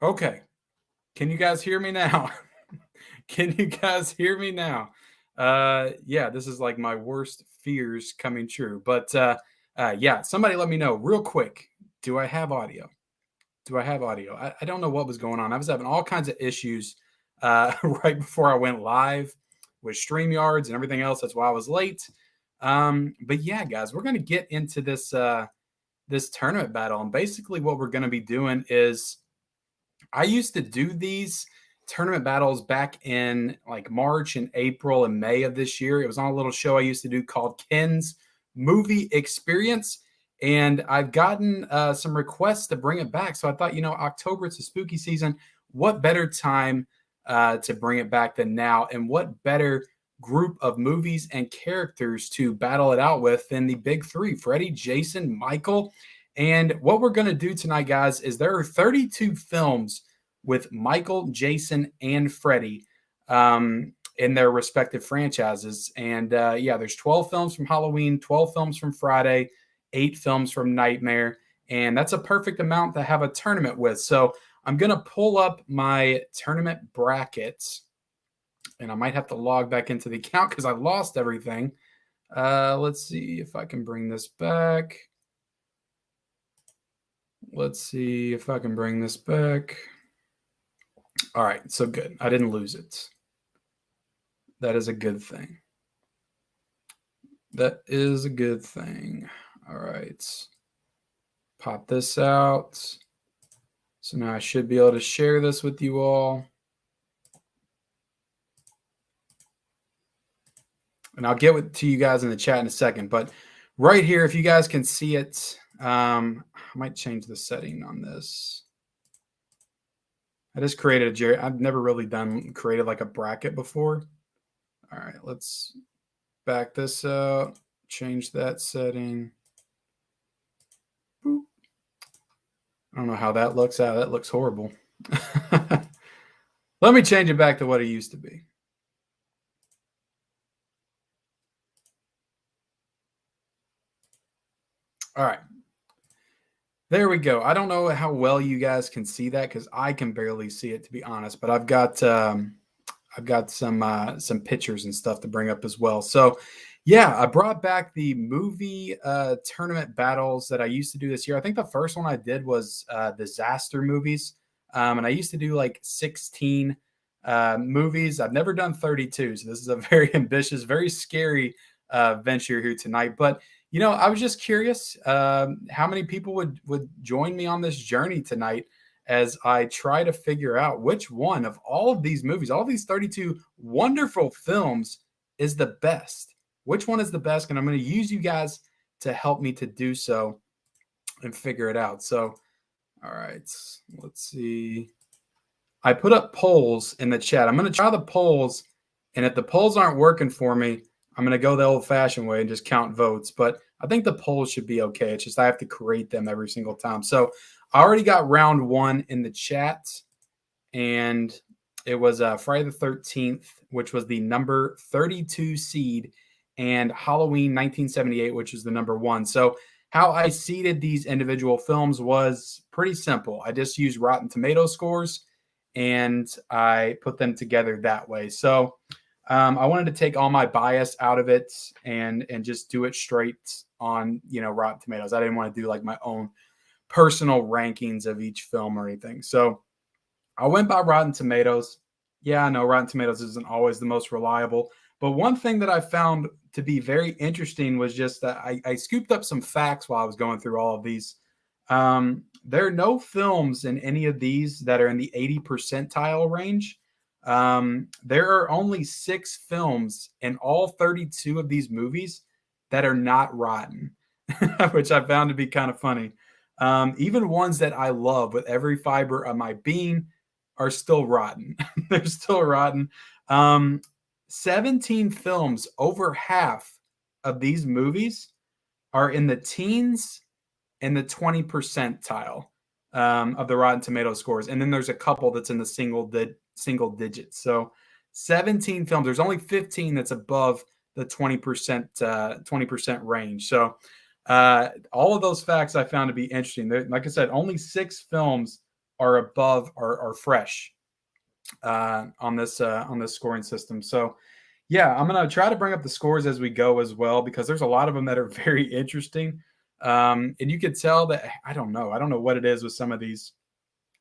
Okay. Can you guys hear me now? Can you guys hear me now? Yeah, this is like my worst fears coming true. But yeah, somebody let me know real quick. Do I have audio? Do I have audio? I don't know what was going on. I was having all kinds of issues right before I went live with StreamYards and everything else. That's why I was late. But yeah, guys, we're gonna get into this tournament battle, and basically what we're gonna be doing is I used to do these tournament battles back in like March and April and May of this year. It was on a little show I used to do called Ken's Movie Experience. And I've gotten some requests to bring it back. So I thought, October, it's a spooky season. What better time to bring it back than now? And what better group of movies and characters to battle it out with than the big three, Freddie, Jason, Michael. And what we're going to do tonight, guys, is there are 32 films with Michael, Jason, and Freddie in their respective franchises. And yeah, there's 12 films from Halloween, 12 films from Friday, 8 films from Nightmare. And that's a perfect amount to have a tournament with. So I'm going to pull up my tournament brackets. And I might have to log back into the account because I lost everything. Let's see if I can bring this back. Let's see if I can bring this back. All right, so good. I didn't lose it. That is a good thing. That is a good thing. All right. Pop this out. So now I should be able to share this with you all. And I'll get to you guys in the chat in a second. But right here, if you guys can see it, I might change the setting on this. I just created I've never really created like a bracket before. All right, let's back this up, change that setting. Boop. I don't know how that looks out. That looks horrible. Let me change it back to what it used to be. All right. There we go. I don't know how well you guys can see that because I can barely see it, to be honest. But I've got some pictures and stuff to bring up as well. So yeah, I brought back the movie tournament battles that I used to do this year. I think the first one I did was disaster movies. And I used to do like 16 movies. I've never done 32. So this is a very ambitious, very scary venture here tonight. But I was just curious how many people would join me on this journey tonight as I try to figure out which one of all of these movies, all these 32 wonderful films, is the best. Which one is the best? And I'm going to use you guys to help me to do so and figure it out. So, all right, let's see. I put up polls in the chat. I'm going to try the polls, and if the polls aren't working for me, I'm going to go the old-fashioned way and just count votes. But I think the polls should be okay. It's just I have to create them every single time. So I already got round 1 in the chat, and it was Friday the 13th, which was the number 32 seed, and Halloween 1978, which is the number 1. So how I seeded these individual films was pretty simple. I just used Rotten Tomato scores, and I put them together that way. So I wanted to take all my bias out of it and just do it straight on, Rotten Tomatoes. I didn't want to do like my own personal rankings of each film or anything. So I went by Rotten Tomatoes. Yeah, I know Rotten Tomatoes isn't always the most reliable, but one thing that I found to be very interesting was just that I scooped up some facts while I was going through all of these. There are no films in any of these that are in the 80 percentile range. There are only 6 films in all 32 of these movies that are not rotten, which I found to be kind of funny. Even ones that I love with every fiber of my being are still rotten. They're still rotten. 17 films, over half of these movies are in the teens and the 20 percentile of the Rotten Tomato scores. And then there's a couple that's in the single digits. So 17 films. There's only 15 that's above the 20% range. So all of those facts I found to be interesting. Like I said, only 6 films are above are fresh on this scoring system. So yeah, I'm gonna try to bring up the scores as we go as well, because there's a lot of them that are very interesting. And you could tell that I don't know what it is with some of these.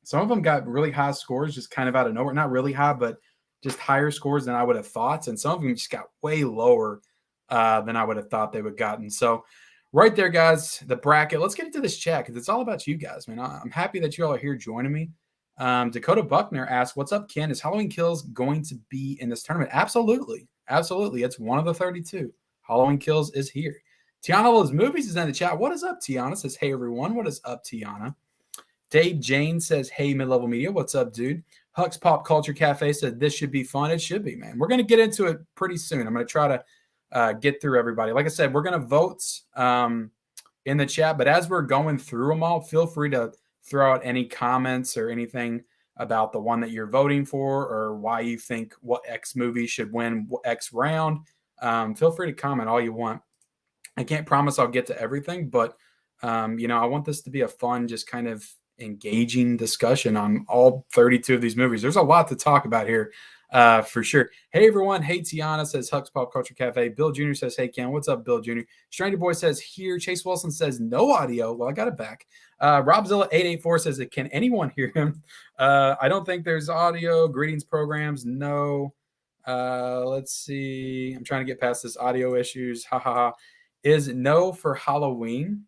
Some of them got really high scores just kind of out of nowhere. Not really high, but just higher scores than I would have thought. And some of them just got way lower than I would have thought they would have gotten. So right there, guys, the bracket. Let's get into this chat because it's all about you guys, man. I'm happy that you all are here joining me. Dakota Buckner asks, "What's up, Ken? Is Halloween Kills going to be in this tournament?" Absolutely. Absolutely. It's one of the 32. Halloween Kills is here. Tiana Loves Movies is in the chat. What is up, Tiana? Says, "Hey, everyone." What is up, Tiana? Dave Jane says, "Hey, mid-level media." What's up, dude? Hux Pop Culture Cafe said, "This should be fun." It should be, man. We're going to get into it pretty soon. I'm going to try to get through everybody. Like I said, we're going to vote in the chat, but as we're going through them all, feel free to throw out any comments or anything about the one that you're voting for or why you think what X movie should win X round. Feel free to comment all you want. I can't promise I'll get to everything, but I want this to be a fun, just kind of engaging discussion on all 32 of these movies. There's a lot to talk about here for sure. Hey, everyone. Hey, Tiana says Hux Pop Culture Cafe. Bill Jr. says, "Hey, Ken." What's up, Bill Jr.? Stranger Boy says here. Chase Wilson says no audio. Well, I got it back. Robzilla884 says, "Can anyone hear him?" I don't think there's audio. Greetings programs. No. Let's see. I'm trying to get past this audio issues. Ha ha ha. Is no for Halloween?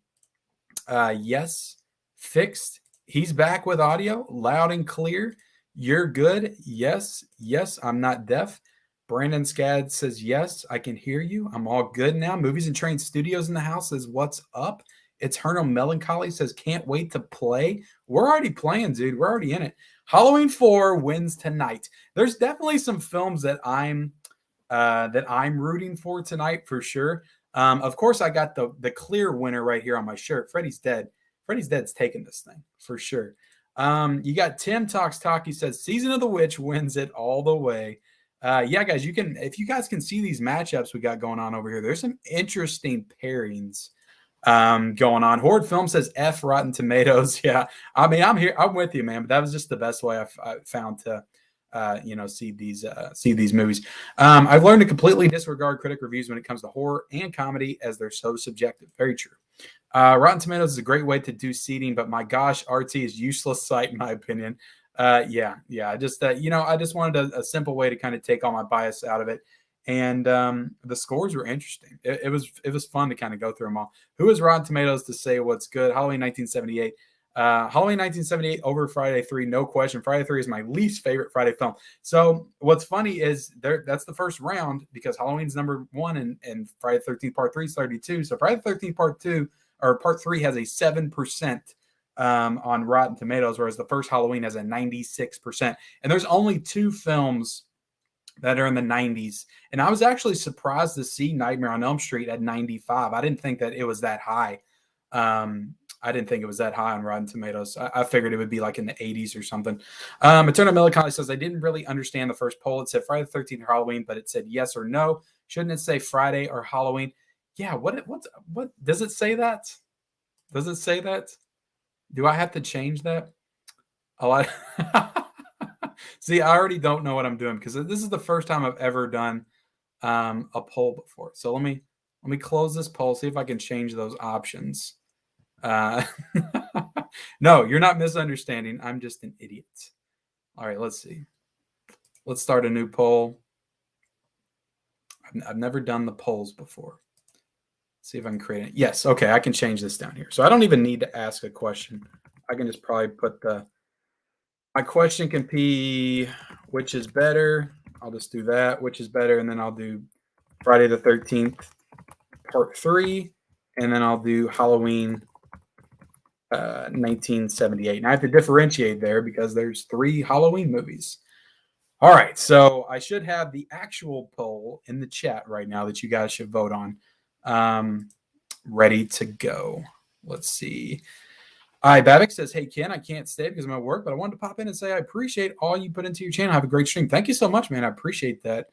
Yes. Fixed. He's back with audio, loud and clear. You're good. Yes. Yes. I'm not deaf. Brandon Scad says, "Yes, I can hear you. I'm all good now." Movies and Train Studios in the house says, "What's up?" Eternal Melancholy says, "Can't wait to play." We're already playing, dude. We're already in it. Halloween 4 wins tonight. There's definitely some films that I'm rooting for tonight for sure. Of course, I got the clear winner right here on my shirt. Freddie's Dead. Freddie's Dead's taking this thing for sure. You got Tim Talks Talk. He says Season of the Witch wins it all the way. Yeah, guys, if you guys can see these matchups we got going on over here, there's some interesting pairings going on. Horde Film says F Rotten Tomatoes. Yeah, I mean, I'm here. I'm with you, man. But that was just the best way I found to see these movies. I've learned to completely disregard critic reviews when it comes to horror and comedy, as they're so subjective. Very true. Rotten Tomatoes is a great way to do seating, but my gosh, RT is useless site in my opinion. Yeah. I just I just wanted a simple way to kind of take all my bias out of it. And the scores were interesting. It was fun to kind of go through them all. Who is Rotten Tomatoes to say what's good? Halloween 1978. Halloween 1978 over Friday 3, no question. Friday 3 is my least favorite Friday film. So what's funny is that's the first round because Halloween's number 1 and Friday 13th Part 3 is 32. So Friday 13th Part 2 or Part 3 has a 7% on Rotten Tomatoes, whereas the first Halloween has a 96%. And there's only 2 films that are in the 90s. And I was actually surprised to see Nightmare on Elm Street at 95. I didn't think that it was that high. I didn't think it was that high on Rotten Tomatoes. I figured it would be like in the 80s or something. Eternal Melancholy says, "I didn't really understand the first poll. It said Friday the 13th or Halloween, but it said yes or no. Shouldn't it say Friday or Halloween?" Yeah, what does it say that? Does it say that? Do I have to change that? See, I already don't know what I'm doing because this is the first time I've ever done a poll before. So let me close this poll, see if I can change those options. No, you're not misunderstanding. I'm just an idiot. All right, let's see. Let's start a new poll. I've never done the polls before. See if I can create it. Yes, okay, I can change this down here. So I don't even need to ask a question. I can just probably put my question can be which is better. I'll just do that, which is better, and then I'll do Friday the 13th Part 3, and then I'll do Halloween 1978. And I have to differentiate there because there's 3 Halloween movies. All right, so I should have the actual poll in the chat right now that you guys should vote on. Ready to go. Let's see. Babbitt says, "Hey, Ken, I can't stay because I'm at work, but I wanted to pop in and say I appreciate all you put into your channel. Have a great stream." Thank you so much, man. I appreciate that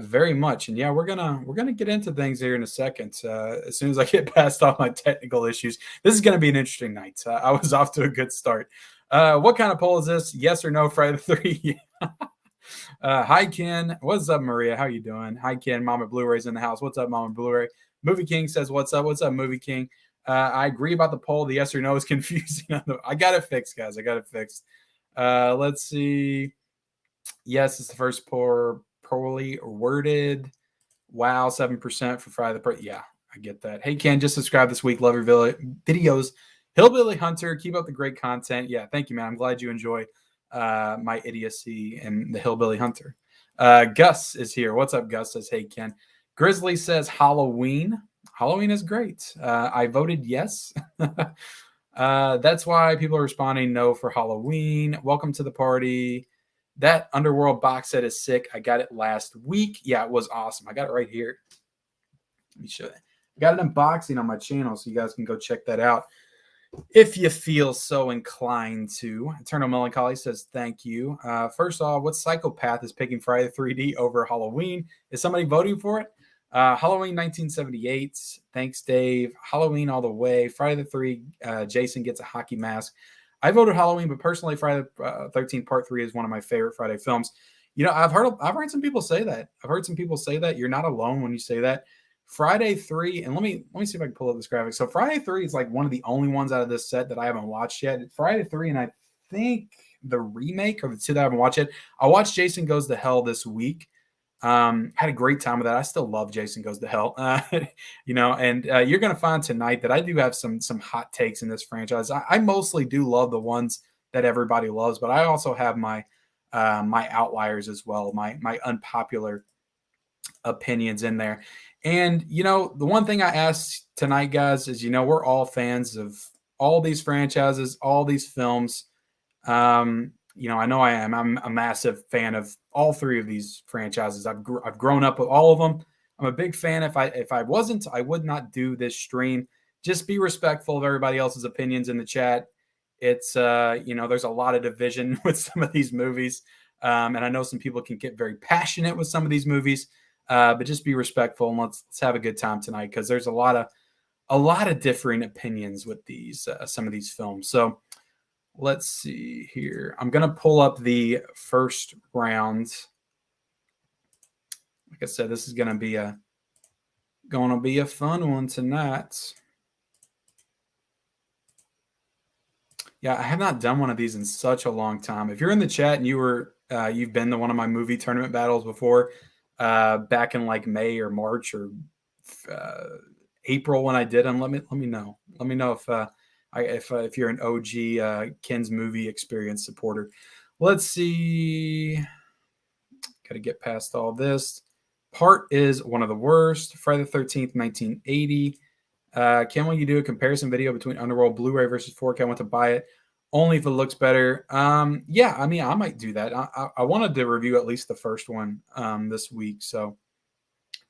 very much. And yeah, we're gonna get into things here in a second. As soon as I get past all my technical issues, this is gonna be an interesting night. I was off to a good start. What kind of poll is this? Yes or no, Friday the 3? Hi, Ken. What's up, Maria? How you doing? Hi, Ken. Mama Blu-ray's in the house. What's up, Mama Blu-ray? Movie King says, what's up? What's up, Movie King? I agree about the poll. The yes or no is confusing. I got it fixed, guys. I got it fixed. Let's see. Yes, it's the first poorly worded. Wow, 7% for Friday the Yeah, I get that. Hey, Ken, just subscribe this week. Love your videos. Hillbilly Hunter, keep up the great content. Yeah, thank you, man. I'm glad you enjoy my idiocy and the Hillbilly Hunter. Gus is here. What's up, Gus? Says, hey, Ken. Grizzly says Halloween. Halloween is great. I voted yes. That's why people are responding no for Halloween. Welcome to the party. That Underworld box set is sick. I got it last week. Yeah, it was awesome. I got it right here. Let me show you. I got an unboxing on my channel, so you guys can go check that out if you feel so inclined to. Eternal Melancholy says thank you. First off, what psychopath is picking Friday the 3D over Halloween? Is somebody voting for it? Halloween 1978. Thanks, Dave. Halloween all the way. Friday the 3. Jason gets a hockey mask. I voted Halloween, but personally, Friday the 13th Part 3 is one of my favorite Friday films. You know, I've heard some people say that. I've heard some people say that. You're not alone when you say that. Friday 3, and let me see if I can pull up this graphic. So Friday 3 is like one of the only ones out of this set that I haven't watched yet. Friday 3, and I think the remake or the two that I haven't watched yet. I watched Jason Goes to Hell this week. Had a great time with that. I still love Jason Goes to Hell. You know, and you're going to find tonight that I do have some hot takes in this franchise. I mostly do love the ones that everybody loves, but I also have my my outliers as well, my unpopular opinions in there. And you know, the one thing I asked tonight, guys, is, you know, we're all fans of all these franchises, all these films. You know, I know I am. I'm a massive fan of all three of these franchises. I've grown up with all of them. I'm a big fan. If I wasn't, I would not do this stream. Just be respectful of everybody else's opinions in the chat. It's you know, there's a lot of division with some of these movies, and I know some people can get very passionate with some of these movies. But just be respectful and let's have a good time tonight, because there's a lot of differing opinions with these some of these films. So let's see here. I'm going to pull up the first round. Like I said, this is going to be a fun one tonight. Yeah, I have not done one of these in such a long time. If you're in the chat and you've been to one of my movie tournament battles before, back in like May or March or April when I did them, let me know. Let me know if you're an OG Ken's movie experience supporter. Let's see. Got to get past all this. Part is one of the worst. Friday the 13th, 1980. Ken, will you do a comparison video between Underworld Blu-ray versus 4K? I want to buy it only if it looks better. Yeah, I mean, I might do that. I wanted to review at least the first one this week. So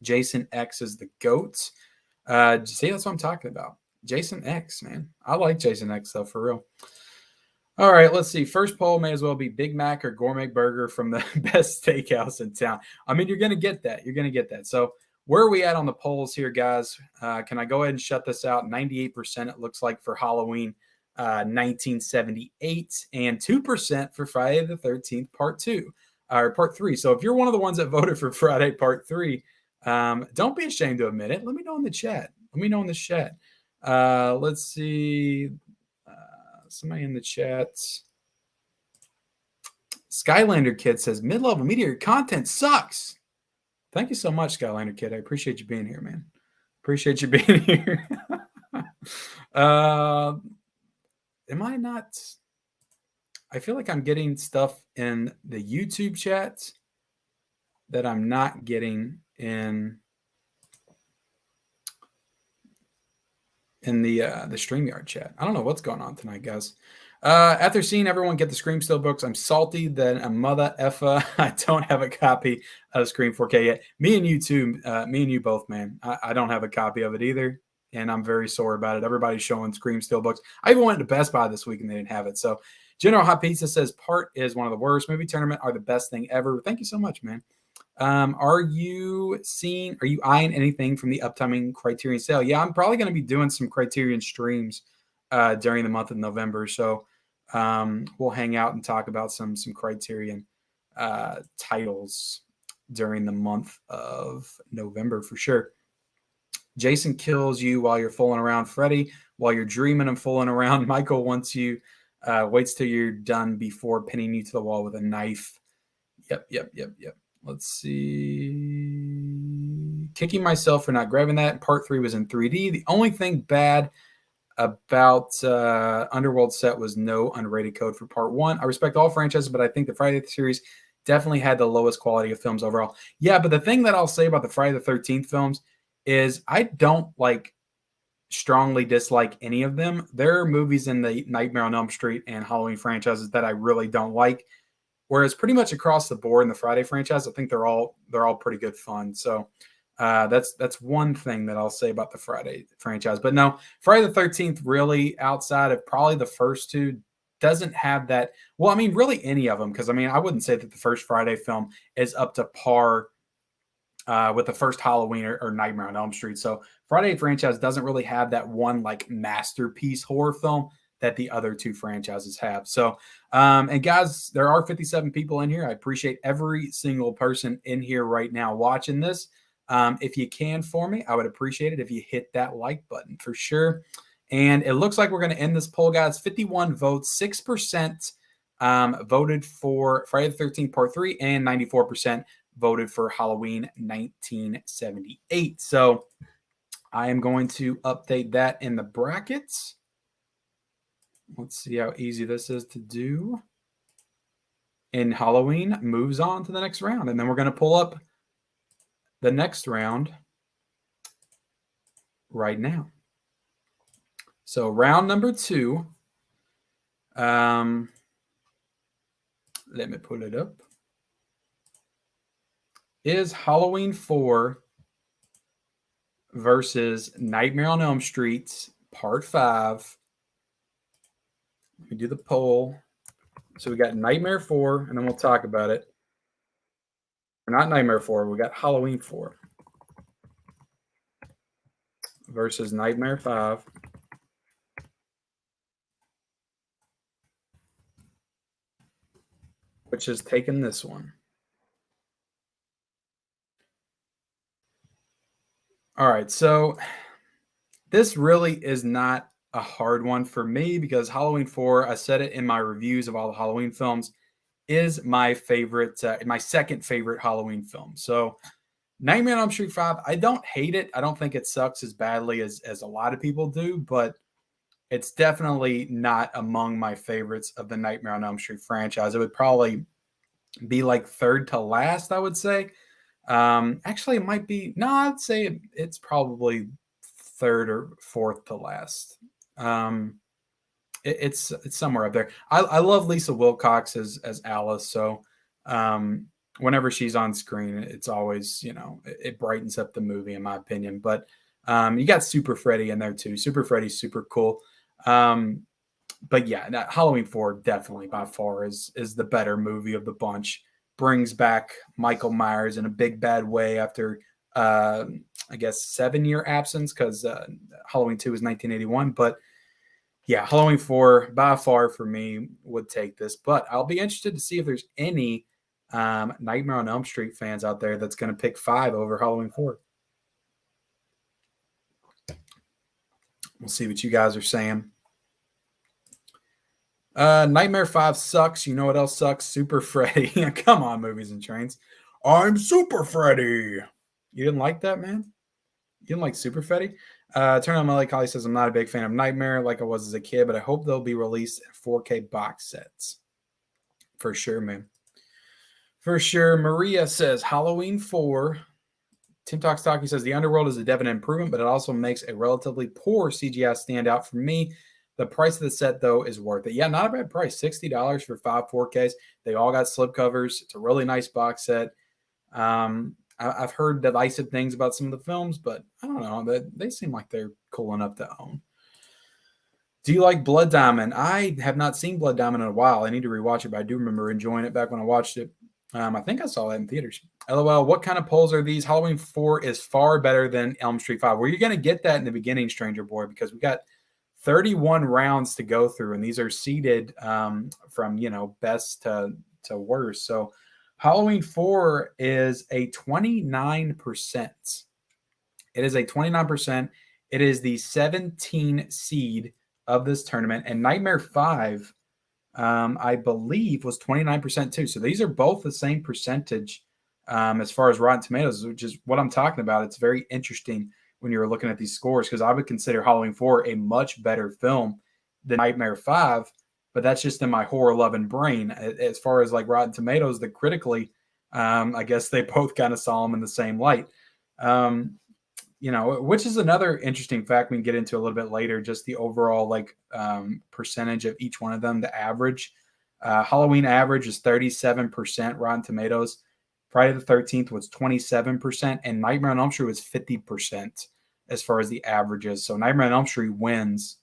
Jason X is the GOAT. See, that's what I'm talking about. Jason X, man. I like Jason X, though, for real. All right, let's see. First poll may as well be Big Mac or gourmet burger from the best steakhouse in town. I mean, you're going to get that. You're going to get that. So where are we at on the polls here, guys? Can I go ahead and shut this out? 98% it looks like for Halloween 1978, and 2% for Friday the 13th Part 2 or Part 3. So if you're one of the ones that voted for Friday Part 3, don't be ashamed to admit it. Let me know in the chat. Let me know in the chat. Let's see. Somebody in the chat. Skylander Kid says mid-level meteor content sucks. Thank you so much, Skylander Kid. I appreciate you being here, man. Appreciate you being here. Am I not? I feel like I'm getting stuff in the YouTube chat that I'm not getting in the StreamYard chat. I don't know what's going on tonight, guys. After seeing everyone get the Scream Still books, I'm salty that a mother effa I don't have a copy of Scream 4K yet. Me and you too. Me and you both, man. I don't have a copy of it either, and I'm very sore about it. Everybody's showing Scream Still books. I even went to Best Buy this week and they didn't have it. So General Hot Pizza says Part is one of the worst. Movie tournament are the best thing ever. Thank you so much, man. Are you eyeing anything from the upcoming Criterion sale? Yeah, I'm probably going to be doing some Criterion streams during the month of November. So we'll hang out and talk about some Criterion titles during the month of November for sure. Jason kills you while you're fooling around. Freddie, while you're dreaming and fooling around. Michael wants you, waits till you're done before pinning you to the wall with a knife. Yep. Let's see. Kicking myself for not grabbing that. Part 3 was in 3D. The only thing bad about Underworld set was no unrated code for Part 1. I respect all franchises, but I think the Friday the series definitely had the lowest quality of films overall. Yeah, but the thing that I'll say about the Friday the 13th films is I don't strongly dislike any of them. There are movies in the Nightmare on Elm Street and Halloween franchises that I really don't like. Whereas pretty much across the board in the Friday franchise, I think they're all pretty good fun. So that's one thing that I'll say about the Friday franchise. But no, Friday the 13th really, outside of probably the first two, doesn't have that. Well, I mean, really any of them, because I mean, I wouldn't say that the first Friday film is up to par with the first Halloween or Nightmare on Elm Street. So Friday franchise doesn't really have that one masterpiece horror film that the other two franchises have. So, and guys, there are 57 people in here. I appreciate every single person in here right now watching this. If you can for me, I would appreciate it if you hit that like button for sure. And it looks like we're going to end this poll, guys. 51 votes, 6% voted for Friday the 13th Part 3, and 94% voted for Halloween 1978. So I am going to update that in the brackets. Let's see how easy this is to do. And Halloween moves on to the next round. And then we're going to pull up the next round right now. So round number 2. Let me pull it up. Is Halloween 4 versus Nightmare on Elm Street Part 5. Let me do the poll. So we got Nightmare 4, and then we'll talk about it. Or not Nightmare 4, we got Halloween 4 versus Nightmare 5. Which is taking this one. All right, so this really is not a hard one for me because Halloween 4, I said it in my reviews of all the Halloween films, is my favorite, my second favorite Halloween film. So Nightmare on Elm Street 5, I don't hate it. I don't think it sucks as badly as a lot of people do, but it's definitely not among my favorites of the Nightmare on Elm Street franchise. It would probably be third to last, I would say. Actually, it might be, no, I'd say it's probably third or fourth to last. It's somewhere up there. I love Lisa Wilcox as Alice. So whenever she's on screen, it's always, it brightens up the movie in my opinion. But you got Super Freddie in there too. Super Freddie's super cool. But yeah, Halloween 4 definitely by far is the better movie of the bunch. Brings back Michael Myers in a big bad way after I guess 7-year absence, because Halloween 2 was 1981. But yeah, Halloween 4 by far for me would take this. But I'll be interested to see if there's any Nightmare on Elm Street fans out there that's going to pick 5 over Halloween 4. We'll see what you guys are saying. Nightmare 5 sucks. You know what else sucks? Super Freddy. Come on, Movies and Trains. I'm Super Freddy. You didn't like that, man? You didn't like Super Freddy? Turn on Melly Collie says, I'm not a big fan of Nightmare like I was as a kid, but I hope they'll be released in 4K box sets. For sure, man. For sure. Maria says, Halloween 4. Tim Talks Talkie says, the Underworld is a definite improvement, but it also makes a relatively poor CGI stand out for me. The price of the set, though, is worth it. Yeah, not a bad price. $60 for 5 4Ks. They all got slipcovers. It's a really nice box set. I've heard divisive things about some of the films, but I don't know. They seem like they're cool enough to own. Do you like Blood Diamond? I have not seen Blood Diamond in a while. I need to rewatch it, but I do remember enjoying it back when I watched it. I think I saw that in theaters. LOL, what kind of polls are these? Halloween 4 is far better than Elm Street 5. Well, you're going to get that in the beginning, Stranger Boy, because we got 31 rounds to go through, and these are seeded from best to worst. So Halloween 4 is a 29%. It is a 29%. It is the 17 seed of this tournament, and Nightmare 5, I believe, was 29% too. So these are both the same percentage as far as Rotten Tomatoes, which is what I'm talking about. It's very interesting when you're looking at these scores, because I would consider Halloween 4 a much better film than Nightmare 5, but that's just in my horror-loving brain. As far as like Rotten Tomatoes, the critically, I guess they both kind of saw them in the same light. Which is another interesting fact we can get into a little bit later, just the overall percentage of each one of them, the average. Halloween average is 37% Rotten Tomatoes. Friday the 13th was 27%, and Nightmare on Elm Street was 50% as far as the averages. So Nightmare on Elm Street wins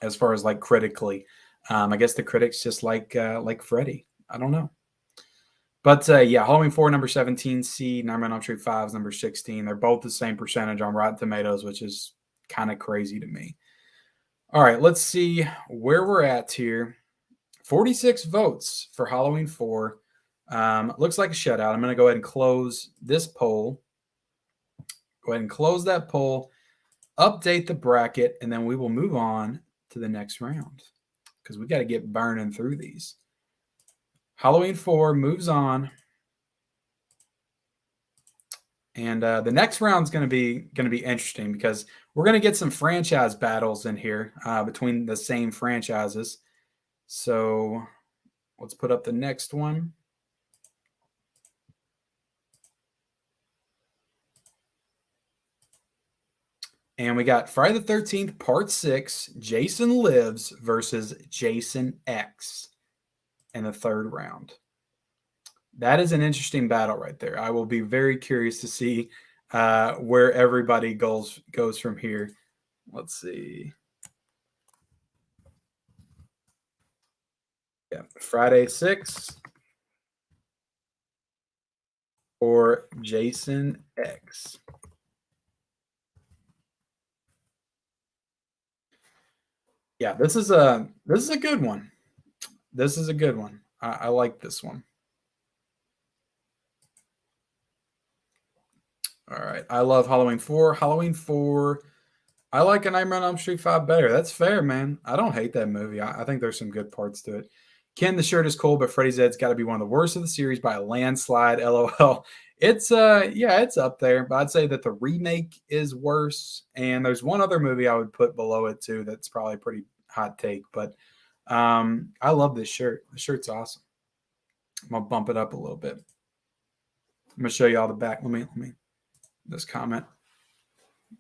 as far as like critically. I guess the critics just like Freddie. I don't know. But Halloween 4, number 17 seed, Nightmare on Elm Street 5 is number 16. They're both the same percentage on Rotten Tomatoes, which is kind of crazy to me. All right, let's see where we're at here. 46 votes for Halloween 4. Looks like a shutout. I'm going to go ahead and close this poll. Go ahead and close that poll, update the bracket, and then we will move on to the next round because we got to get burning through these. Halloween 4 moves on. And the next round is going to be interesting because we're going to get some franchise battles in here between the same franchises. So let's put up the next one. And we got Friday the 13th, Part 6, Jason Lives versus Jason X in the third round. That is an interesting battle right there. I will be very curious to see where everybody goes from here. Let's see. Yeah, Friday 6 or Jason X. Yeah, this is a good one. This is a good one. I like this one. All right. I love Halloween 4. Halloween 4. I like A Nightmare on Elm Street 5 better. That's fair, man. I don't hate that movie. I think there's some good parts to it. Ken, the shirt is cool, but Freddy's Dead's got to be one of the worst of the series by a landslide. LOL. It's it's up there, but I'd say that the remake is worse. And there's one other movie I would put below it too that's probably a pretty hot take. But I love this shirt. The shirt's awesome. I'm gonna bump it up a little bit. I'm gonna show you all the back. Let me this comment.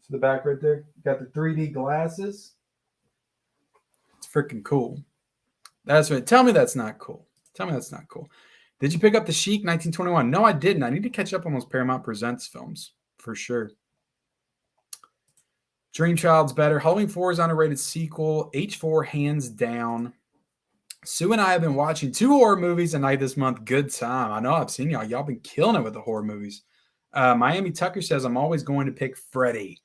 To the back right there. Got the 3D glasses. It's freaking cool. That's right. Tell me that's not cool. Tell me that's not cool. Did you pick up The Sheik 1921? No, I didn't. I need to catch up on those Paramount Presents films for sure. Dream Child's better. Halloween 4 is underrated sequel. H4 hands down. Sue and I have been watching 2 horror movies a night this month. Good time. I know I've seen y'all. Y'all been killing it with the horror movies. Miami Tucker says, I'm always going to pick Freddie.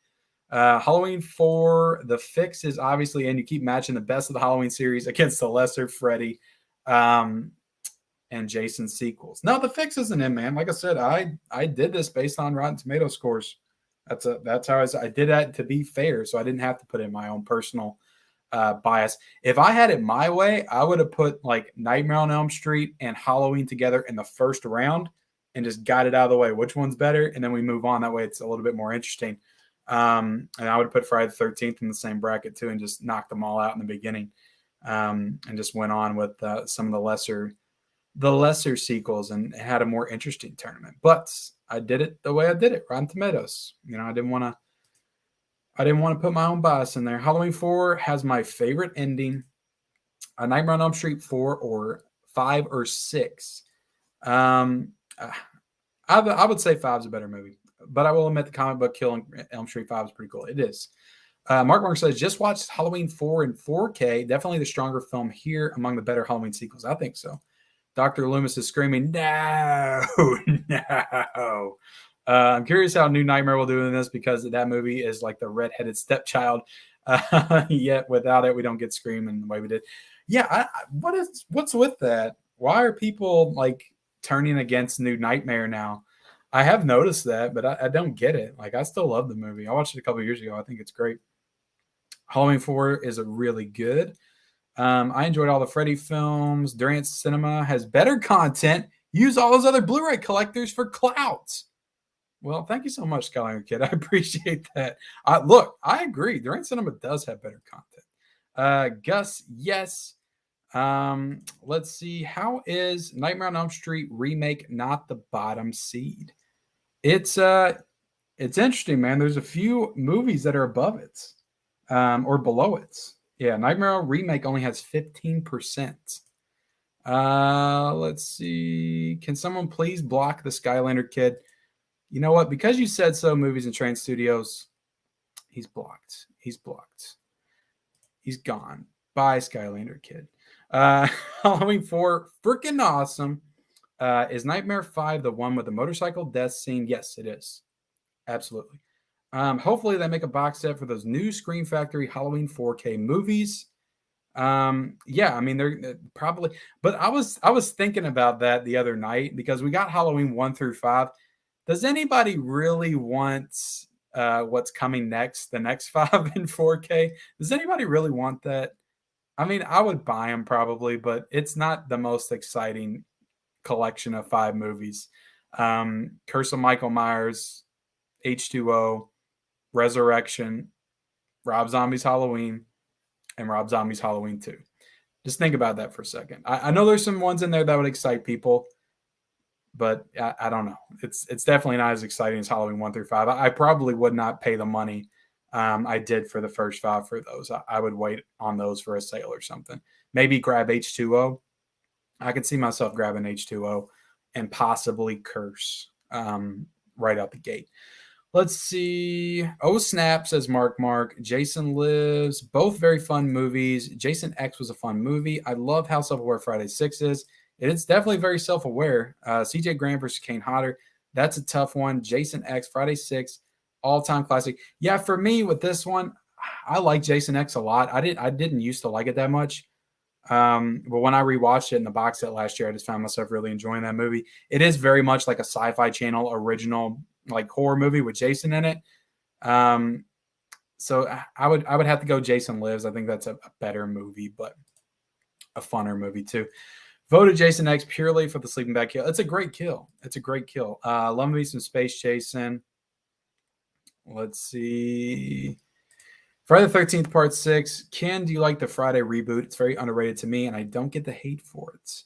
Halloween 4, The Fix is obviously, and you keep matching the best of the Halloween series against the lesser Freddie and Jason sequels. No, The Fix isn't in, man. Like I said, I did this based on Rotten Tomato scores. That's how I did that to be fair, so I didn't have to put in my own personal bias. If I had it my way, I would have put like Nightmare on Elm Street and Halloween together in the first round and just got it out of the way. Which one's better? And then we move on. That way it's a little bit more interesting. And I would put Friday the 13th in the same bracket too and just knock them all out in the beginning and just went on with some of the lesser sequels and had a more interesting tournament. But I did it the way I did it, Rotten Tomatoes. I didn't want to put my own bias in there. Halloween 4 has my favorite ending. A Nightmare on Elm Street 4 or 5 or 6. I would say 5 is a better movie, but I will admit the comic book Kill on Elm Street 5 is pretty cool. It is. Mark says, just watched Halloween 4 in 4K. Definitely the stronger film here among the better Halloween sequels. I think so. Dr. Loomis is screaming, no, no. I'm curious how New Nightmare will do in this because that movie is like the redheaded stepchild. Yet without it, we don't get Scream in the way we did. Yeah, what's with that? Why are people like turning against New Nightmare now? I have noticed that, but I don't get it. Like, I still love the movie. I watched it a couple years ago. I think it's great. Halloween 4 is a really good. I enjoyed all the Freddie films. Durant Cinema has better content. Use all those other Blu-ray collectors for clout. Well, thank you so much, Skyline Kid. I appreciate that. Look, I agree. Durant Cinema does have better content. Gus, yes. Let's see. How is Nightmare on Elm Street remake not the bottom seed? It's interesting, man. There's a few movies that are above it, or below it. Yeah, Nightmare remake only has 15%. Let's see. Can someone please block the Skylander Kid? You know what? Because you said so, Movies and Train Studios, he's blocked. He's blocked. He's gone. Bye, Skylander Kid. Halloween 4, freaking awesome. Is Nightmare 5 the one with the motorcycle death scene? Yes, it is. Absolutely. Hopefully they make a box set for those new Scream Factory Halloween 4K movies. Yeah, I mean they're probably, but I was thinking about that the other night because we got Halloween 1 through 5. Does anybody really want what's coming next, the next 5 in 4K? Does anybody really want that? I mean, I would buy them probably, but it's not the most exciting collection of 5 movies. Curse of Michael Myers, H2O, Resurrection, Rob Zombie's Halloween, and Rob Zombie's Halloween 2. Just think about that for a second. I know there's some ones in there that would excite people, but I don't know. It's definitely not as exciting as Halloween 1 through 5. I probably would not pay the money I did for the first 5 for those. I would wait on those for a sale or something. Maybe grab H2O. I could see myself grabbing H2O and possibly Curse right out the gate. Let's see. Oh, snap, says Mark. Jason Lives. Both very fun movies. Jason X was a fun movie. I love how self-aware Friday 6 is. It's definitely very self-aware. CJ Graham versus Kane Hodder. That's a tough one. Jason X, Friday 6, all-time classic. Yeah, for me with this one, I like Jason X a lot. I didn't used to like it that much. But when I rewatched it in the box set last year, I just found myself really enjoying that movie. It is very much like a Sci-Fi Channel original, like horror movie with Jason in it. So I would have to go Jason Lives. I think that's a better movie, but a funner movie too. Voted Jason X purely for the sleeping bag kill. It's a great kill. Love me some Space Jason. Let's see. Friday the 13th, Part 6. Ken, do you like the Friday reboot? It's very underrated to me, and I don't get the hate for it.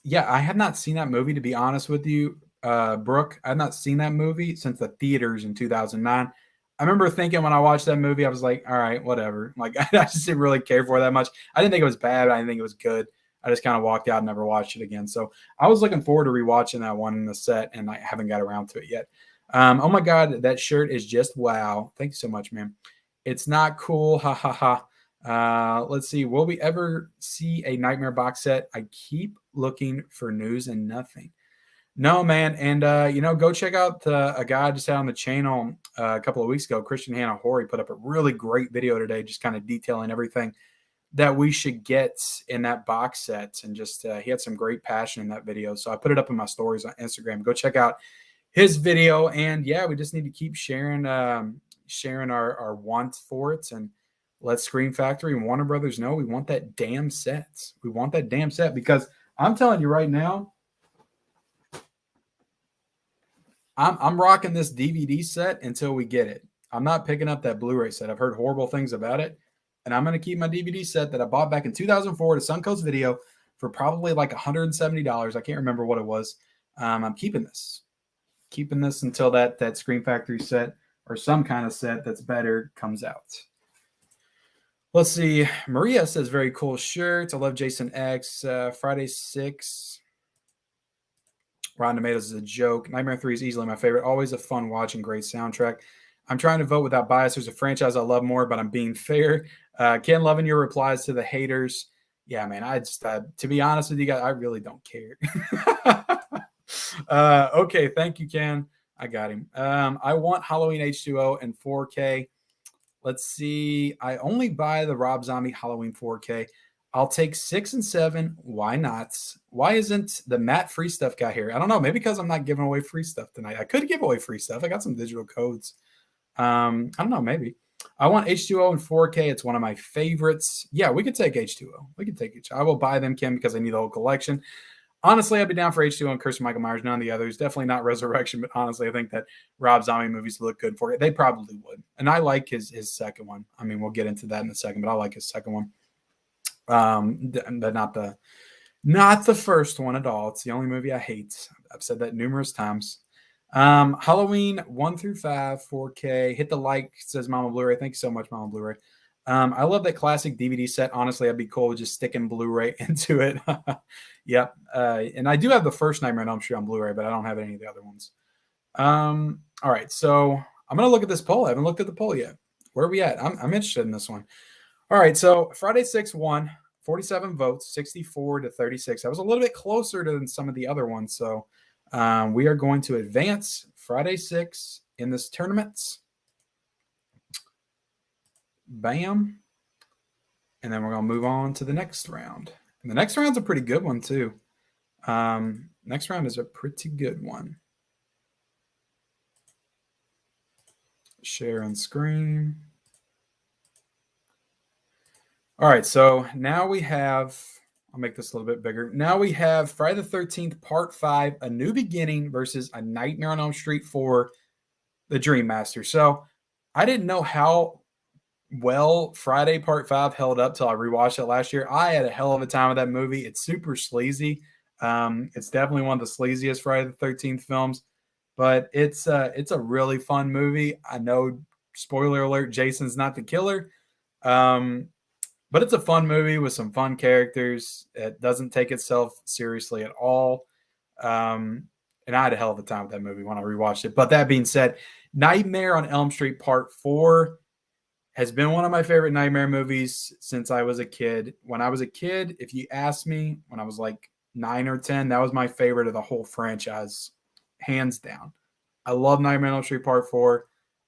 Yeah, I have not seen that movie, to be honest with you, Brooke. I've not seen that movie since the theaters in 2009. I remember thinking when I watched that movie, I was like, all right, whatever. Like, I just didn't really care for it that much. I didn't think it was bad. I didn't think it was good. I just kind of walked out and never watched it again. So I was looking forward to rewatching that one in the set, and I haven't got around to it yet. Oh my God, that shirt is just wow. Thank you so much, man. It's not cool. Ha ha ha. Let's see. Will we ever see a Nightmare box set? I keep looking for news and nothing. No, man. And, go check out a guy I just had on the channel a couple of weeks ago, Christian Hannah Horry, put up a really great video today, just kind of detailing everything that we should get in that box set. And just he had some great passion in that video. So I put it up in my stories on Instagram. Go check out his video. And yeah, we just need to keep sharing our want for it, and let Scream Factory and Warner Brothers know we want that damn set. We want that damn set, because I'm telling you right now, I'm rocking this DVD set until we get it. I'm not picking up that Blu-ray set. I've heard horrible things about it, and I'm going to keep my DVD set that I bought back in 2004 to Suncoast Video for probably like $170. I can't remember what it was. I'm keeping this until that Scream Factory set or some kind of set that's better comes out. Let's see. Maria says, very cool shirt. I love Jason X. Friday 6. Rotten Tomatoes is a joke. Nightmare 3 is easily my favorite. Always a fun watch and great soundtrack. I'm trying to vote without bias. There's a franchise I love more, but I'm being fair. Ken, loving your replies to the haters. Yeah, man, I just, to be honest with you guys, I really don't care. Okay, thank you, Ken. I got him. I want Halloween H2O and 4K. Let's see. I only buy the Rob Zombie Halloween 4K. I'll take 6 and 7. Why not? Why isn't the Matt free stuff guy here? I don't know. Maybe because I'm not giving away free stuff tonight. I could give away free stuff. I got some digital codes. I don't know. Maybe. I want H2O and 4K. It's one of my favorites. Yeah, we could take H2O. We could take H. I will buy them, Kim, because I need the whole collection. Honestly, I'd be down for H2O and Curse Michael Myers. None of the others. Definitely not Resurrection, but honestly, I think that Rob Zombie movies look good for it. They probably would. And I like his second one. I mean, we'll get into that in a second, but I like his second one. But not the first one at all. It's the only movie I hate. I've said that numerous times. Halloween 1 through 5, 4K. Hit the like, says Mama Blu-ray. Thank you so much, Mama Blu-ray. I love that classic DVD set. Honestly, I'd be cool with just sticking Blu-ray into it. Yep. And I do have the first Nightmare on Elm Street on Blu-ray, but I don't have any of the other ones. All right. So I'm going to look at this poll. I haven't looked at the poll yet. Where are we at? I'm interested in this one. All right. So Friday 6 won 47 votes, 64 to 36. I was a little bit closer to some of the other ones. So we are going to advance Friday 6 in this tournament. Bam. And then we're going to move on to the next round. And the next round's a pretty good one, too. Next round is a pretty good one. Share on screen. All right, so now we have, I'll make this a little bit bigger. Now we have Friday the 13th, Part 5, A New Beginning versus A Nightmare on Elm Street 4, The Dream Master. So I didn't know how well Friday Part 5 held up till I rewatched it last year. I had a hell of a time with that movie. It's super sleazy. It's definitely one of the sleaziest Friday the 13th films, but it's a really fun movie. I know, spoiler alert, Jason's not the killer, but it's a fun movie with some fun characters. It doesn't take itself seriously at all, and I had a hell of a time with that movie when I rewatched it. But that being said, Nightmare on Elm Street Part 4 has been one of my favorite Nightmare movies since I was a kid. When I was a kid, if you asked me when I was like 9 or 10, that was my favorite of the whole franchise, hands down. I love Nightmare on Elm Street Part 4.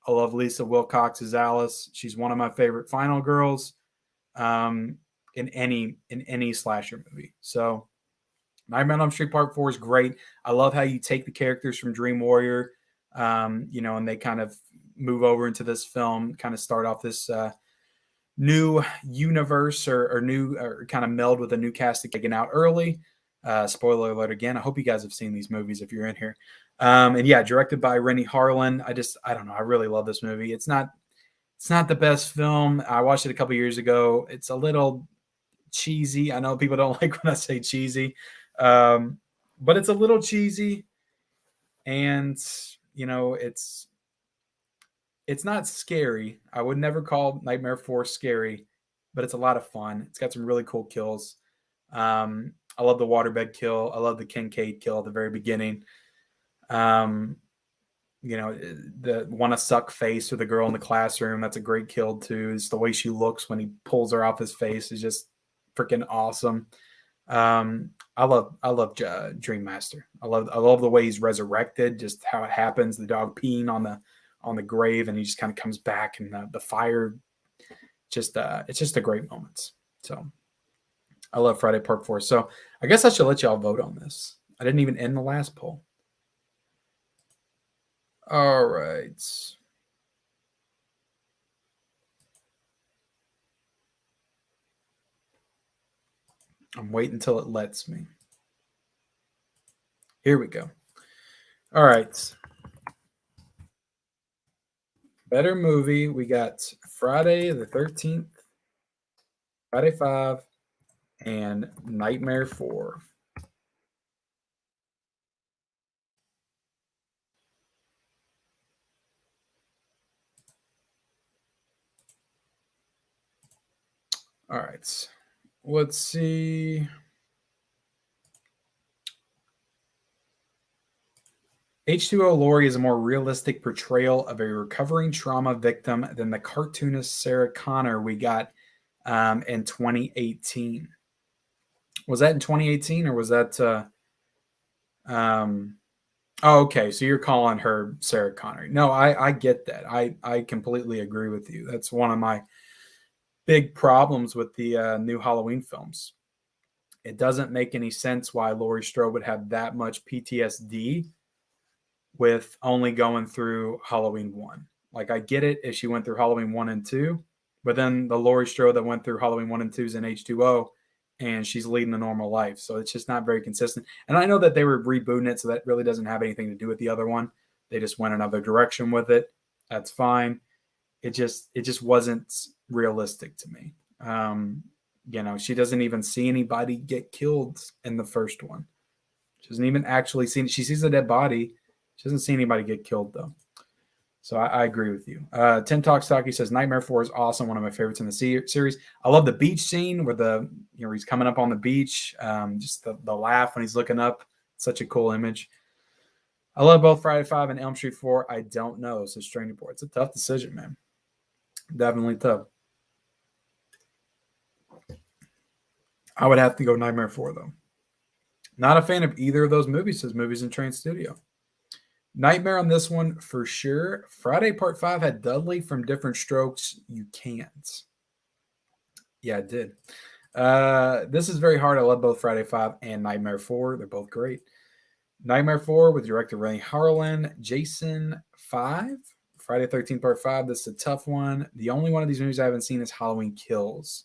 I love Lisa Wilcox as Alice. She's one of my favorite final girls in any slasher movie. So Nightmare on Elm Street Part 4 is great. I love how you take the characters from Dream Warrior, and they kind of move over into this film, kind of start off this new universe or new or kind of meld with a new cast taken out early. Spoiler alert again. I hope you guys have seen these movies if you're in here. And yeah, directed by Rennie Harlan. I don't know. I really love this movie. It's not the best film. I watched it a couple years ago. It's a little cheesy. I know people don't like when I say cheesy, but it's a little cheesy, and it's not scary. I would never call Nightmare 4 scary, but it's a lot of fun. It's got some really cool kills. I love the waterbed kill. I love the Kincaid kill at the very beginning. The want to suck face with the girl in the classroom. That's a great kill too. It's the way she looks when he pulls her off his face is just freaking awesome. I love Dream Master. I love the way he's resurrected, just how it happens. The dog peeing on the grave, and he just kind of comes back, and the fire. It's just a great moment. So I love Friday Part 4. So I guess I should let y'all vote on this. I didn't even end the last poll. All right. I'm waiting until it lets me. Here we go. All right. Better movie. We got Friday the 13th, Friday 5, and Nightmare 4. All right. Let's see. H2O Lori is a more realistic portrayal of a recovering trauma victim than the cartoonist Sarah Connor we got in 2018. Was that in 2018 or was that Oh, okay, so you're calling her Sarah Connor. No, I get that. I completely agree with you. That's one of my big problems with the new Halloween films. It doesn't make any sense why Laurie Strode would have that much PTSD with only going through Halloween 1. Like, I get it if she went through Halloween 1 and 2, but then the Laurie Strode that went through Halloween 1 and 2 is in H2O, and she's leading a normal life. So it's just not very consistent. And I know that they were rebooting it, so that really doesn't have anything to do with the other one. They just went another direction with it. That's fine. It just wasn't realistic to me. She doesn't even see anybody get killed in the first one. She doesn't even actually see. She sees a dead body. She doesn't see anybody get killed though. So I agree with you. Tim Talk Stocky says Nightmare 4 is awesome. One of my favorites in the series. I love the beach scene where he's coming up on the beach. Just the laugh when he's looking up. Such a cool image. I love both Friday 5 and Elm Street 4. I don't know. So Stranger Report. It's a tough decision, man. Definitely tough. I would have to go Nightmare 4 though. Not a fan of either of those movies, says Movies in Train Studio. Nightmare on this one for sure. Friday Part 5 had Dudley from Different Strokes. You can't. Yeah, it did. This is very hard. I love both Friday 5 and Nightmare 4. They're both great. Nightmare 4 with director Rennie Harlan. Jason 5. Friday 13th Part 5. This is a tough one. The only one of these movies I haven't seen is Halloween Kills.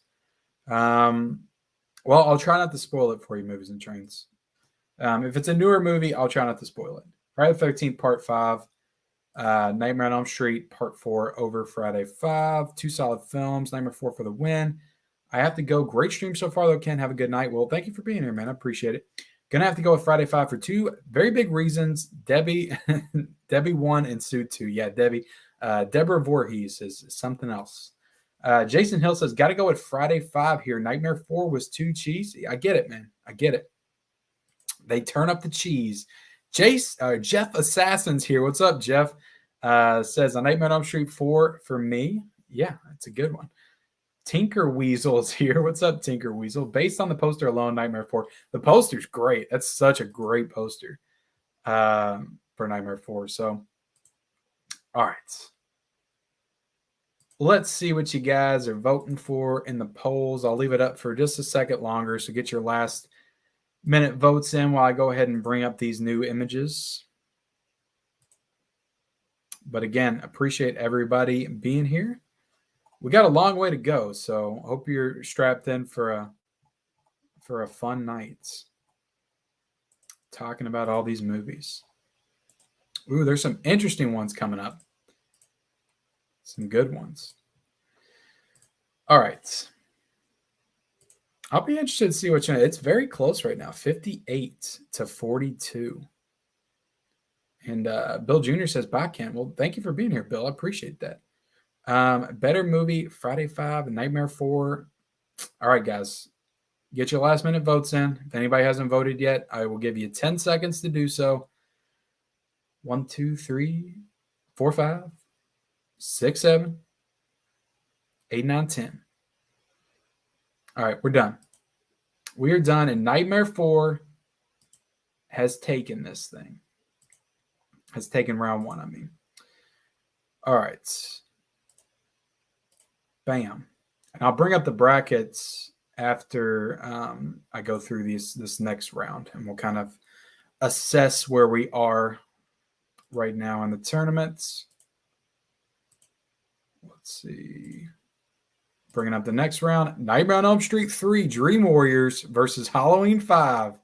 Well, I'll try not to spoil it for you, Movies and Trains. If it's a newer movie, I'll try not to spoil it. Friday the 13th, Part 5. Nightmare on Elm Street, Part 4 over Friday 5. Two solid films. Nightmare 4 for the win. I have to go. Great stream so far, though, Ken. Have a good night. Well, thank you for being here, man. I appreciate it. Going to have to go with Friday 5 for two very big reasons. Debbie 1 and Sue 2. Yeah, Debbie. Deborah Voorhees is something else. Jason Hill says, got to go with Friday 5 here. Nightmare 4 was too cheesy. I get it, man. I get it. They turn up the cheese. Jeff Assassin's here. What's up, Jeff? Says a Nightmare on Elm Street 4 for me. Yeah, that's a good one. Tinker Weasel's here. What's up, Tinker Weasel? Based on the poster alone, Nightmare 4. The poster's great. That's such a great poster for Nightmare 4. So, all right. Let's see what you guys are voting for in the polls. I'll leave it up for just a second longer, so get your last minute votes in while I go ahead and bring up these new images. But again, appreciate everybody being here. We got a long way to go, so hope you're strapped in for a fun night talking about all these movies. Ooh, there's some interesting ones coming up. Some good ones. All right. I'll be interested to see what it's very close right now, 58-42. And Bill Jr. says, bye, Ken. Well, thank you for being here, Bill. I appreciate that. Better movie, Friday 5, Nightmare 4. All right, guys. Get your last minute votes in. If anybody hasn't voted yet, I will give you 10 seconds to do so. 1, 2, 3, 4, 5, 6, 7, 8, 9, 10. All right, we're done. We are done, and Nightmare 4 has taken this thing. Has taken round 1, I mean. All right. Bam. And I'll bring up the brackets after I go through this next round, and we'll kind of assess where we are right now in the tournaments. Let's see. Bringing up the next round. Nightmare on Elm Street 3, Dream Warriors versus Halloween 5.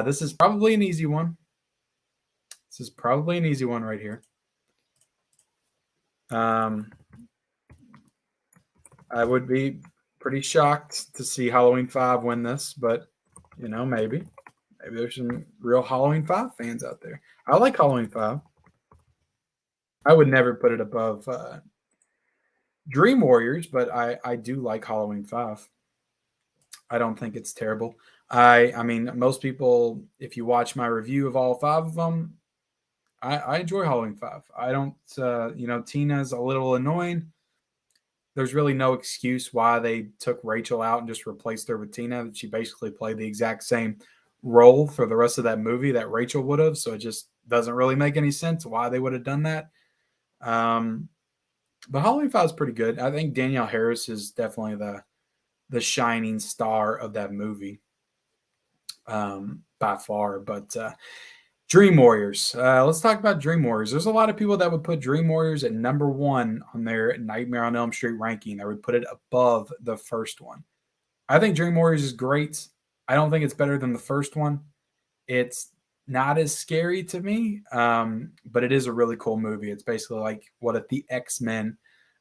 This is probably an easy one. This is probably an easy one right here. I would be pretty shocked to see Halloween 5 win this, but, maybe. Maybe there's some real Halloween 5 fans out there. I like Halloween 5. I would never put it above Dream Warriors, but I do like Halloween 5. I don't think it's terrible. I mean, most people, if you watch my review of all 5 of them, I enjoy Halloween 5. I don't, Tina's a little annoying. There's really no excuse why they took Rachel out and just replaced her with Tina. She basically played the exact same role for the rest of that movie that Rachel would have. So it just doesn't really make any sense why they would have done that. But Halloween 5 is pretty good. I think Danielle Harris is definitely the shining star of that movie, by far. But Dream Warriors. Let's talk about Dream Warriors. There's a lot of people that would put Dream Warriors at number 1 on their Nightmare on Elm Street ranking. They would put it above the first one. I think Dream Warriors is great. I don't think it's better than the first one. It's not as scary to me, but it is a really cool movie. It's basically like what if the X-Men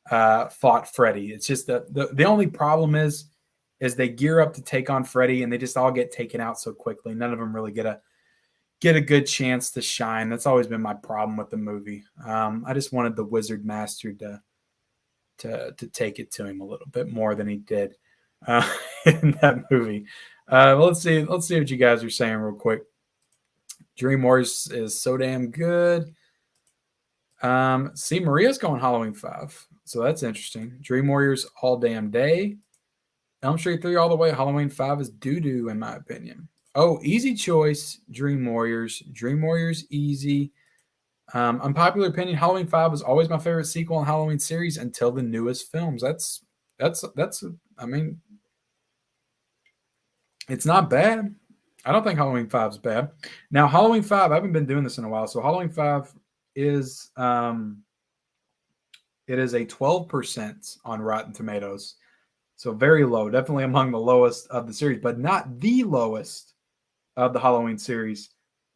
fought Freddie. It's just the only problem is they gear up to take on Freddie, and they just all get taken out so quickly. None of them really get a good chance to shine. That's always been my problem with the movie. I just wanted the Wizard Master to take it to him a little bit more than he did in that movie. Let's see what you guys are saying real quick. Dream Warriors is so damn good. See, Maria's going Halloween 5, so that's interesting. Dream Warriors all damn day. Elm Street 3 all the way. Halloween 5 is doo-doo in my opinion. Oh, easy choice, Dream Warriors. Dream Warriors, easy. Unpopular opinion, Halloween 5 was always my favorite sequel in Halloween series until the newest films. That's I mean, it's not bad. I don't think Halloween 5 is bad. Now, Halloween 5, I haven't been doing this in a while, so Halloween 5 is it is a 12% on Rotten Tomatoes. So very low, definitely among the lowest of the series, but not the lowest of the Halloween series.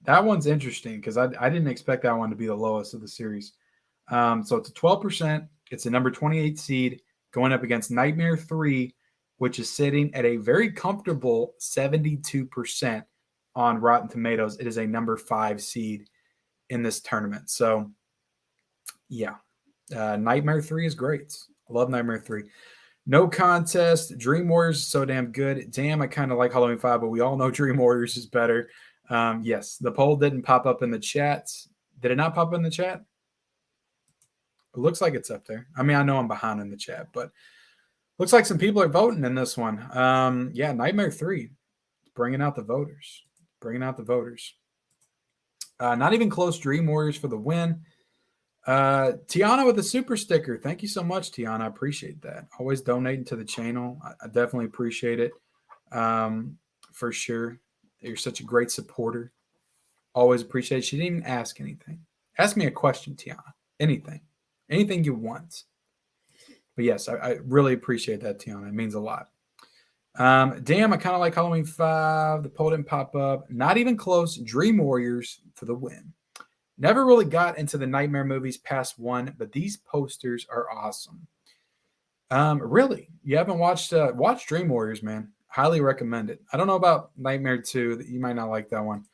That one's interesting because I didn't expect that one to be the lowest of the series. So it's a 12%. It's a number 28 seed going up against Nightmare 3, which is sitting at a very comfortable 72% on Rotten Tomatoes. It is a number 5 seed in this tournament. So, yeah, Nightmare 3 is great. I love Nightmare 3. No contest. Dream Warriors is so damn good. Damn, I kind of like Halloween 5, but we all know Dream Warriors is better. Yes, the poll didn't pop up in the chat. Did it not pop up in the chat? It looks like it's up there. I mean, I know I'm behind in the chat, but looks like some people are voting in this one. Yeah, Nightmare 3. Bringing out the voters. Not even close. Dream Warriors for the win. Tiana with a super sticker. Thank you so much, Tiana. I appreciate that. Always donating to the channel. I definitely appreciate it. For sure. You're such a great supporter. Always appreciate it. She didn't even ask anything. Ask me a question, Tiana. Anything you want. But yes, I really appreciate that, Tiana. It means a lot. Damn, I kind of like Halloween 5. The poll didn't pop up. Not even close. Dream Warriors for the win. Never really got into the Nightmare movies past 1, but these posters are awesome. Really, you haven't watched Dream Warriors, man. Highly recommend it. I don't know about Nightmare 2. You might not like that one.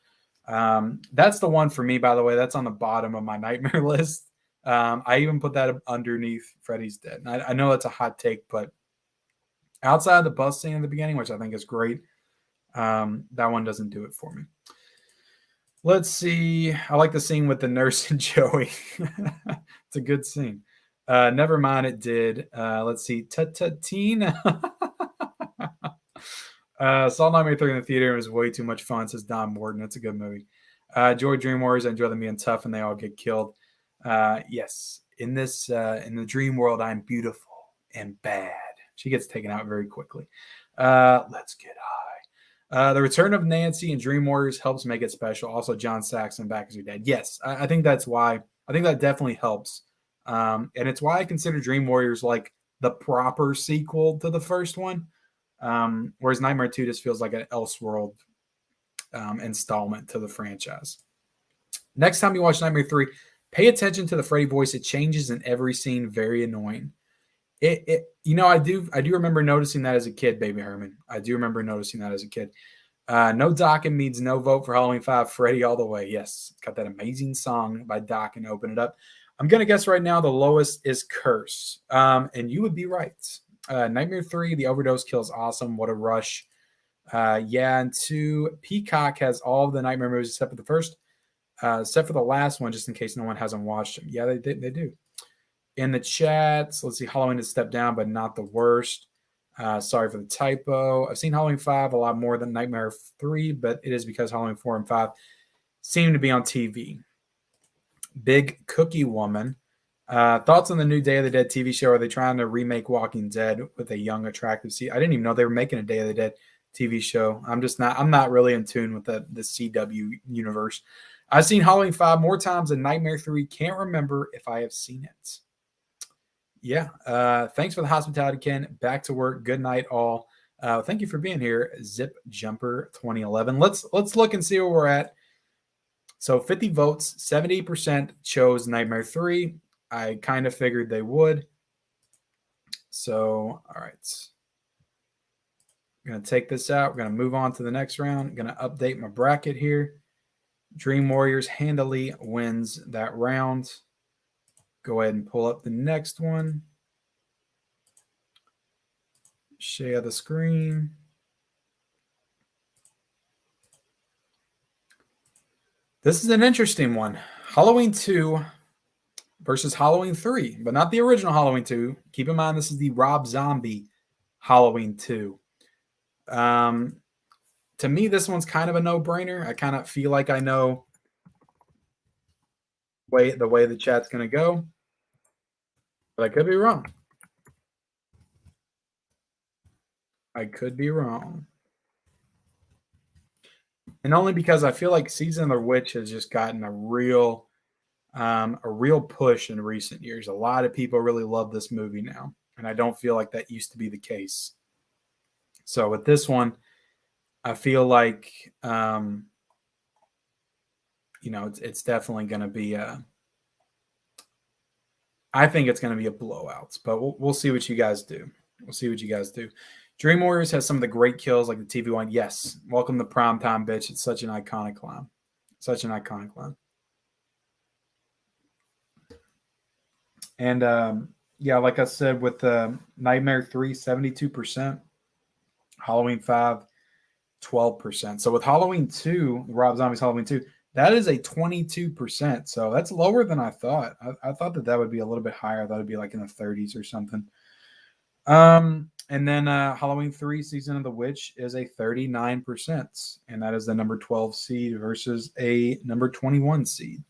That's the one for me, by the way. That's on the bottom of my Nightmare list. I even put that underneath Freddie's Dead. And I know that's a hot take, but outside of the bus scene in the beginning, which I think is great, that one doesn't do it for me. Let's see. I like the scene with the nurse and Joey. It's a good scene. Never mind, it did. Let's see. Tina. Saw Nightmare 3 in the theater. It was way too much fun, says Don Morton. It's a good movie. Enjoy Dream Warriors. I enjoy them being tough and they all get killed. Yes. In the dream world, I'm beautiful and bad. She gets taken out very quickly. Let's get high. The return of Nancy and Dream Warriors helps make it special. Also, John Saxon back as your dad. Yes, I think that's why. I think that definitely helps. And it's why I consider Dream Warriors like the proper sequel to the first one. Whereas Nightmare 2 just feels like an Elseworld installment to the franchise. Next time you watch Nightmare 3, pay attention to the Freddy voice. It changes in every scene. Very annoying. I do remember noticing that as a kid, Baby Herman. I do remember noticing that as a kid. No Dokken means no vote for Halloween 5. Freddy all the way. Yes. Got that amazing song by Dokken. Open it up. I'm going to guess right now the lowest is Curse. And you would be right. Nightmare 3, the overdose kill is awesome. What a rush. And 2, Peacock has all of the Nightmare movies except for the first. Except for the last one, just in case no one hasn't watched them. Yeah, they do. In the chats, let's see, Halloween has stepped down, but not the worst. Sorry for the typo. I've seen Halloween 5 a lot more than Nightmare 3, but it is because Halloween 4 and 5 seem to be on TV. Big Cookie Woman. Thoughts on the new Day of the Dead TV show? Are they trying to remake Walking Dead with a young, attractive I didn't even know they were making a Day of the Dead TV show. I'm not really in tune with the CW universe. I've seen Halloween 5 more times than Nightmare 3. Can't remember if I have seen it. Yeah. Thanks for the hospitality, Ken. Back to work. Good night, all. Thank you for being here, Zip Jumper 2011. Let's look and see where we're at. So 50 votes, 70% chose Nightmare 3. I kind of figured they would. So, all right. I'm going to take this out. We're going to move on to the next round. I'm going to update my bracket here. Dream Warriors handily wins that round. Go ahead and pull up the next one. Share the screen. This is an interesting one. Halloween 2 versus Halloween 3, but not the original Halloween 2. Keep in mind, this is the Rob Zombie Halloween 2. To me, this one's kind of a no-brainer. I kind of feel like I know the way the chat's going to go, but I could be wrong. I could be wrong. And only because I feel like Season of the Witch has just gotten a real push in recent years. A lot of people really love this movie now, and I don't feel like that used to be the case. So with this one, I feel like it's definitely going to be I think it's going to be a blowout, but we'll see what you guys do. We'll see what you guys do. Dream Warriors has some of the great kills, like the TV one. Yes, welcome to Primetime, bitch. It's such an iconic line. Such an iconic line. And yeah, like I said, with Nightmare 3, 72%. Halloween 5, 12%. So with Halloween 2, Rob Zombie's Halloween 2, that is a 22%. So that's lower than I thought. I thought that would be a little bit higher. I thought it'd be like in the 30s or something. And then Halloween 3, Season of the Witch is a 39%. And that is the number 12 seed versus a number 21 seed.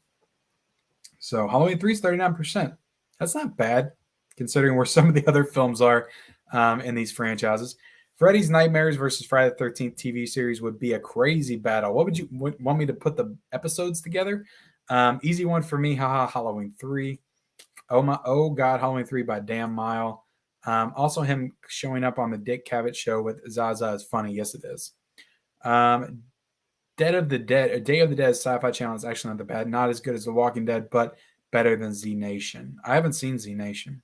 So Halloween 3 is 39%. That's not bad considering where some of the other films are in these franchises. Freddy's Nightmares versus Friday the 13th TV series would be a crazy battle. What would you want me to put the episodes together? Easy one for me. Haha, Halloween 3. Oh God, Halloween 3 by Damn Mile. Also him showing up on the Dick Cavett show with Zaza is funny. Yes, it is. Day of the Dead Sci-Fi Channel is actually not that bad. Not as good as The Walking Dead, but better than Z Nation. I haven't seen Z Nation.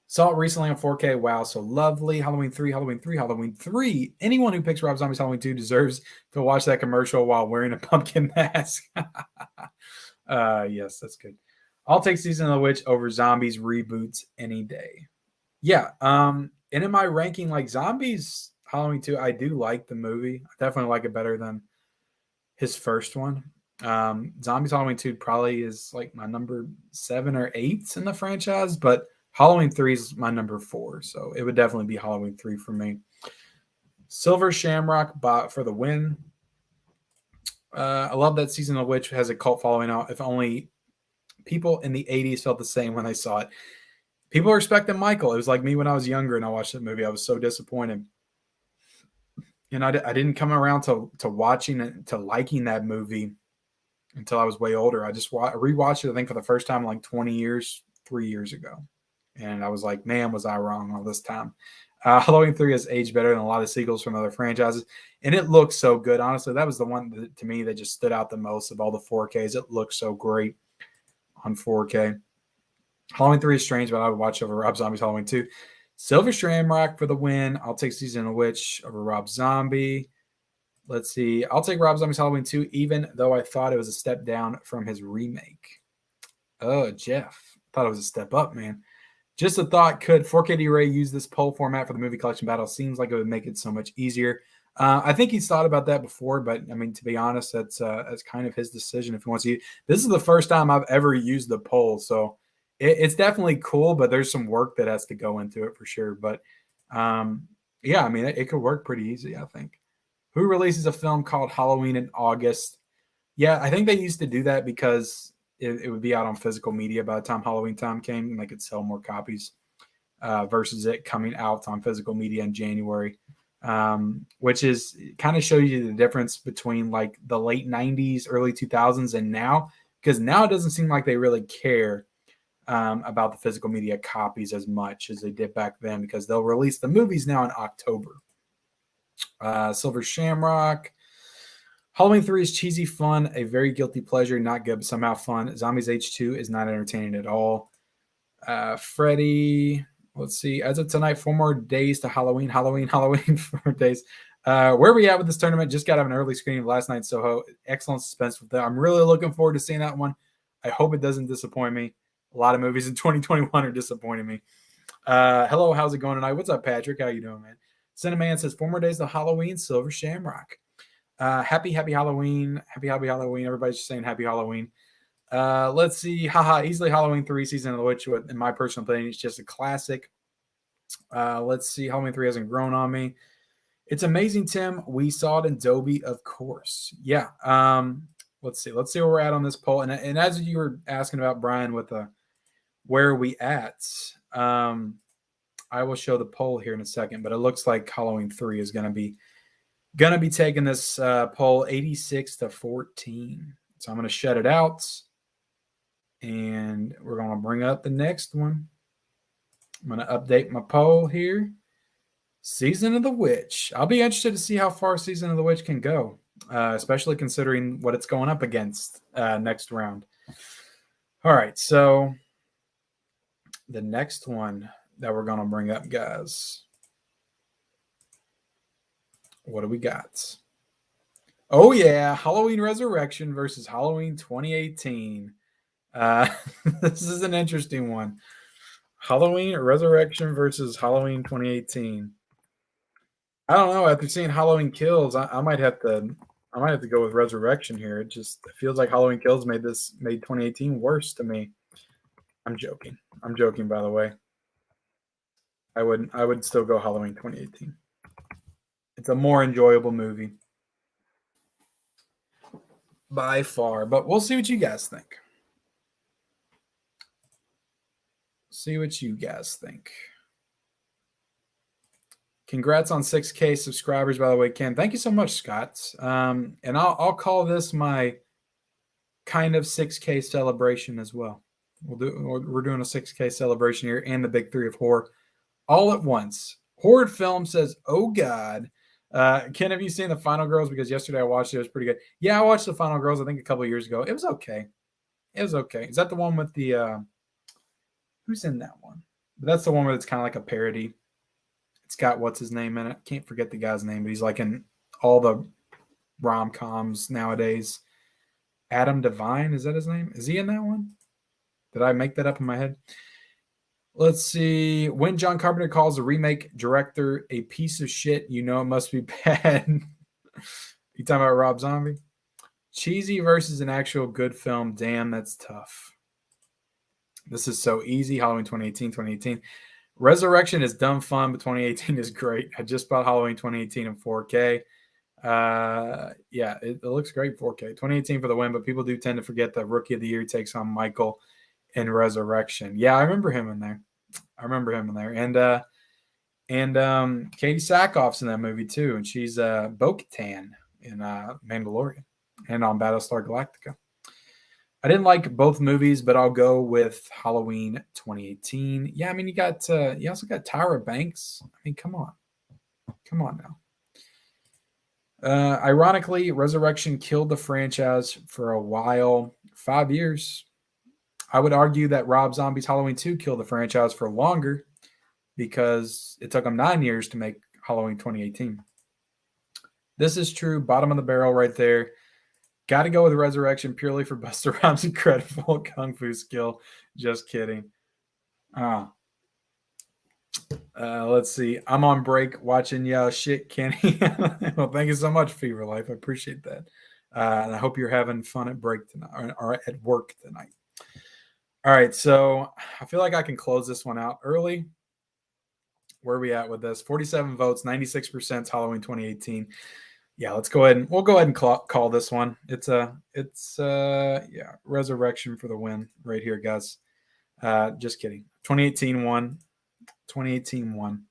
Saw it recently on 4K. Wow, so lovely. Halloween 3, Halloween 3, Halloween 3. Anyone who picks Rob Zombie's Halloween 2 deserves to watch that commercial while wearing a pumpkin mask. Yes, that's good. I'll take Season of the Witch over Zombies reboots any day. Yeah. And in my ranking, like Zombies Halloween 2, I do like the movie. I definitely like it better than his first one. Zombies Halloween 2 probably is like my number 7 or 8 in the franchise, but Halloween 3 is my number 4, so it would definitely be Halloween 3 for me. Silver Shamrock bot for the win. I love that Season of the Witch has a cult following out. If only people in the 80s felt the same when they saw it. People are respecting Michael. It was like me when I was younger and I watched that movie. I was so disappointed. And I didn't come around to watching it, to liking that movie until I was way older. I just rewatched it, I think, for the first time in like 20 years, 3 years ago. And I was like, man, was I wrong all this time. Halloween 3 has aged better than a lot of sequels from other franchises. And it looks so good. Honestly, that was the one that, to me, that just stood out the most of all the 4Ks. It looks so great on 4K. Halloween 3 is strange, but I would watch over Rob Zombie's Halloween 2. Silver Shamrock for the win. I'll take Season of the Witch over Rob Zombie. Let's see. I'll take Rob Zombie's Halloween 2, even though I thought it was a step down from his remake. Oh, Jeff. Thought it was a step up, man. Just a thought, could 4KD Ray use this poll format for the movie collection battle? Seems like it would make it so much easier. I think he's thought about that before, but I mean, to be honest, that's kind of his decision if he wants to. This is the first time I've ever used the poll, so it's definitely cool, but there's some work that has to go into it for sure. But yeah, I mean, it could work pretty easy, I think. Who releases a film called Halloween in August? Yeah, I think they used to do that because it would be out on physical media by the time Halloween time came, and they could sell more copies versus it coming out on physical media in January. Which is kind of shows you the difference between like the late 90s, early 2000s, and now, because now it doesn't seem like they really care about the physical media copies as much as they did back then, because they'll release the movies now in October. Silver Shamrock. Halloween 3 is cheesy fun, a very guilty pleasure, not good, but somehow fun. Zombies H2 is not entertaining at all. Freddie, let's see. As of tonight, 4 more days to Halloween, 4 more days. Where are we at with this tournament? Just got out of an early screening of last night, Soho. Excellent suspense with that. I'm really looking forward to seeing that one. I hope it doesn't disappoint me. A lot of movies in 2021 are disappointing me. Hello, how's it going tonight? What's up, Patrick? How you doing, man? Cinnamon says 4 more days to Halloween, Silver Shamrock. Happy Halloween. Happy Halloween. Everybody's just saying happy Halloween. Let's see. Easily Halloween 3, Season of the Witch, in my personal opinion, it's just a classic. Let's see. Halloween 3 hasn't grown on me. It's amazing, Tim. We saw it in Dolby, of course. Yeah. Let's see. Let's see where we're at on this poll. And as you were asking about, Brian, with where are we at? I will show the poll here in a second, but it looks like Halloween 3 is going to be taking this poll 86-14. So I'm going to shut it out, and we're going to bring up the next one. I'm going to update my poll here. Season of the Witch. I'll be interested to see how far Season of the Witch can go, especially considering what it's going up against next round. All right, so the next one that we're going to bring up, guys. What do we got? Oh, yeah. Halloween Resurrection versus Halloween 2018. This is an interesting one. Halloween Resurrection versus Halloween 2018. I don't know. After seeing Halloween Kills, I might have to go with Resurrection here. It feels like Halloween Kills made 2018 worse to me. I'm joking. By the way. I would still go Halloween 2018. It's a more enjoyable movie by far, but we'll see what you guys think. Congrats on 6K subscribers, by the way, Ken. Thank you so much, Scott. And I'll call this my kind of 6K celebration as well. We're doing a 6K celebration here, and the big 3 of horror all at once. Horrid Film says, "Oh God." Ken, have you seen The Final Girls? Because yesterday I watched it. It was pretty good. Yeah, I watched The Final Girls, I think, a couple of years ago. It was okay. Is that the one with the who's in that one? But that's the one where it's kind of like a parody. It's got what's his name in it. Can't forget the guy's name, but he's like in all the rom-coms nowadays. Adam Devine, is that his name? Is he in that one? Did I make that up in my head? Let's see. When John Carpenter calls a remake director a piece of shit, you know it must be bad. You talking about Rob Zombie? Cheesy versus an actual good film. Damn, that's tough. This is so easy. Halloween 2018. Resurrection is dumb fun, but 2018 is great. I just bought Halloween 2018 in 4K. Yeah, it looks great 4K. 2018 for the win, but people do tend to forget that Rookie of the Year takes on Michael in Resurrection. Yeah, I remember him in there. And Katie Sackhoff's in that movie too, and she's Bo-Katan in Mandalorian and on Battlestar Galactica. I didn't like both movies, but I'll go with Halloween 2018. Yeah, I mean, you also got Tyra Banks. I mean, come on now. Ironically, Resurrection killed the franchise for a while, 5 years. I would argue that Rob Zombie's Halloween 2 killed the franchise for longer because it took them 9 years to make Halloween 2018. This is true. Bottom of the barrel right there. Got to go with Resurrection purely for Busta Rhymes' incredible kung fu skill. Just kidding. Let's see. I'm on break watching y'all shit, Kenny. Well, thank you so much, Fever Life. I appreciate that. And I hope you're having fun at break tonight or at work tonight. All right, so I feel like I can close this one out early. Where are we at with this? 47 votes, 96% Halloween 2018. Yeah, let's go ahead and we'll go ahead and call this one. Yeah, Resurrection for the win right here, guys. Just kidding. 2018 one. 2018 one.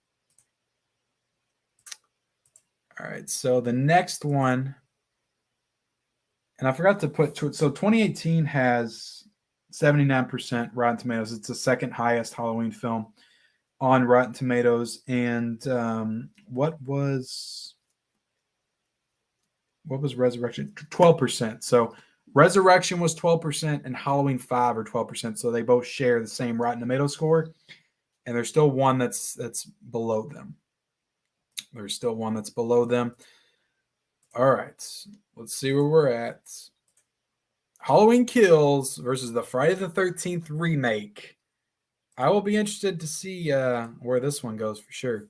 All right, so the next one, and I forgot to put, so 2018 has 79% Rotten Tomatoes. It's the second highest Halloween film on Rotten Tomatoes. And what was Resurrection? 12%. So Resurrection was 12% and Halloween 5 or 12%. So they both share the same Rotten Tomato score. And there's still one that's below them. There's still one that's below them. All right, let's see where we're at. Halloween Kills versus the Friday the 13th remake. I will be interested to see where this one goes for sure.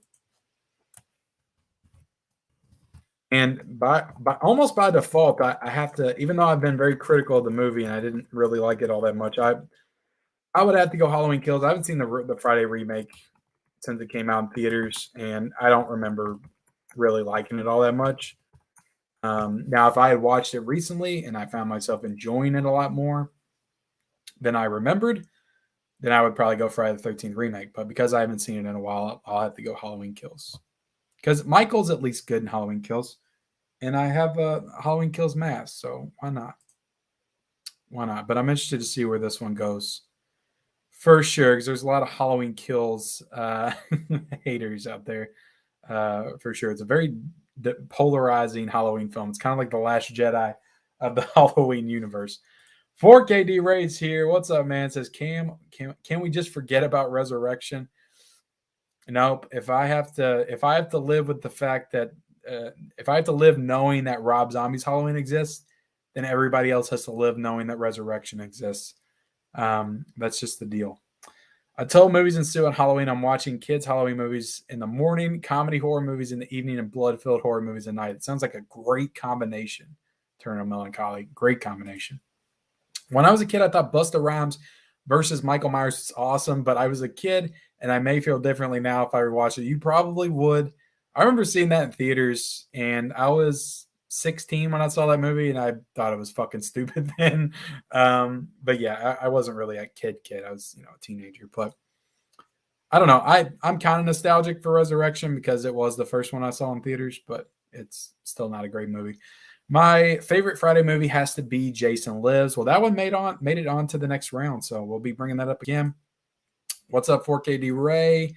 And by almost by default, I have to, even though I've been very critical of the movie and I didn't really like it all that much, I would have to go Halloween Kills. I haven't seen the Friday remake since it came out in theaters, and I don't remember really liking it all that much. Now, if I had watched it recently and I found myself enjoying it a lot more than I remembered, then I would probably go Friday the 13th remake. But because I haven't seen it in a while, I'll have to go Halloween Kills. Because Michael's at least good in Halloween Kills. And I have a Halloween Kills mask, so why not? Why not? But I'm interested to see where this one goes. For sure, because there's a lot of Halloween Kills haters out there. For sure. It's a very polarizing Halloween film. It's kind of like The Last Jedi of the Halloween universe. 4KD Raids here. What's up, man? Says can we just forget about Resurrection? Nope. If I have to live with the fact that if I have to live knowing that Rob Zombie's Halloween exists, then everybody else has to live knowing that Resurrection exists. That's just the deal. Until movies ensue on Halloween, I'm watching kids' Halloween movies in the morning, comedy horror movies in the evening, and blood-filled horror movies at night. It sounds like a great combination. Turn of Melancholy. Great combination. When I was a kid, I thought Busta Rhymes versus Michael Myers was awesome, but I was a kid, and I may feel differently now if I rewatch it. You probably would. I remember seeing that in theaters, and I was 16 when I saw that movie, and I thought it was fucking stupid then. But yeah, I wasn't really a kid. I was, a teenager. But I don't know. I'm kind of nostalgic for Resurrection because it was the first one I saw in theaters, but it's still not a great movie. My favorite Friday movie has to be Jason Lives. Well, that one made it on to the next round, so we'll be bringing that up again. What's up, 4KD Ray?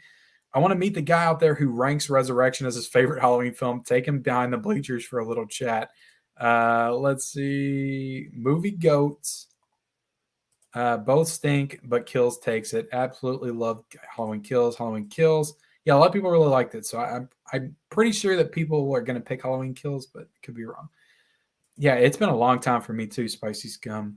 I want to meet the guy out there who ranks Resurrection as his favorite Halloween film. Take him behind the bleachers for a little chat. Let's see. Movie Goats. Both stink, but Kills takes it. Absolutely love Halloween Kills. Halloween Kills. Yeah, a lot of people really liked it. So I'm pretty sure that people are going to pick Halloween Kills, but could be wrong. Yeah, it's been a long time for me too, Spicy Scum.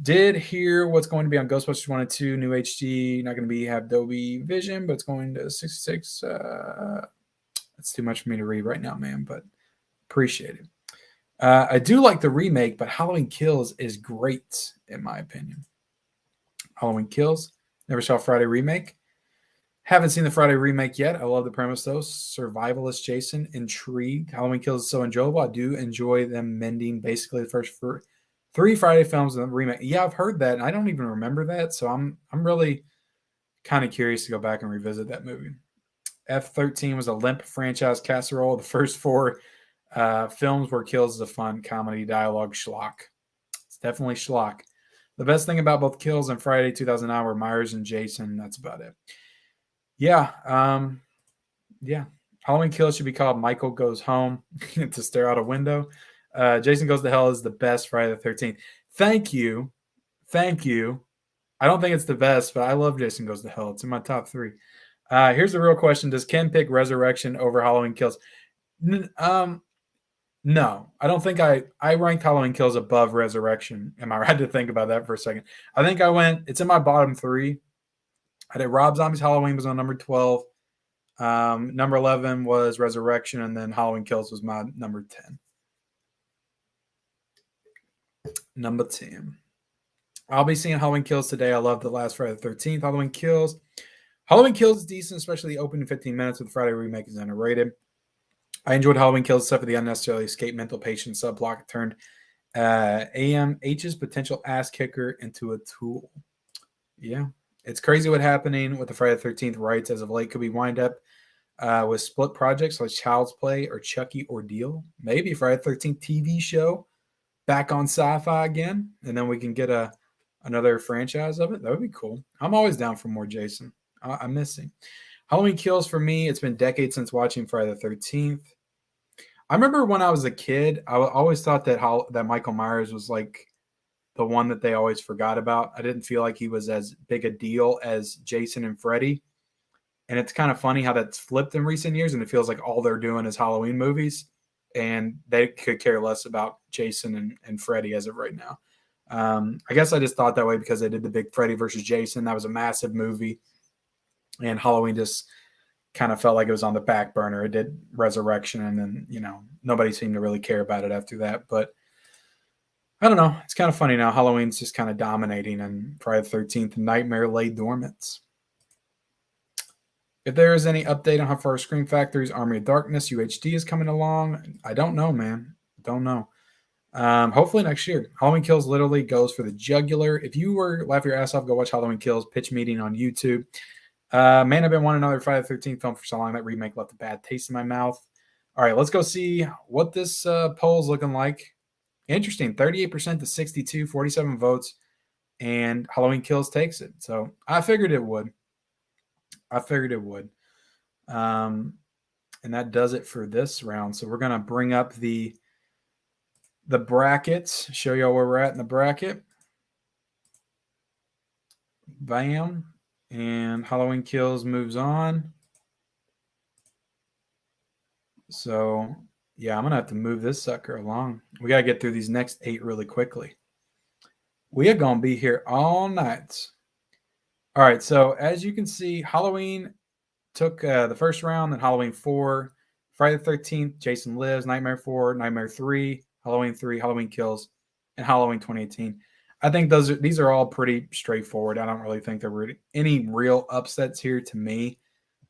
Did hear what's going to be on Ghostbusters 1 and 2, new HD, not going to have Dolby Vision, but it's going to 66. That's too much for me to read right now, man, but appreciate it. I do like the remake, but Halloween Kills is great, in my opinion. Halloween Kills. Never saw Friday remake. Haven't seen the Friday remake yet. I love the premise, though. Survivalist Jason, intrigued. Halloween Kills is so enjoyable. I do enjoy them mending basically the first 3 Friday films in the remake. Yeah, I've heard that, and I don't even remember that. So I'm really kind of curious to go back and revisit that movie. F-13 was a limp franchise casserole. The first 4 films were Kills as a fun comedy dialogue schlock. It's definitely schlock. The best thing about both Kills and Friday 2009 were Myers and Jason. That's about it. Yeah. Yeah. Halloween Kills should be called Michael Goes Home to stare out a window. Jason Goes to Hell is the best Friday the 13th. Thank you. Thank you. I don't think it's the best, but I love Jason Goes to Hell. It's in my top 3. Here's the real question. Does Ken pick Resurrection over Halloween Kills? No, I don't think I ranked Halloween Kills above Resurrection. Am I right to think about that for a second? I think it's in my bottom 3. I did Rob Zombie's Halloween was on number 12. Number 11 was Resurrection, and then Halloween Kills was my number 10. Number 10. I'll be seeing Halloween Kills today. I love the last Friday the 13th. Halloween Kills. Halloween Kills is decent, especially the opening 15 minutes with Friday remake is underrated. I enjoyed Halloween Kills except for the unnecessarily escape mental patient subplot. It turned AMH's potential ass kicker into a tool. Yeah. It's crazy what happening with the Friday the 13th rights as of late. Could we wind up with split projects like Child's Play or Chucky Ordeal? Maybe Friday the 13th TV show back on sci-fi again, and then we can get another franchise of it. That would be cool. I'm always down for more Jason. I'm missing Halloween Kills for me. It's been decades since watching Friday the 13th. I remember when I was a kid, I always thought that Michael Myers was like the one that they always forgot about. I didn't feel like he was as big a deal as Jason and Freddie. And it's kind of funny how that's flipped in recent years, and it feels like all they're doing is Halloween movies, and they could care less about Jason and Freddie as of right now. I guess I just thought that way because they did the big Freddie versus Jason. That was a massive movie, and Halloween just kind of felt like it was on the back burner. It did Resurrection, and then nobody seemed to really care about it after that. But I don't know. It's kind of funny now. Halloween's just kind of dominating, and Friday the 13th Nightmare lay dormant. If there is any update on how far Scream Factory's Army of Darkness UHD is coming along, I don't know, man. Don't know. Hopefully next year. Halloween Kills literally goes for the jugular. If you were laugh your ass off, go watch Halloween Kills pitch meeting on YouTube. Man, I've been wanting another Friday the 13th film for so long. That remake left a bad taste in my mouth. All right, let's go see what this poll's looking like. Interesting, 38% to 62, 47 votes, and Halloween Kills takes it. So I figured it would. And that does it for this round. So we're going to bring up the brackets, show y'all where we're at in the bracket. Bam. And Halloween Kills moves on. So, yeah, I'm going to have to move this sucker along. We got to get through these next 8 really quickly. We are going to be here all night. All right, so as you can see, Halloween took the first round, then Halloween 4, Friday the 13th, Jason Lives, Nightmare 4, Nightmare 3, Halloween 3, Halloween Kills, and Halloween 2018. I think these are all pretty straightforward. I don't really think there were any real upsets here to me.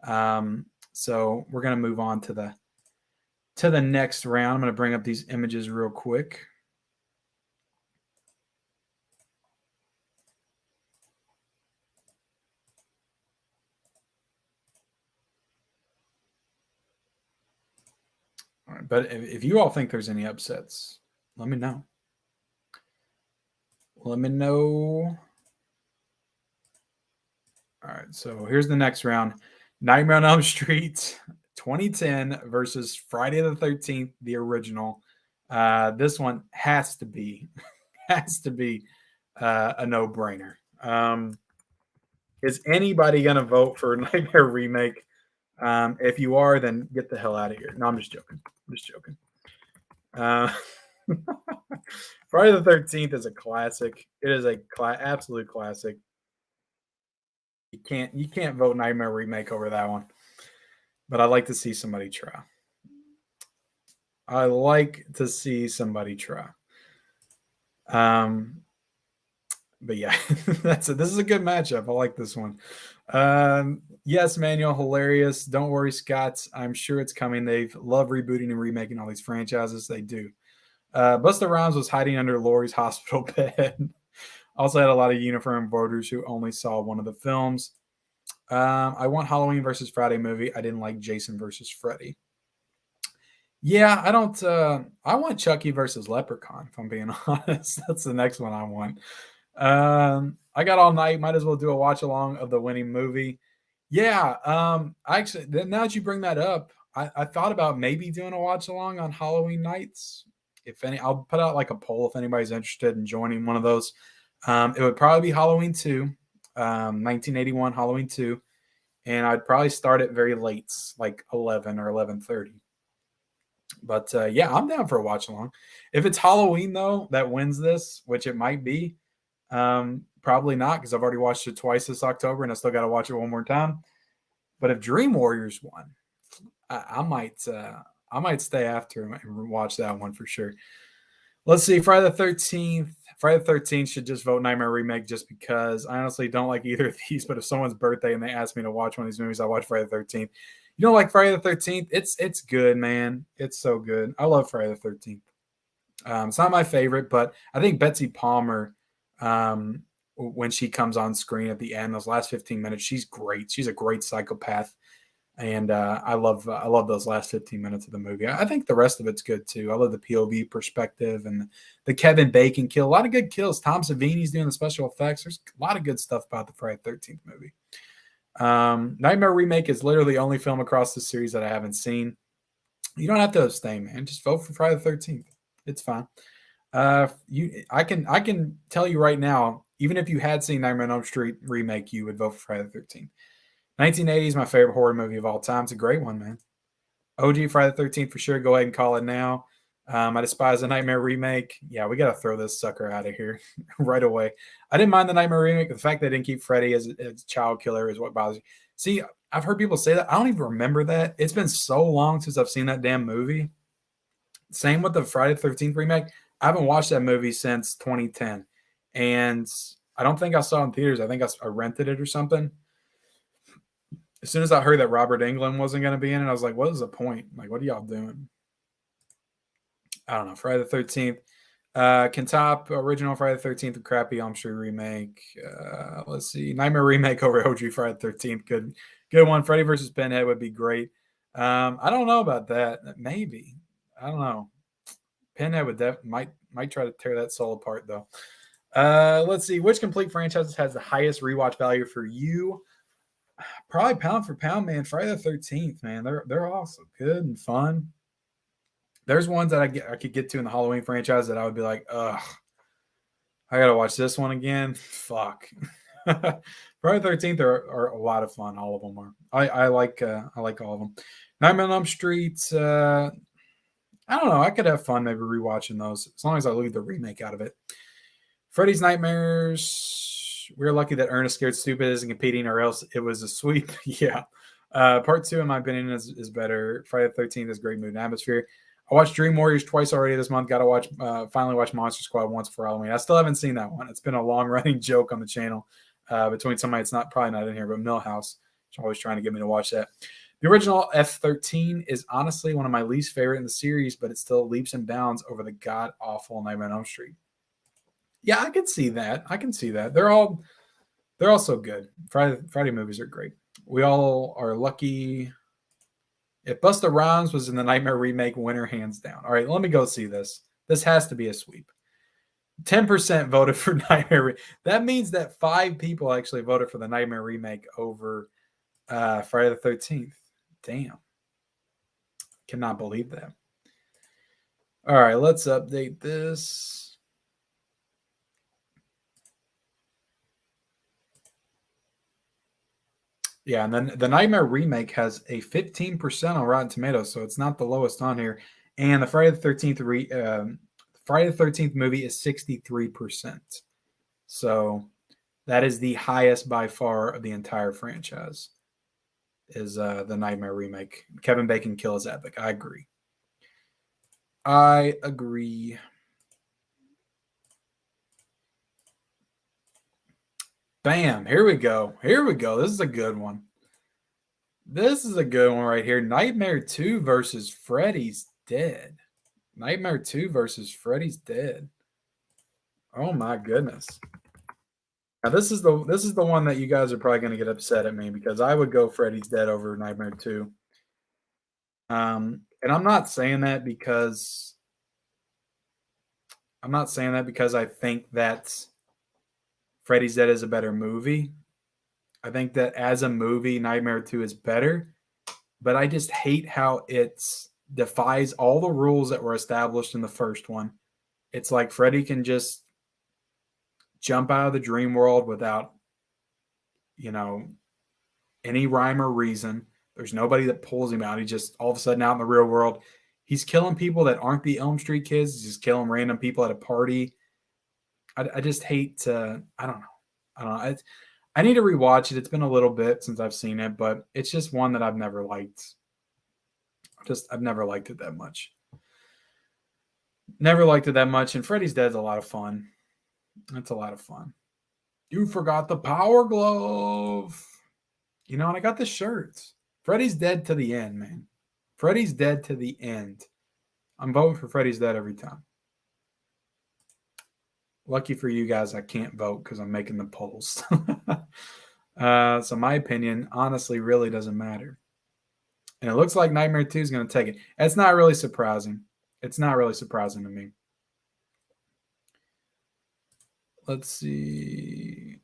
So we're going to move on to the next round. I'm going to bring up these images real quick. All right, but if you all think there's any upsets, let me know. Let me know. All right, so here's the next round. Nightmare on Elm Street 2010 versus Friday the 13th, the original. This one has to be a no-brainer. Is anybody going to vote for Nightmare Remake? If you are, then get the hell out of here. No, I'm just joking. Friday the 13th is a classic. It is a absolute classic. You can't vote Nightmare Remake over that one. But I'd like to see somebody try. But yeah, this is a good matchup. I like this one. Yes, Manuel, hilarious. Don't worry, Scott. I'm sure it's coming. They love rebooting and remaking all these franchises. They do. Busta Rhymes was hiding under Laurie's hospital bed. Also had a lot of uniform voters who only saw one of the films. I want Halloween versus Friday movie. I didn't like Jason versus Freddie. Yeah, I don't. I want Chucky versus Leprechaun, if I'm being honest. That's the next one I want. I got all night. Might as well do a watch along of the winning movie. Yeah. Actually, now that you bring that up, I thought about maybe doing a watch along on Halloween nights. If any, I'll put out like a poll if anybody's interested in joining one of those. It would probably be Halloween 2, 1981 Halloween 2, and I'd probably start it very late, like 11 or 11:30. But yeah, I'm down for a watch along. If it's Halloween though that wins this, which it might be, probably not because I've already watched it twice this October and I still got to watch it one more time. But if Dream Warriors won, I might stay after and watch that one for sure. Let's see, Friday the 13th. Friday the 13th should just vote Nightmare Remake just because I honestly don't like either of these. But if someone's birthday and they ask me to watch one of these movies, I watch Friday the 13th. You don't like Friday the 13th? It's good, man. It's so good. I love Friday the 13th. It's not my favorite, but I think Betsy Palmer, when she comes on screen at the end, those last 15 minutes, she's great. She's a great psychopath, and I love those last 15 minutes of the movie. I think the rest of it's good too. I love the POV perspective and the Kevin Bacon kill. A lot of good kills. Tom Savini's doing the special effects. There's a lot of good stuff about the Friday the 13th movie. Nightmare Remake is literally the only film across the series that I haven't seen. You don't have to abstain, man. Just vote for Friday the 13th. It's fine. I can tell you right now, even if you had seen Nightmare on Elm Street remake, you would vote for Friday the 13th. 1980 is my favorite horror movie of all time. It's a great one, man. OG Friday the 13th for sure. Go ahead and call it now. I despise the Nightmare remake. Yeah, we got to throw this sucker out of here right away. I didn't mind the Nightmare remake. The fact they didn't keep Freddie as child killer is what bothers me. See, I've heard people say that. I don't even remember that. It's been so long since I've seen that damn movie. Same with the Friday the 13th remake. I haven't watched that movie since 2010. And I don't think I saw it in theaters. I think I rented it or something. As soon as I heard that Robert Englund wasn't going to be in it, I was like, what is the point? Like, what are y'all doing? I don't know. Friday the 13th. Can top original Friday the 13th, crappy Elm Street remake. Let's see. Nightmare remake over OG Friday the 13th. Good one. Freddy versus Pinhead would be great. I don't know about that. Maybe. I don't know. Pinhead would might try to tear that soul apart though. Let's see. Which complete franchise has the highest rewatch value for you? Probably pound for pound, man. Friday the 13th, man. They're awesome, good and fun. There's ones that I could get to in the Halloween franchise that I would be like, ugh, I gotta watch this one again. Fuck. Friday the 13th are a lot of fun. All of them are. I like all of them. Nightmare on Elm Street. I don't know. I could have fun maybe rewatching those as long as I leave the remake out of it. Freddy's Nightmares. We're lucky that Ernest Scared Stupid isn't competing, or else it was a sweep. Yeah. Part 2, in my opinion, is better. Friday the 13th is great mood and atmosphere. I watched Dream Warriors twice already this month. Got to finally watch Monster Squad once for Halloween. I still haven't seen that one. It's been a long running joke on the channel between somebody that's probably not in here, but Millhouse. She's always trying to get me to watch that. The original F-13 is honestly one of my least favorite in the series, but it still leaps and bounds over the god awful Nightmare on Elm Street. Yeah, I can see that. They're all so good. Friday movies are great. We all are lucky. If Busta Rhymes was in the Nightmare remake, winner hands down. All right, let me go see this. This has to be a sweep. 10% voted for Nightmare. That means that 5 people actually voted for the Nightmare remake over Friday the 13th. Damn. Cannot believe that. All right, let's update this. Yeah, and then the Nightmare remake has a 15% on Rotten Tomatoes, so it's not the lowest on here. And the Friday the 13th movie is 63%. So that is the highest by far of the entire franchise. Is the Nightmare remake. Kevin Bacon kill is epic. I agree. Bam. Here we go. This is a good one. Right here. Nightmare 2 versus Freddy's Dead. Nightmare 2 versus Freddy's Dead. Oh my goodness. Now this is the one that you guys are probably going to get upset at me because I would go Freddy's Dead over Nightmare 2. And I'm not saying that because I think that Freddy's Dead is a better movie. I think that as a movie, Nightmare 2 is better, but I just hate how it defies all the rules that were established in the first one. It's like Freddy can just jump out of the dream world without, any rhyme or reason. There's nobody that pulls him out. He's just all of a sudden out in the real world. He's killing people that aren't the Elm Street kids. He's just killing random people at a party. I just hate to, I don't know. I need to rewatch it. It's been a little bit since I've seen it, but it's just one that I've never liked. I've never liked it that much. And Freddy's Dead's a lot of fun. It's a lot of fun. You forgot the Power Glove. And I got the shirts. Freddie's dead to the end, man. Freddie's dead to the end. I'm voting for Freddie's dead every time. Lucky for you guys, I can't vote because I'm making the polls. So my opinion, honestly, really doesn't matter. And it looks like Nightmare 2 is going to take it. It's not really surprising. It's not really surprising to me. Let's see.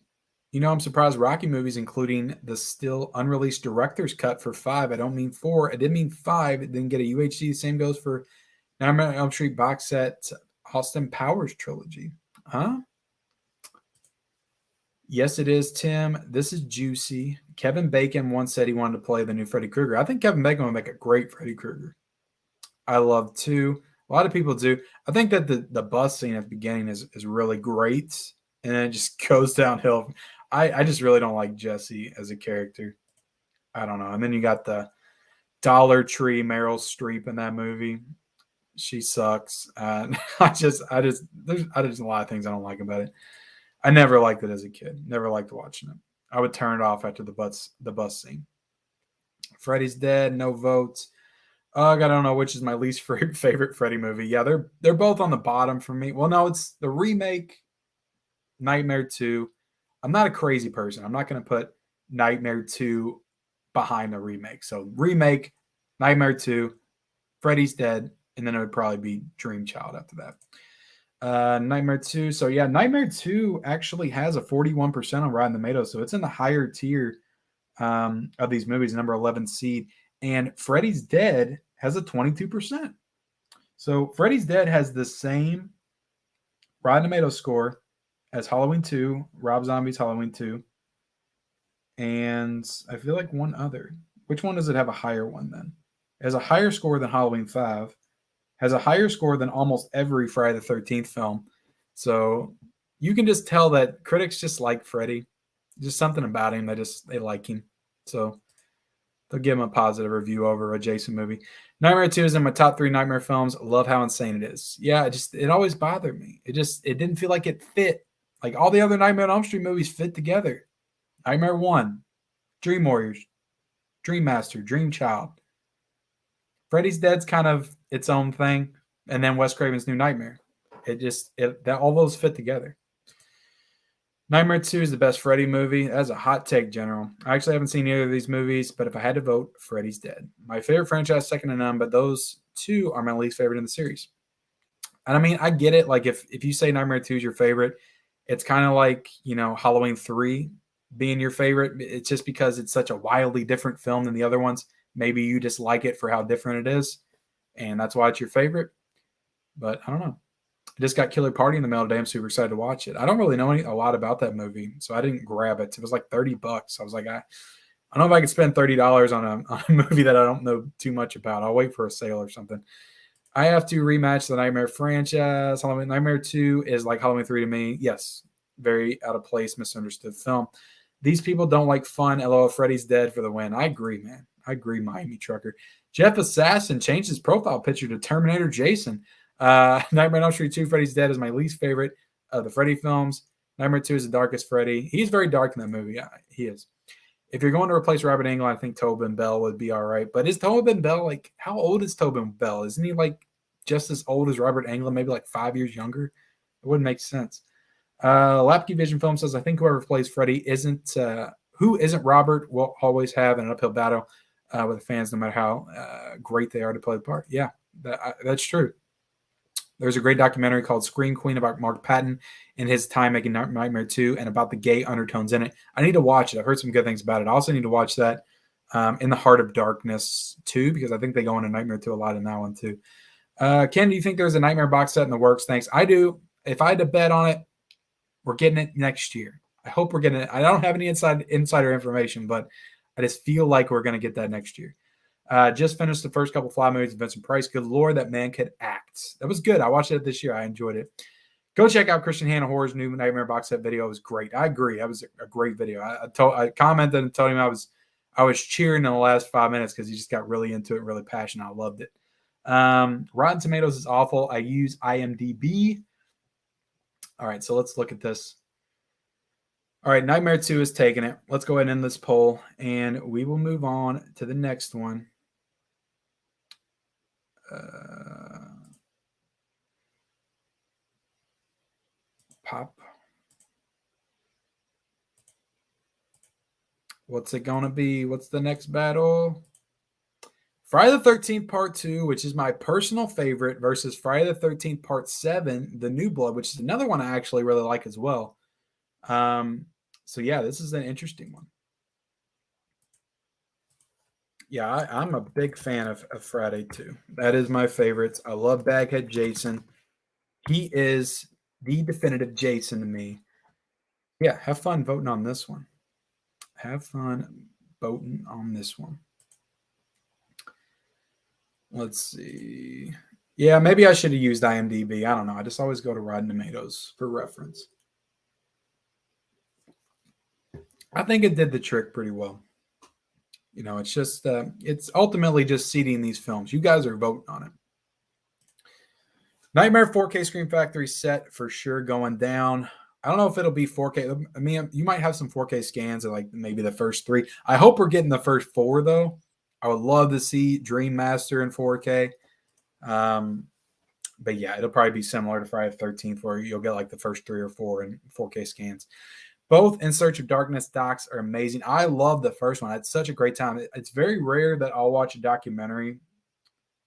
You know, I'm surprised Rocky movies, including the still unreleased director's cut for 5. I don't mean 4. I did mean 5. It didn't get a UHD. Same goes for Nightmare on Elm Street box set Austin Powers trilogy. Huh? Yes, it is, Tim. This is juicy. Kevin Bacon once said he wanted to play the new Freddy Krueger. I think Kevin Bacon would make a great Freddy Krueger. I love 2. A lot of people do. I think that the bus scene at the beginning is really great, and then it just goes downhill. I just really don't like Jesse as a character. I don't know. And then you got the Dollar Tree Meryl Streep in that movie. She sucks. I just there's a lot of things I don't like about it. I never liked it as a kid. Never liked watching it. I would turn it off after the bus scene. Freddy's dead. No votes. I don't know which is my least favorite Freddy movie. Yeah, they're both on the bottom for me. Well, no, it's the remake, Nightmare 2. I'm not a crazy person. I'm not going to put Nightmare 2 behind the remake. So remake, Nightmare 2, Freddy's dead, and then it would probably be Dream Child after that. Nightmare 2. So yeah, Nightmare 2 actually has a 41% on Rotten Tomatoes. So it's in the higher tier of these movies, number 11 seed. And Freddy's Dead has a 22%. So Freddy's Dead has the same Rotten Tomatoes score as Halloween 2, Rob Zombie's Halloween 2, and I feel like one other. Which one does it have a higher one then? It has a higher score than Halloween 5, has a higher score than almost every Friday the 13th film. So you can just tell that critics just like Freddy. Just something about him. They like him. So they'll give him a positive review over a Jason movie. Nightmare 2 is in my top 3 Nightmare films. Love how insane it is. Yeah, it always bothered me. It didn't feel like it fit. Like all the other Nightmare on Elm Street movies fit together. Nightmare 1, Dream Warriors, Dream Master, Dream Child. Freddy's Dead's kind of its own thing. And then Wes Craven's New Nightmare. All those fit together. Nightmare 2 is the best Freddy movie. That's a hot take, General. I actually haven't seen either of these movies, but if I had to vote, Freddy's Dead. My favorite franchise, second to none, but those 2 are my least favorite in the series. And I mean, I get it. Like if you say Nightmare 2 is your favorite, it's kind of like, Halloween 3 being your favorite. It's just because it's such a wildly different film than the other ones. Maybe you just like it for how different it is, and that's why it's your favorite. But I don't know. I just got Killer Party in the mail today. I'm super excited to watch it. I don't really know a lot about that movie, so I didn't grab it. It was like $30. I was like, I don't know if I could spend $30 on a movie that I don't know too much about. I'll wait for a sale or something. I have to rematch the Nightmare franchise. Halloween Nightmare 2 is like Halloween 3 to me. Yes, very out of place, misunderstood film. These people don't like fun. LOL, Freddy's Dead for the win. I agree, man. I agree, Miami Trucker. Jeff Assassin changed his profile picture to Terminator Jason. Nightmare on Elm Street 2, Freddy's Dead is my least favorite of the Freddy films. Nightmare 2 is the darkest Freddy. He's very dark in that movie. Yeah, he is. If you're going to replace Robert Englund, I think Tobin Bell would be all right. But is Tobin Bell, like, how old is Tobin Bell? Isn't he, like, just as old as Robert Englund, maybe like 5 years younger? It wouldn't make sense. Lapke Vision Film says, I think whoever plays Freddy who isn't Robert will always have an uphill battle with the fans, no matter how great they are to play the part. Yeah, that's true. There's a great documentary called Scream Queen about Mark Patton and his time making Nightmare 2 and about the gay undertones in it. I need to watch it. I've heard some good things about it. I also need to watch that In the Heart of Darkness 2, because I think they go into Nightmare 2 a lot in that one too. Ken, do you think there's a Nightmare box set in the works? Thanks. I do. If I had to bet on it, we're getting it next year. I hope we're getting it. I don't have any insider information, but I just feel like we're going to get that next year. Just finished the first couple Fly movies of Vincent Price. Good Lord, that man could act. That was good. I watched it this year. I enjoyed it. Go check out Christian Hannah Horror's new Nightmare box set video. It was great. I agree. That was a great video. I commented and told him I was cheering in the last 5 minutes because he just got really into it, really passionate. I loved it. Rotten Tomatoes is awful. I use IMDb. All right, so let's look at this. All right, Nightmare 2 is taking it. Let's go ahead and end this poll, and we will move on to the next one. Pop. What's it going to be? What's the next battle? Friday the 13th Part 2, which is my personal favorite, versus Friday the 13th Part 7, The New Blood, which is another one I actually really like as well. So, yeah, this is an interesting one. Yeah, I'm a big fan of Friday 2. That is my favorite. I love Baghead Jason. He is the definitive Jason to me. Yeah, have fun voting on this one. Have fun voting on this one. Let's see. Yeah, maybe I should have used IMDb. I don't know. I just always go to Rotten Tomatoes for reference. I think it did the trick pretty well. You know, it's just, it's ultimately just seeding these films. You guys are voting on it. Nightmare 4K Scream Factory set for sure going down. I don't know if it'll be 4K. I mean, you might have some 4K scans of like maybe the first 3. I hope we're getting the first 4 though. I would love to see Dream Master in 4K. But yeah, it'll probably be similar to Friday the 13th, where you'll get like the first 3 or 4 in 4K scans. Both In Search of Darkness docs are amazing. I love the first one. I had such a great time. It's very rare that I'll watch a documentary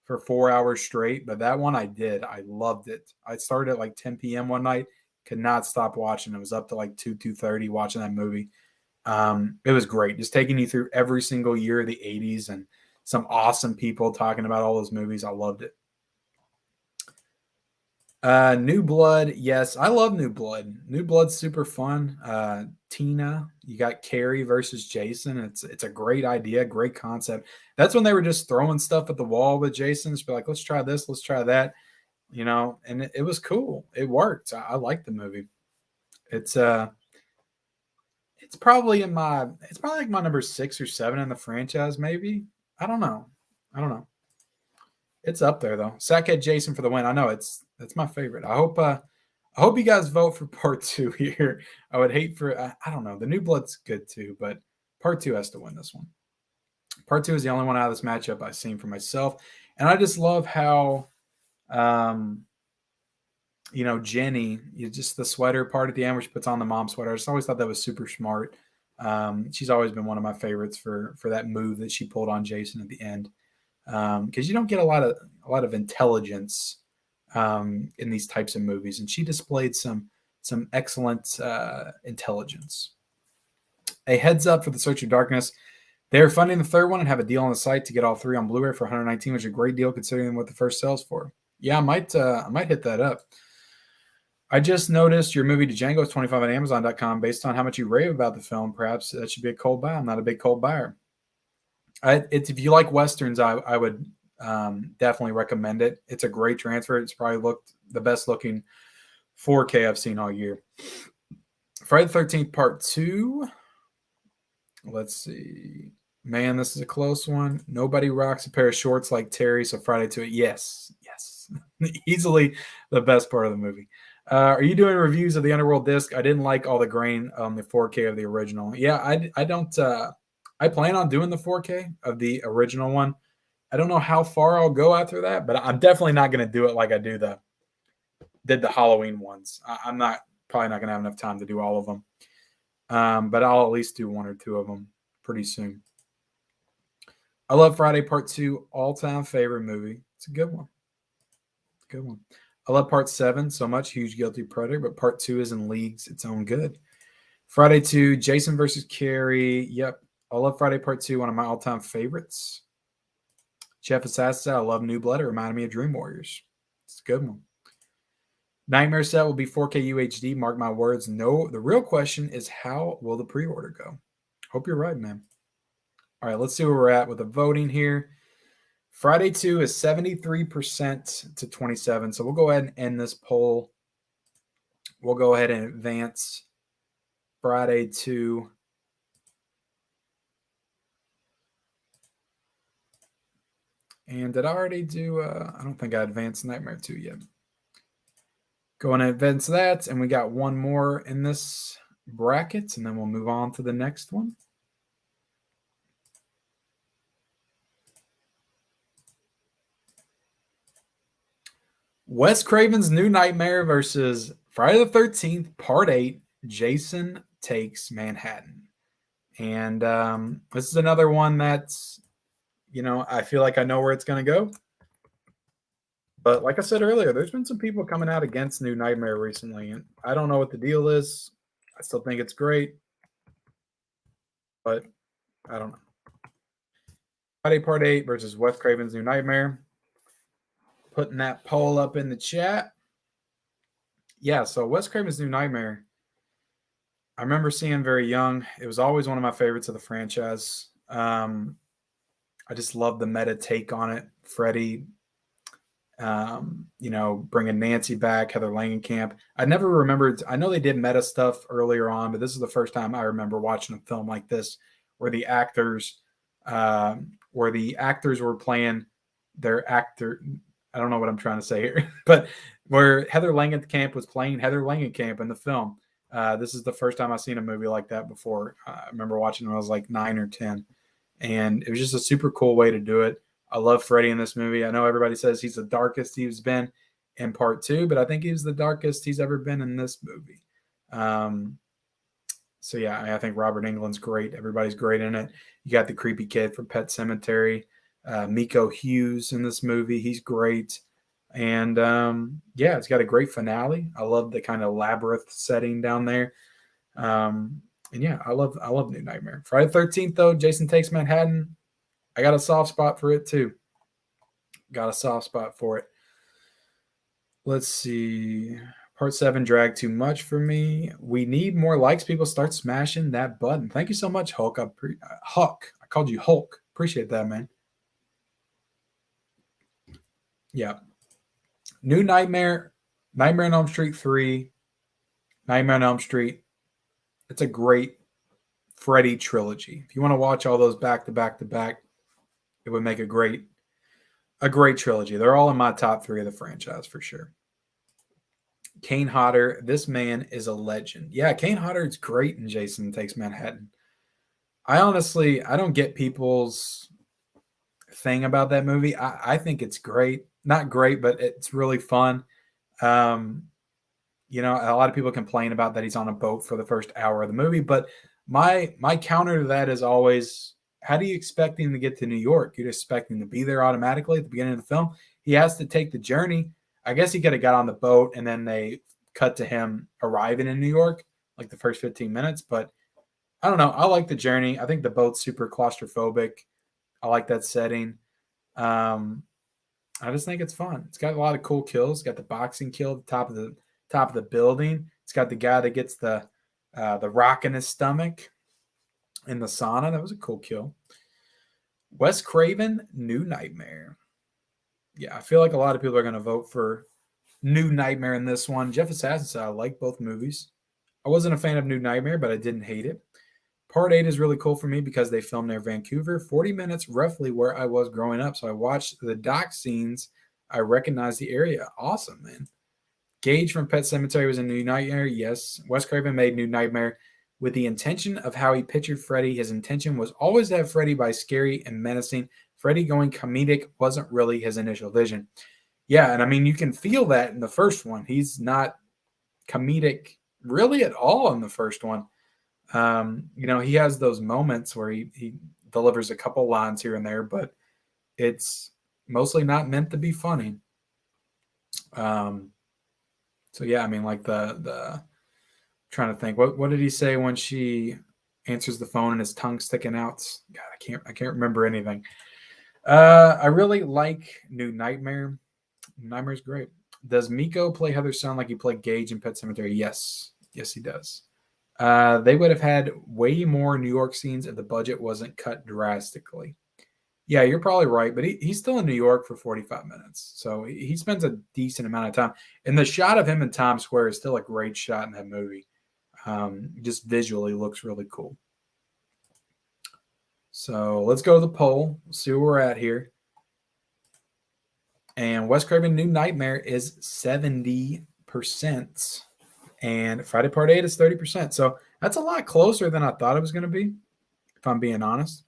for 4 hours straight, but that one I did. I loved it. I started at like 10 p.m. one night, could not stop watching. It was up to like 2:30 watching that movie. It was great, just taking you through every single year of the 80s and some awesome people talking about all those movies. I loved it. New Blood, yes, I love New Blood. New Blood's super fun. Tina, you got Carrie versus Jason. It's a great idea, great concept. That's when they were just throwing stuff at the wall with Jason. Just be like, let's try this, let's try that, you know. And it was cool. It worked. I like the movie. It's it's probably like my number 6 or 7 in the franchise. Maybe, I don't know. I don't know. It's up there though. Sackhead Jason for the win. I know that's my favorite. I hope you guys vote for part 2 here. I would hate for I don't know. The New Blood's good too, but part 2 has to win this one. Part 2 is the only one out of this matchup I've seen for myself, and I just love how, um, you know, Jenny, you just the sweater part at the end where she puts on the mom sweater. I just always thought that was super smart. She's always been one of my favorites for that move that she pulled on Jason at the end, because you don't get a lot of intelligence in these types of movies, and she displayed some excellent intelligence. A heads up for the Search of Darkness. They're funding the third one and have a deal on the site to get all 3 on Blu-ray for 119, which is a great deal considering what the first sells for. Yeah, I might hit that up. I just noticed your movie Django is 25 on Amazon.com. Based on how much you rave about the film, perhaps that should be a cold buy. I'm not a big cold buyer. If you like westerns, I would definitely recommend it. It's a great transfer. It's probably looked the best looking 4K I've seen all year. Friday the 13th Part 2. Let's see. Man, this is a close one. Nobody rocks a pair of shorts like Terry, so Friday 2. Yes. Easily the best part of the movie. Are you doing reviews of the Underworld disc? I didn't like all the grain on the 4K of the original. Yeah, I don't. I plan on doing the 4K of the original one. I don't know how far I'll go after that, but I'm definitely not going to do it like I did the Halloween ones. I'm probably not going to have enough time to do all of them. But I'll at least do 1 or 2 of them pretty soon. I love Friday Part 2, all-time favorite movie. It's a good one. Good one. I love Part 7 so much, huge guilty pleasure, but Part 2 is in leagues its own good. Friday 2, Jason versus Carrie. Yep. I love Friday Part 2, one of my all-time favorites. Chef Assassin, I love New Blood. It reminded me of Dream Warriors. It's a good one. Nightmare set will be 4K UHD. Mark my words. No, the real question is how will the pre-order go? Hope you're right, man. All right, let's see where we're at with the voting here. Friday 2 is 73% to 27. So we'll go ahead and end this poll. We'll go ahead and advance Friday 2. And did I already do, I don't think I advanced Nightmare 2 yet. Go and advance that, and we got one more in this brackets, and then we'll move on to the next one. Wes Craven's New Nightmare versus Friday the 13th, Part 8, Jason Takes Manhattan. And this is another one that's, I feel like I know where it's going to go. But like I said earlier, there's been some people coming out against New Nightmare recently. And I don't know what the deal is. I still think it's great. But I don't know. Friday Part 8 versus Wes Craven's New Nightmare. Putting that poll up in the chat. Yeah, so Wes Craven's New Nightmare, I remember seeing very young. It was always one of my favorites of the franchise. I just love the meta take on it. Freddie, bringing Nancy back, Heather Langenkamp. I never remembered. I know they did meta stuff earlier on, but this is the first time I remember watching a film like this where the actors were playing their actor. I don't know what I'm trying to say here, but where Heather Langenkamp was playing Heather Langenkamp in the film. This is the first time I've seen a movie like that before. I remember watching when I was like 9 or 10, and it was just a super cool way to do it. I love Freddie in this movie. I know everybody says he's the darkest he's been in Part 2, but I think he's the darkest he's ever been in this movie. So yeah, I think Robert Englund's great. Everybody's great in it. You got the creepy kid from Pet Sematary, Miko Hughes in this movie. He's great. And it's got a great finale. I love the kind of labyrinth setting down there. And yeah, I love New Nightmare. Friday the 13th, though, Jason Takes Manhattan. I got a soft spot for it, too. Got a soft spot for it. Let's see. Part 7 dragged too much for me. We need more likes. People start smashing that button. Thank you so much, Hulk. Huck. I called you Hulk. Appreciate that, man. Yeah. New Nightmare, Nightmare on Elm Street 3, Nightmare on Elm Street. It's a great Freddie trilogy. If you want to watch all those back to back to back, it would make a great trilogy. They're all in my top 3 of the franchise for sure. Kane Hodder, this man is a legend. Yeah, Kane Hodder is great in Jason Takes Manhattan. I don't get people's thing about that movie. I think it's great. Not great, but it's really fun. A lot of people complain about that he's on a boat for the first hour of the movie, but my counter to that is always, how do you expect him to get to New York? You'd expect him to be there automatically at the beginning of the film. He has to take the journey. I guess he could have got on the boat and then they cut to him arriving in New York, like the first 15 minutes. But I don't know. I like the journey. I think the boat's super claustrophobic. I like that setting. I just think it's fun. It's got a lot of cool kills. It's got the boxing kill at the top of the building. It's got the guy that gets the rock in his stomach in the sauna. That was a cool kill. Wes Craven, New Nightmare. Yeah, I feel like a lot of people are going to vote for New Nightmare in this one. Jeff Assassin said I like both movies. I wasn't a fan of New Nightmare, but I didn't hate it. Part 8 is really cool for me because they filmed near Vancouver, 40 minutes roughly where I was growing up. So I watched the dock scenes. I recognized the area. Awesome, man. Gage from Pet Sematary was in New Nightmare. Yes. Wes Craven made New Nightmare with the intention of how he pictured Freddie. His intention was always to have Freddie by scary and menacing. Freddie going comedic wasn't really his initial vision. Yeah, and I mean, you can feel that in the first one. He's not comedic really at all in the first one. He has those moments where he delivers a couple lines here and there, but it's mostly not meant to be funny. So yeah, I mean, like the trying to think, what did he say when she answers the phone and his tongue sticking out? God, I can't remember anything. I really like New Nightmare. New Nightmare's great. Does Miko play Heather sound like he played Gage in Pet Sematary? Yes, he does. They would have had way more New York scenes if the budget wasn't cut drastically. Yeah, you're probably right, but he's still in New York for 45 minutes. So he spends a decent amount of time. And the shot of him in Times Square is still a great shot in that movie. Just visually looks really cool. So let's go to the poll. See where we're at here. And Wes Craven New Nightmare is 70%. And Friday Part 8 is 30%. So That's a lot closer than I thought it was going to be, if I'm being honest.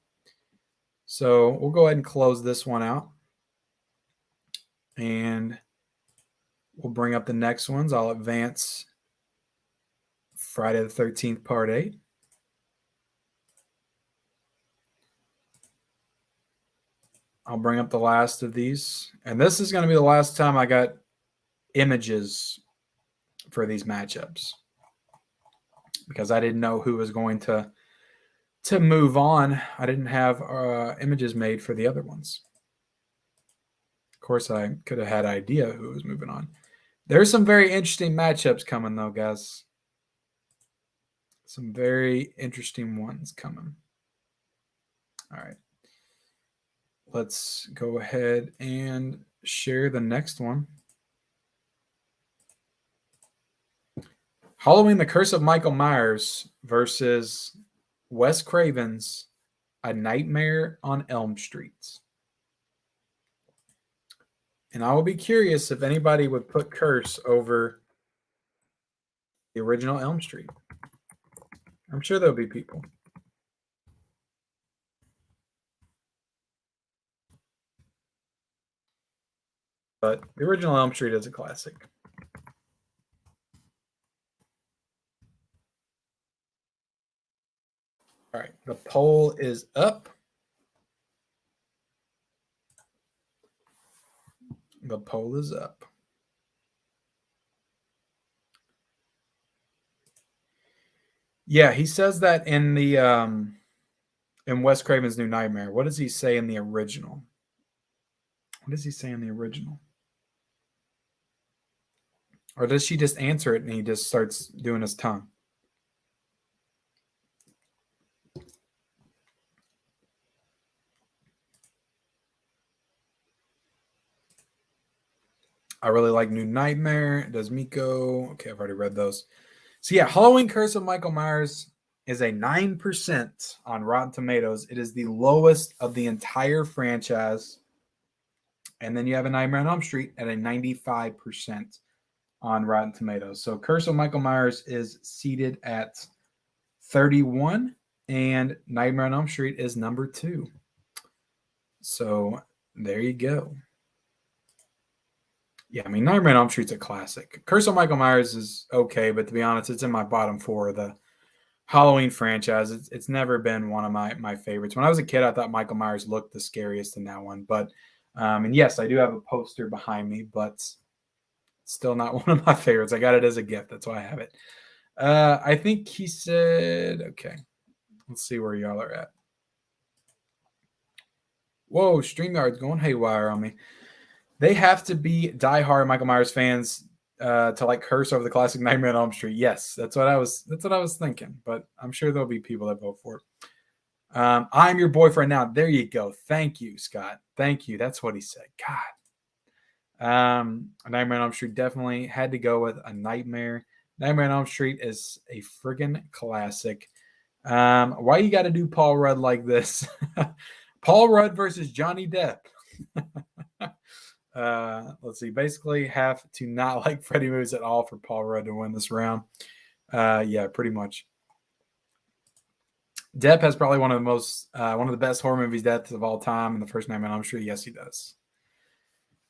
So we'll go ahead and close this one out. And we'll bring up the next ones. I'll advance Friday the 13th, Part 8. I'll bring up the last of these. And this is going to be the last time I got images for these matchups, because I didn't know who was going to move on. I didn't have images made for the other ones. Of course, I could have had an idea who was moving on. There's some very interesting matchups coming, though, guys. Some very interesting ones coming. All right. Let's go ahead and share the next one. Halloween, The Curse of Michael Myers versus Wes Craven's A Nightmare on Elm Street. And I will be curious if anybody would put Curse over the original Elm Street. I'm sure there'll be people. But the original Elm Street is a classic. All right, the poll is up. The poll is up. Yeah, he says that in the in Wes Craven's New Nightmare. What does he say in the original? What does he say in the original? Or does she just answer it and he just starts doing his tongue? I really like New Nightmare. Does Miko? Okay, I've already read those. So yeah, Halloween Curse of Michael Myers is a 9% on Rotten Tomatoes. It is the lowest of the entire franchise. And then you have A Nightmare on Elm Street at a 95% on Rotten Tomatoes. So Curse of Michael Myers is seated at 31, and Nightmare on Elm Street is number 2. So there you go. Yeah, I mean, Nightmare on Elm Street's a classic. Curse of Michael Myers is okay, but to be honest, it's in my bottom 4 of the Halloween franchise. It's never been one of my favorites. When I was a kid, I thought Michael Myers looked the scariest in that one. But and yes, I do have a poster behind me, but still not one of my favorites. I got it as a gift. That's why I have it. I think he said, okay, let's see where y'all are at. Whoa, StreamYard's going haywire on me. They have to be diehard Michael Myers fans to like curse over the classic Nightmare on Elm Street. Yes, that's what I was thinking. But I'm sure there'll be people that vote for it. I'm your boyfriend now. There you go. Thank you, Scott. Thank you. That's what he said. God. Nightmare on Elm Street definitely had to go with A Nightmare. Nightmare on Elm Street is a friggin' classic. Why you got to do Paul Rudd like this? Paul Rudd versus Johnny Depp. Let's see. Basically, have to not like Freddie movies at all for Paul Rudd to win this round. Yeah, pretty much. Depp has probably one of the best horror movies deaths of all time in the first Nightmare on Elm Street. Yes, he does.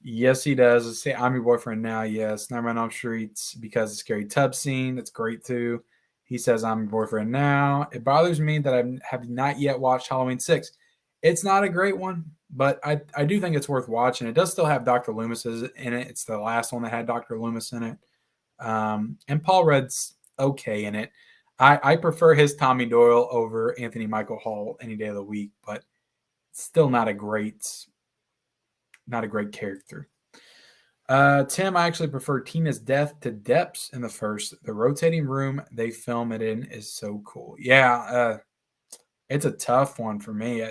Yes, he does. Let's say I'm your boyfriend now. Yes, Nightmare on Elm Street because the scary tub scene. That's great too. He says I'm your boyfriend now. It bothers me that I have not yet watched Halloween 6. It's not a great one, but I do think it's worth watching. It does still have Dr. Loomis in it. It's the last one that had Dr. Loomis in it. And Paul Rudd's okay in it. I prefer his Tommy Doyle over Anthony Michael Hall any day of the week, but still not a great character. Tim, I actually prefer Tina's death to Depp's in the first. The rotating room they film it in is so cool. Yeah, it's a tough one for me.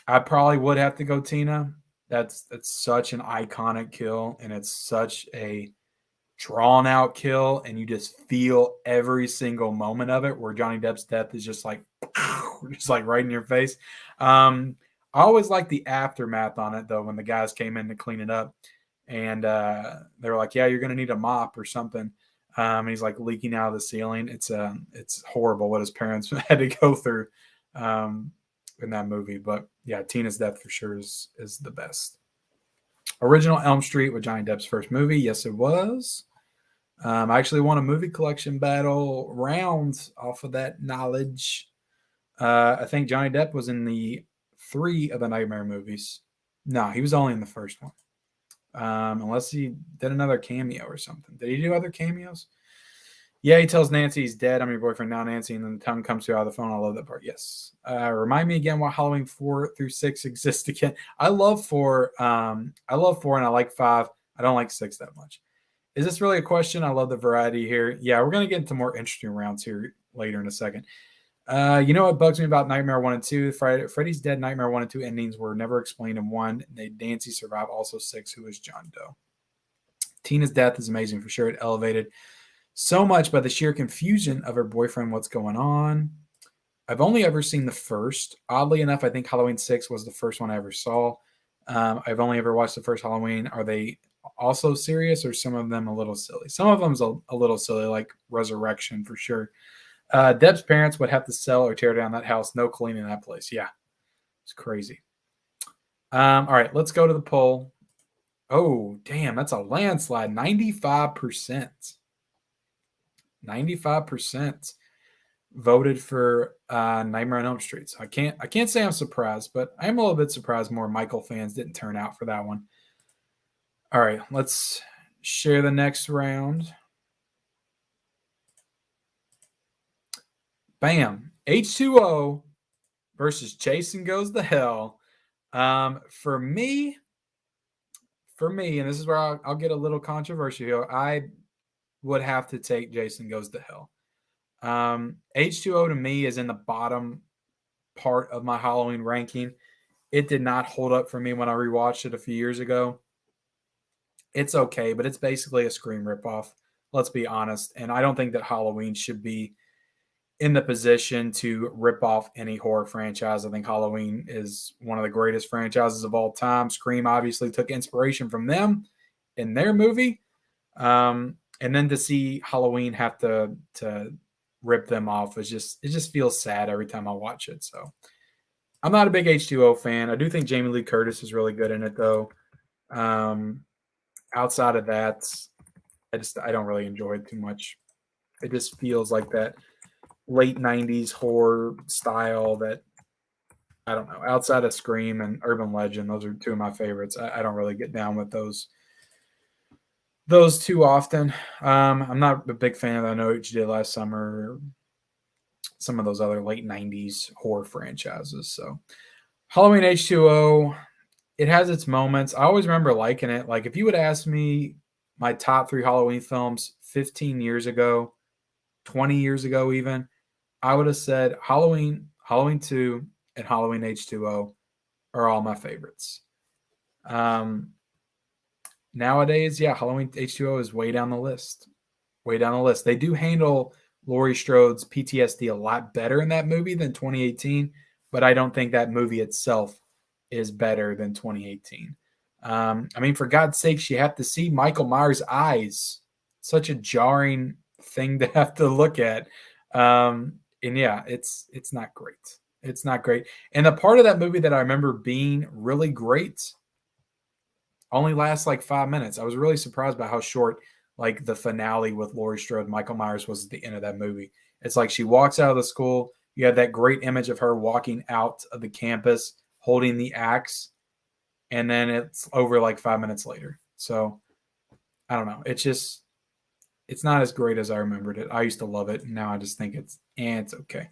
I probably would have to go Tina. That's such an iconic kill, and it's such a drawn out kill, and you just feel every single moment of it. Where Johnny Depp's death is just like right in your face. I always like the aftermath on it though, when the guys came in to clean it up, and they were like, "Yeah, you're going to need a mop or something." He's like leaking out of the ceiling. It's horrible what his parents had to go through in that movie. But yeah, Tina's death for sure is the best. Original Elm Street with Johnny Depp's first movie. Yes, it was. I actually won a movie collection battle round off of that knowledge. I think Johnny Depp was in the 3 of the Nightmare movies. No, he was only in the first one. Unless he did another cameo or something. Did he do other cameos? Yeah, he tells Nancy he's dead. I'm your boyfriend now, Nancy. And then the tongue comes through out of the phone. I love that part. Yes. Remind me again why Halloween 4 through 6 exist again. I love 4. I love 4 and I like 5. I don't like 6 that much. Is this really a question? I love the variety here. Yeah, we're going to get into more interesting rounds here later in a second. You know what bugs me about Nightmare 1 and 2? Freddy's Dead Nightmare 1 and 2 endings were never explained in 1. Nancy survived. Also 6, who is John Doe. Tina's death is amazing for sure. It elevated so much by the sheer confusion of her boyfriend. What's going on? I've only ever seen the first. Oddly enough, I think Halloween 6 was the first one I ever saw. I've only ever watched the first Halloween. Are they also serious or some of them a little silly? Some of them's a little silly, like Resurrection for sure. Depp's parents would have to sell or tear down that house. No cleaning that place. Yeah, it's crazy. All right, let's go to the poll. Oh, damn, that's a landslide. 95%. 95% voted for Nightmare on Elm Street. So I can't say I'm surprised, but I am a little bit surprised more Michael fans didn't turn out for that one. All right, let's share the next round. Bam. H2O versus Jason Goes to Hell. For me, and this is where I'll get a little controversial. I would have to take Jason Goes to Hell. H2O to me is in the bottom part of my Halloween ranking. It did not hold up for me when I rewatched it a few years ago. It's okay, but it's basically a Scream ripoff. Let's be honest. And I don't think that Halloween should be in the position to rip off any horror franchise. I think Halloween is one of the greatest franchises of all time. Scream obviously took inspiration from them in their movie. And then to see Halloween have to rip them off it just feels sad every time I watch it. So I'm not a big H2O fan. I do think Jamie Lee Curtis is really good in it though. Outside of that, I don't really enjoy it too much. It just feels like that late 90s horror style that I don't know. Outside of Scream and Urban Legend, those are two of my favorites. I don't really get down with those too often. I'm not a big fan of I Know What You Did Last Summer or some of those other late 90s horror franchises. So Halloween H2O, it has its moments. I always remember liking it. Like if you would ask me my top 3 Halloween films 15 years ago, 20 years ago even, I would have said Halloween 2, and Halloween H2O are all my favorites. Nowadays, yeah, Halloween H2O is way down the list. Way down the list. They do handle Laurie Strode's PTSD a lot better in that movie than 2018, but I don't think that movie itself is better than 2018. I mean, for God's sakes, you have to see Michael Myers' eyes. Such a jarring thing to have to look at. And yeah, it's not great. It's not great. And the part of that movie that I remember being really great only lasts like 5 minutes. I was really surprised by how short like the finale with Laurie Strode, Michael Myers was at the end of that movie. It's like she walks out of the school. You have that great image of her walking out of the campus holding the axe, and then it's over like 5 minutes later. So I don't know. It's not as great as I remembered it. I used to love it, and now I just think it's okay.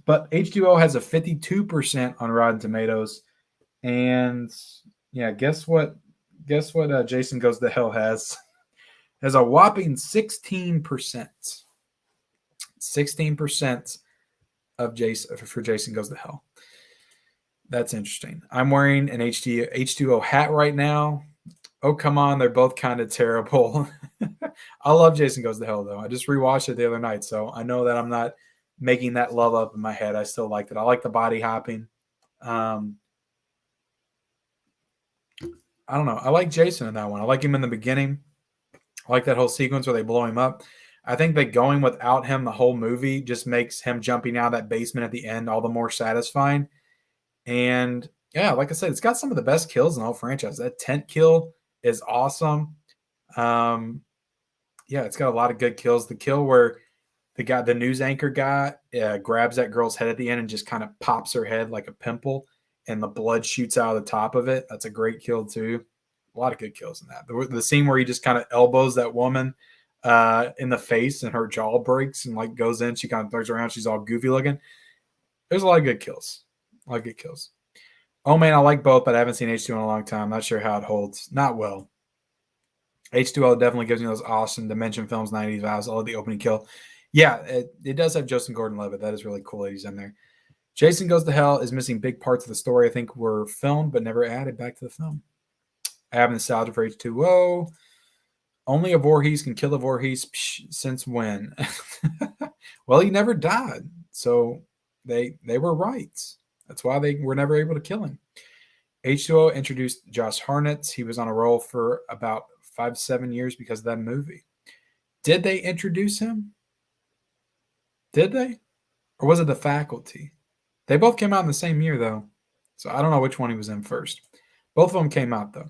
But H2O has a 52% on Rotten Tomatoes, and yeah, guess what? Jason Goes to Hell has a whopping 16%. 16% of Jason Goes to Hell. That's interesting. I'm wearing an H2O hat right now. Oh, come on. They're both kind of terrible. I love Jason Goes to Hell, though. I just rewatched it the other night, so I know that I'm not making that love up in my head. I still liked it. I like the body hopping. I don't know. I like Jason in that one. I like him in the beginning. I like that whole sequence where they blow him up. I think that going without him the whole movie just makes him jumping out of that basement at the end all the more satisfying. And yeah, like I said, it's got some of the best kills in the whole franchise. That tent kill is awesome. Um, yeah, it's got a lot of good kills. The kill where the news anchor guy grabs that girl's head at the end and just kind of pops her head like a pimple, and the blood shoots out of the top of it. That's a great kill too. A lot of good kills in that. The scene where he just kind of elbows that woman in the face and her jaw breaks and like goes in. She kind of turns around. She's all goofy looking. There's a lot of good kills. A lot of good kills. Oh man, I like both, but I haven't seen H2O in a long time. Not sure how it holds. Not well. H2O definitely gives me those awesome Dimension Films 90s vibes. I love the opening kill. Yeah, it does have Joseph Gordon-Levitt. That is really cool that he's in there. Jason Goes to Hell is missing big parts of the story I think were filmed but never added back to the film. I have nostalgia for H2O. Only a Voorhees can kill a Voorhees. Psh, since when? Well, he never died. So they were right. That's why they were never able to kill him. H2O introduced Josh Hartnett. He was on a roll for about 5-7 years because of that movie. Did they introduce him? Did they? Or was it The Faculty? They both came out in the same year, though. So I don't know which one he was in first. Both of them came out, though.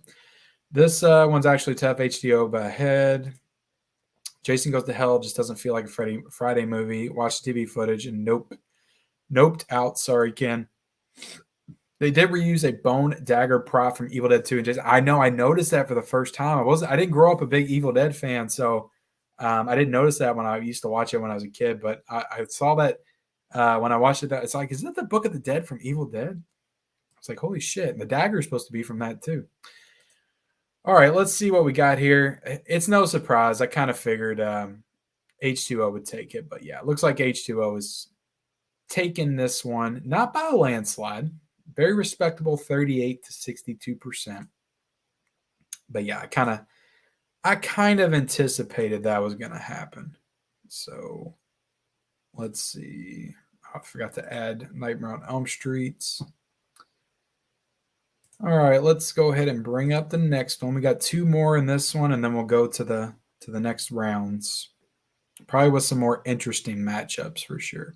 This one's actually tough. H2O by ahead. Jason Goes to Hell just doesn't feel like a Friday movie. Watch TV footage and noped out. Sorry, Ken. They did reuse a bone dagger prop from Evil Dead 2. And Jason, I know I noticed that for the first time. I didn't grow up a big Evil Dead fan, so I didn't notice that when I used to watch it when I was a kid. But I saw that when I watched it. It's like, isn't that the Book of the Dead from Evil Dead? I was like, holy shit! And the dagger is supposed to be from that too. All right, let's see what we got here. It's no surprise. I kind of figured H2O would take it, but yeah, it looks like H2O is taking this one, not by a landslide. Very respectable 38 to 62%. But yeah, I kind of anticipated that was going to happen. So let's see. I forgot to add Nightmare on Elm Street. All right, let's go ahead and bring up the next one. We got 2 more in this one, and then we'll go to the next rounds. Probably with some more interesting matchups for sure.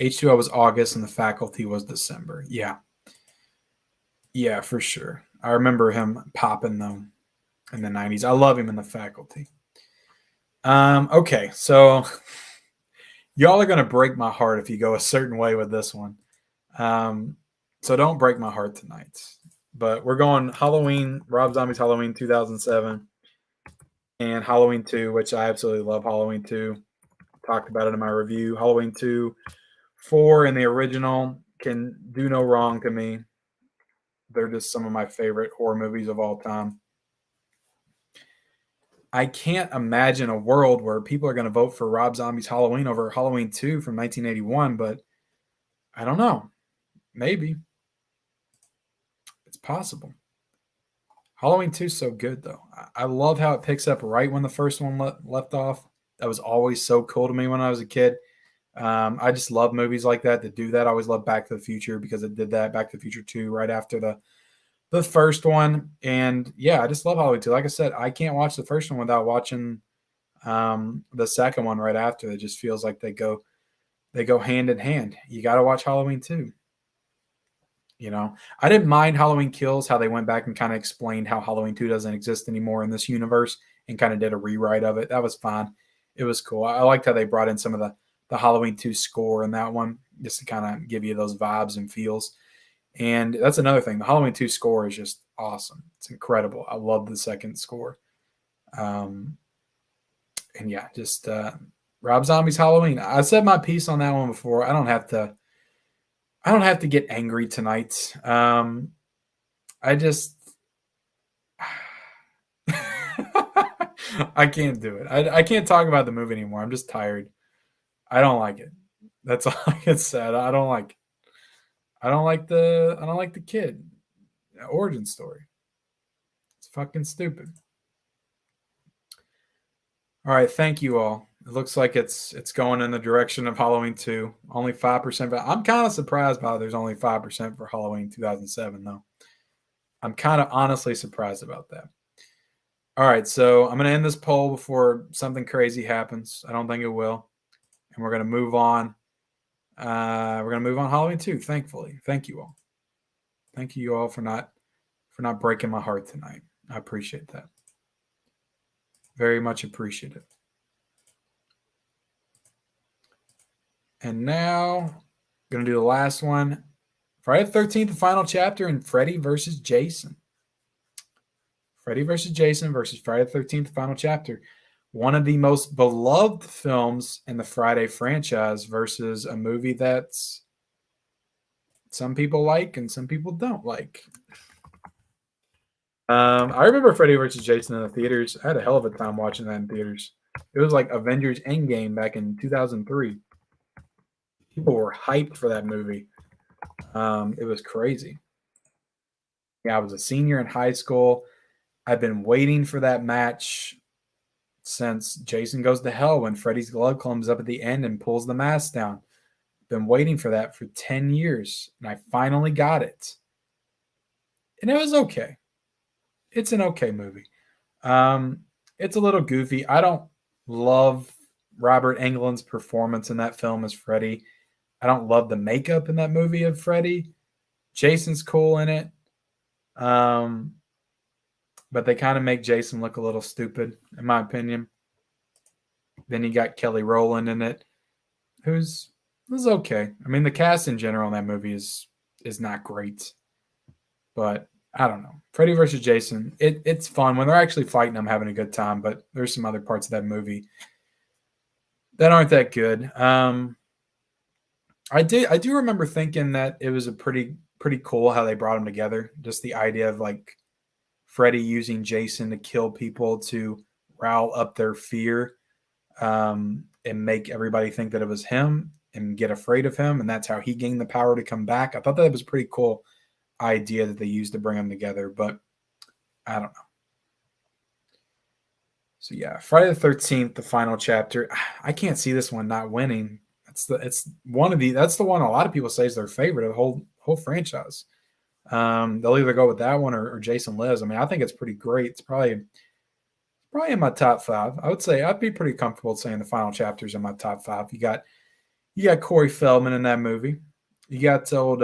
H2O was August, and The Faculty was December. Yeah. Yeah, for sure. I remember him popping them in the 90s. I love him in The Faculty. Okay, so y'all are going to break my heart if you go a certain way with this one. So don't break my heart tonight. But we're going Halloween, Rob Zombie's Halloween 2007, and Halloween 2, which I absolutely love Halloween 2. Talked about it in my review. Halloween 2, 4 and the original can do no wrong to me. They're just some of my favorite horror movies of all time. I can't imagine a world where people are going to vote for Rob Zombie's Halloween over Halloween 2 from 1981, but I don't know. Maybe. It's possible. Halloween 2 is so good, though. I love how it picks up right when the first one left off. That was always so cool to me when I was a kid. I just love movies like that do that. I always love Back to the Future because it did that. Back to the Future 2 right after the first one. And yeah, I just love Halloween 2. Like I said, I can't watch the first one without watching the second one right after. It just feels like they go hand in hand. You got to watch Halloween 2. You know, I didn't mind Halloween Kills, how they went back and kind of explained how Halloween 2 doesn't exist anymore in this universe and kind of did a rewrite of it. That was fine. It was cool. I liked how they brought in some of the Halloween 2 score in that one just to kind of give you those vibes and feels. And that's another thing. The Halloween 2 score is just awesome. It's incredible. I love the second score. And yeah, just Rob Zombie's Halloween. I said my piece on that one before. I don't have to get angry tonight. I just I can't do it. I can't talk about the movie anymore. I'm just tired. I don't like it. That's all I can say. I don't like it. I don't like the kid origin story. It's fucking stupid. All right, thank you all. It looks like it's going in the direction of Halloween 2. Only 5%. But I'm kind of surprised by there's only 5% for Halloween 2007 though. I'm kind of honestly surprised about that. All right, so I'm going to end this poll before something crazy happens. I don't think it will. And we're going to move on. We're going to move on Halloween 2, thankfully. Thank you all. Thank you all for not breaking my heart tonight. I appreciate that. Very much appreciate it. And now, I'm going to do the last one. Friday the 13th, the final chapter in Freddie versus Jason. Freddie versus Jason versus Friday the 13th, the final chapter. One of the most beloved films in the Friday franchise versus a movie that's some people like and some people don't like. I remember Freddie versus Jason in the theaters. I had a hell of a time watching that in theaters. It was like Avengers Endgame back in 2003. People were hyped for that movie. It was crazy. Yeah, I was a senior in high school. I've been waiting for that match since Jason Goes to Hell when Freddy's glove comes up at the end and pulls the mask down. Been waiting for that for 10 years, and I finally got it. And it was okay. It's an okay movie. It's a little goofy. I don't love Robert Englund's performance in that film as Freddy. I don't love the makeup in that movie of Freddy. Jason's cool in it. But they kind of make Jason look a little stupid, in my opinion. Then you got Kelly Rowland in it, who's okay. I mean, the cast in general in that movie is not great. But I don't know. Freddy versus Jason, it's fun. When they're actually fighting, I'm having a good time. But there's some other parts of that movie that aren't that good. I do remember thinking that it was a pretty cool how they brought them together. Just the idea of like Freddy using Jason to kill people to rile up their fear, and make everybody think that it was him and get afraid of him, and that's how he gained the power to come back. I thought that was a pretty cool idea that they used to bring them together, but I don't know. So yeah, Friday the 13th, the final chapter. I can't see this one not winning. That's the one a lot of people say is their favorite of the whole franchise. They'll either go with that one or Jason Lives. I mean, I think it's pretty great. It's probably in my top 5. I would say I'd be pretty comfortable saying the final chapters in my top 5. You got Corey Feldman in that movie. You got old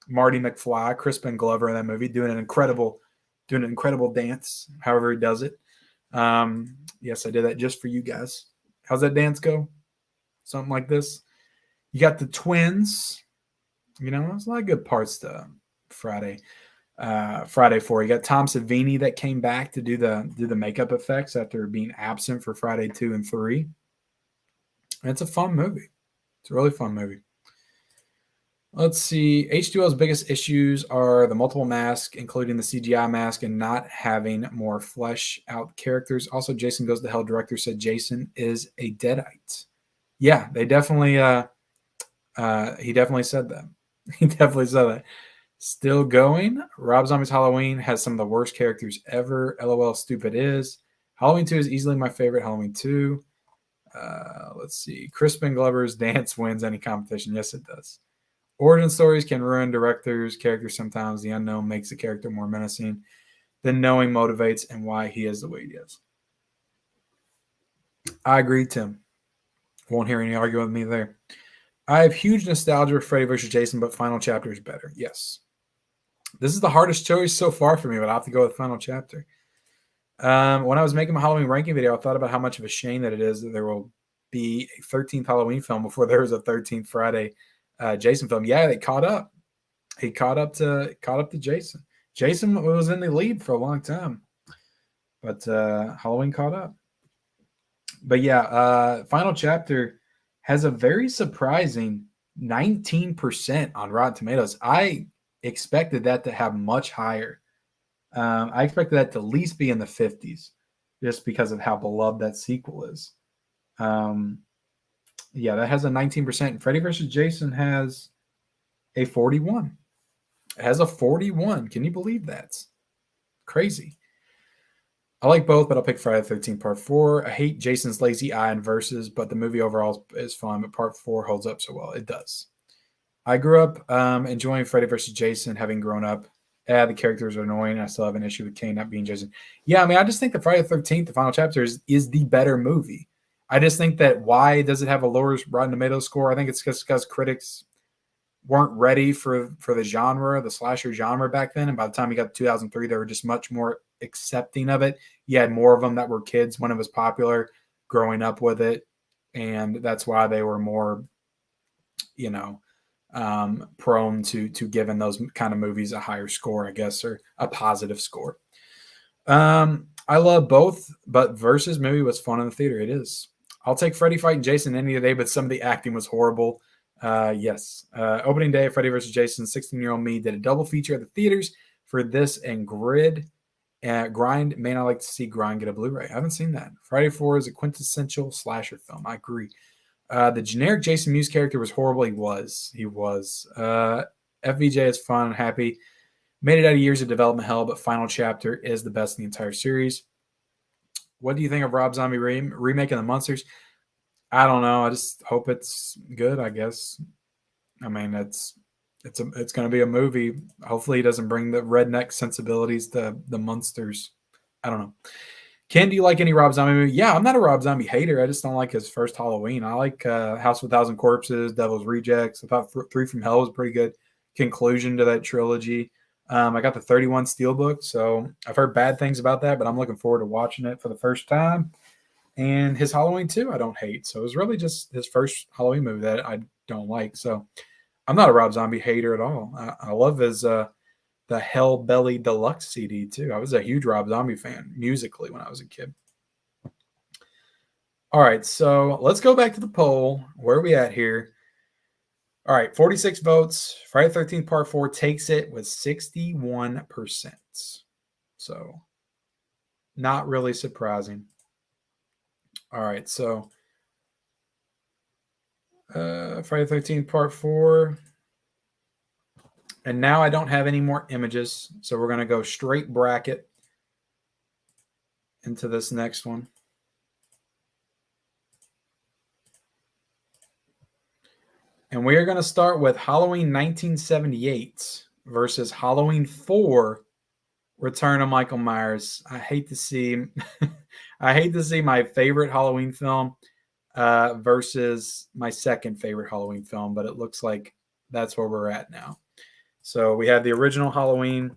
Marty McFly, Crispin Glover in that movie, doing an incredible dance. However he does it. Yes, I did that just for you guys. How's that dance go? Something like this. You got the twins. You know, there's a lot of good parts to Friday 4. You got Tom Savini that came back to do the makeup effects after being absent for Friday 2 and 3. And it's a fun movie. It's a really fun movie. Let's see. H2O's biggest issues are the multiple masks, including the CGI mask, and not having more flesh out characters. Also, Jason Goes to Hell director said Jason is a Deadite. Yeah, they definitely he definitely said that. He definitely said that. Still going. Rob Zombie's Halloween has some of the worst characters ever. LOL stupid is. Halloween 2 is easily my favorite. Halloween 2. Let's see. Crispin Glover's dance wins any competition. Yes, it does. Origin stories can ruin directors' characters sometimes. The unknown makes the character more menacing than knowing motivates and why he is the way he is. I agree, Tim. Won't hear any argument with me there. I have huge nostalgia for Freddy vs. Jason, but Final Chapter is better. Yes. This is the hardest choice so far for me, but I have to go with Final Chapter. When I was making my Halloween ranking video, I thought about how much of a shame that it is that there will be a 13th Halloween film before there was a 13th Friday Jason film. Yeah, they caught up. He caught up to Jason. Jason was in the lead for a long time, but Halloween caught up. But yeah, Final Chapter has a very surprising 19% on Rotten Tomatoes. I expected that to have much higher. I expected that to at least be in the 50s, just because of how beloved that sequel is. Yeah, that has a 19%. Freddy vs. Jason has a 41. It has a 41. Can you believe that? Crazy. I like both, but I'll pick Friday the 13th Part 4. I hate Jason's lazy eye in Versus, but the movie overall is fun, but Part 4 holds up so well. It does. I grew up enjoying Freddy vs. Jason, having grown up The characters are annoying. I still have an issue with Kane not being Jason. Yeah, I mean, I just think the Friday the 13th, the final chapter, is the better movie. I just think that why does it have a lower Rotten Tomatoes score? I think it's just because critics weren't ready for the genre, the slasher genre back then. And by the time you got to 2003, they were just much more accepting of it. You had more of them that were kids when it was popular, growing up with it. And that's why they were more, you know, prone to giving those kind of movies a higher score, I guess, or a positive score. I love both, but Versus movie was fun in the theater. It is. I'll take Freddie fighting Jason any day, but some of the acting was horrible. Yes. Opening day of Freddie versus Jason, 16-year-old me did a double feature at the theaters for this and Grind. Man, I like to see Grind get a Blu-ray. I haven't seen that. Friday 4 is a quintessential slasher film. I agree. The generic Jason Mewes character was horrible. He was. FVJ is fun and happy. Made it out of years of development hell, but final chapter is the best in the entire series. What do you think of Rob Zombie remaking the Monsters? I don't know. I just hope it's good, I guess. I mean, it's going to be a movie. Hopefully he doesn't bring the redneck sensibilities to the Monsters. I don't know. Ken, do you like any Rob Zombie movie? Yeah, I'm not a Rob Zombie hater. I just don't like his first Halloween. I like House of a Thousand Corpses, Devil's Rejects. I thought Three from Hell was a pretty good conclusion to that trilogy. I got the 31 Steelbook, so I've heard bad things about that, but I'm looking forward to watching it for the first time. And his Halloween 2, I don't hate. So it was really just his first Halloween movie that I don't like. So I'm not a Rob Zombie hater at all. I love his the Hellbelly Deluxe CD too. I was a huge Rob Zombie fan musically when I was a kid. All right, so let's go back to the poll. Where are we at here? All right, 46 votes. Friday the 13th Part 4 takes it with 61%. So not really surprising. All right, so Friday the 13th Part 4. And now I don't have any more images, so we're going to go straight bracket into this next one. And we are going to start with Halloween 1978 versus Halloween 4, Return of Michael Myers. I hate to see my favorite Halloween film versus my second favorite Halloween film, but it looks like that's where we're at now. So we have the original Halloween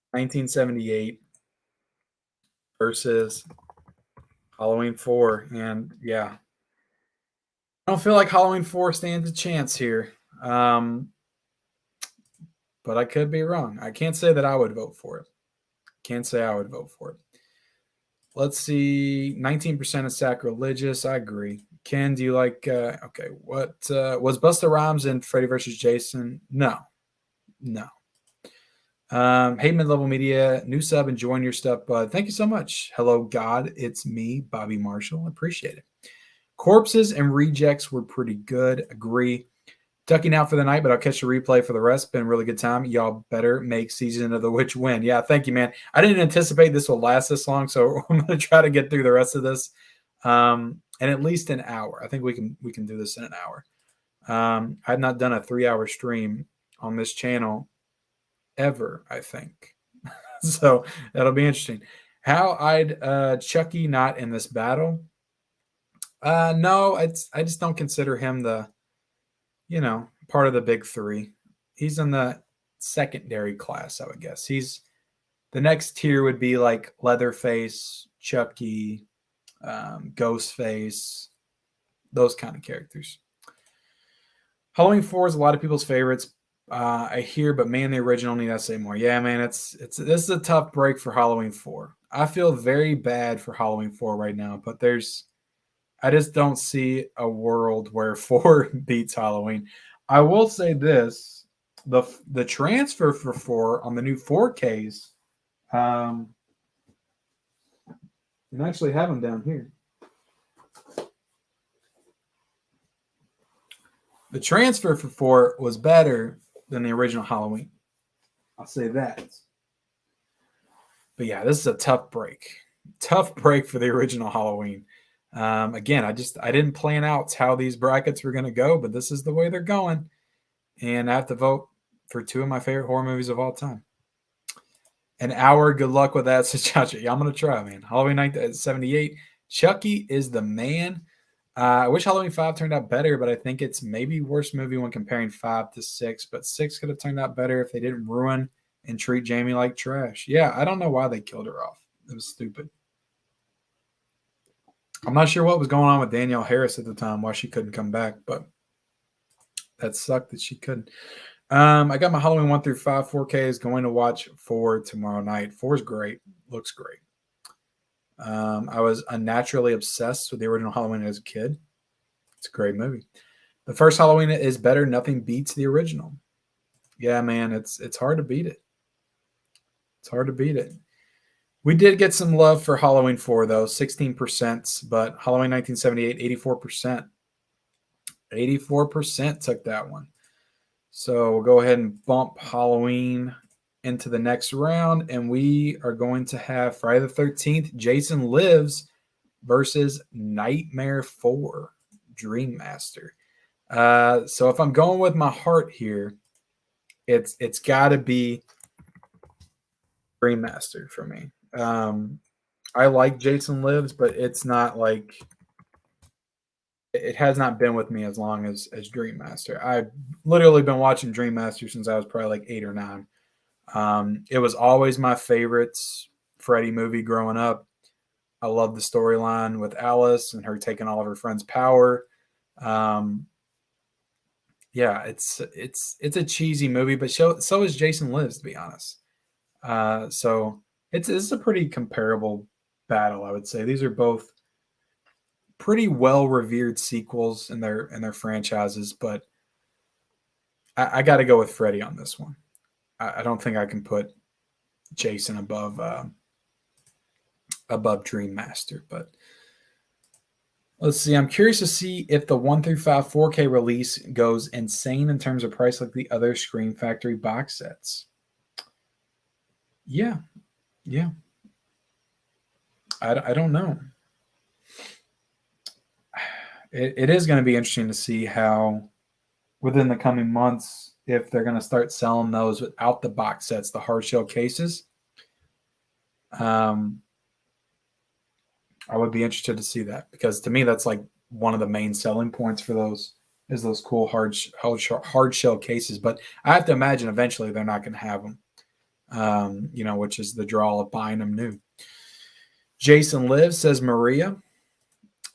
1978 versus Halloween 4. And yeah, I don't feel like Halloween 4 stands a chance here. But I could be wrong. I can't say that I would vote for it. Can't say I would vote for it. Let's see. 19% is sacrilegious. I agree. Ken, do you like okay, what was Busta Rhymes in Freddy vs. Jason? No. Hey, mid-level media, new sub, enjoying your stuff, bud. Thank you so much. Hello, God. It's me, Bobby Marshall. Appreciate it. Corpses and Rejects were pretty good. Agree. Ducking out for the night, but I'll catch the replay for the rest. Been a really good time. Y'all better make Season of the Witch win. Yeah, thank you, man. I didn't anticipate this will last this long, so I'm going to try to get through the rest of this in at least an hour. I think we can do this in an hour. I've not done a 3-hour stream on this channel ever, I think. So that'll be interesting. How I'd Chucky not in this battle? No, I just don't consider him the, part of the big three. He's in the secondary class, I would guess. He's the next tier would be like Leatherface, Chucky, Ghostface, those kind of characters. Halloween 4 is a lot of people's favorites. I hear, but man, the original need I say more. Yeah, man, this is a tough break for Halloween 4. I feel very bad for Halloween 4 right now, but I just don't see a world where 4 beats Halloween. I will say this: the transfer for 4 on the new 4Ks, and I actually have them down here. The transfer for 4 was better than the original Halloween. I'll say that. But yeah, this is a tough break. Tough break for the original Halloween. Again, I didn't plan out how these brackets were going to go, but this is the way they're going. And I have to vote for two of my favorite horror movies of all time. An hour. Good luck with that, Sachacha. Yeah, I'm gonna try, man. Halloween 1978. Chucky is the man. I wish Halloween 5 turned out better, but I think it's maybe worst movie when comparing 5 to 6. But 6 could have turned out better if they didn't ruin and treat Jamie like trash. Yeah, I don't know why they killed her off. It was stupid. I'm not sure what was going on with Danielle Harris at the time, why she couldn't come back, but that sucked that she couldn't. I got my Halloween 1 through 5 4Ks. Going to watch 4 tomorrow night. 4 is great. Looks great. I was unnaturally obsessed with the original Halloween as a kid. It's a great movie. The first Halloween is better. Nothing beats the original. Yeah, man, it's hard to beat it. It's hard to beat it. We did get some love for Halloween 4, though, 16%, but Halloween 1978, 84%. 84% took that one. So we'll go ahead and bump Halloween into the next round, and we are going to have Friday the 13th, Jason Lives versus Nightmare 4, Dream Master. So if I'm going with my heart here, it's got to be Dream Master for me. I like Jason Lives, but it's not like it has not been with me as long as Dream Master. I've literally been watching Dream Master since I was probably like 8 or 9. It was always my favorite Freddie movie growing up. I love the storyline with Alice and her taking all of her friends' power. Yeah, it's a cheesy movie, but so is Jason Lives, to be honest. So it's a pretty comparable battle, I would say. These are both pretty well revered sequels in their franchises, but I got to go with Freddie on this one. I don't think I can put Jason above Dream Master, but let's see. I'm curious to see if the 1 through 5 4K release goes insane in terms of price like the other Scream Factory box sets. Yeah. I don't know. It is going to be interesting to see how within the coming months if they're going to start selling those without the box sets, the hard shell cases. I would be interested to see that because to me that's like one of the main selling points for those is those cool hard shell cases. But I have to imagine eventually they're not going to have them, which is the draw of buying them new. Jason Lives, says Maria.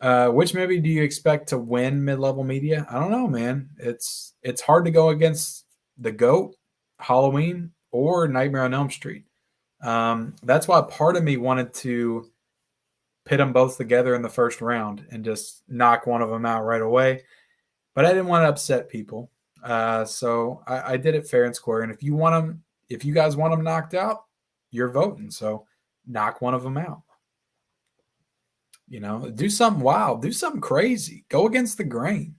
Which movie do you expect to win mid-level media? I don't know, man. It's hard to go against The GOAT, Halloween, or Nightmare on Elm Street. That's why part of me wanted to pit them both together in the first round and just knock one of them out right away. But I didn't want to upset people. So I did it fair and square. And if you guys want them knocked out, you're voting. So knock one of them out. Do something wild, do something crazy, go against the grain,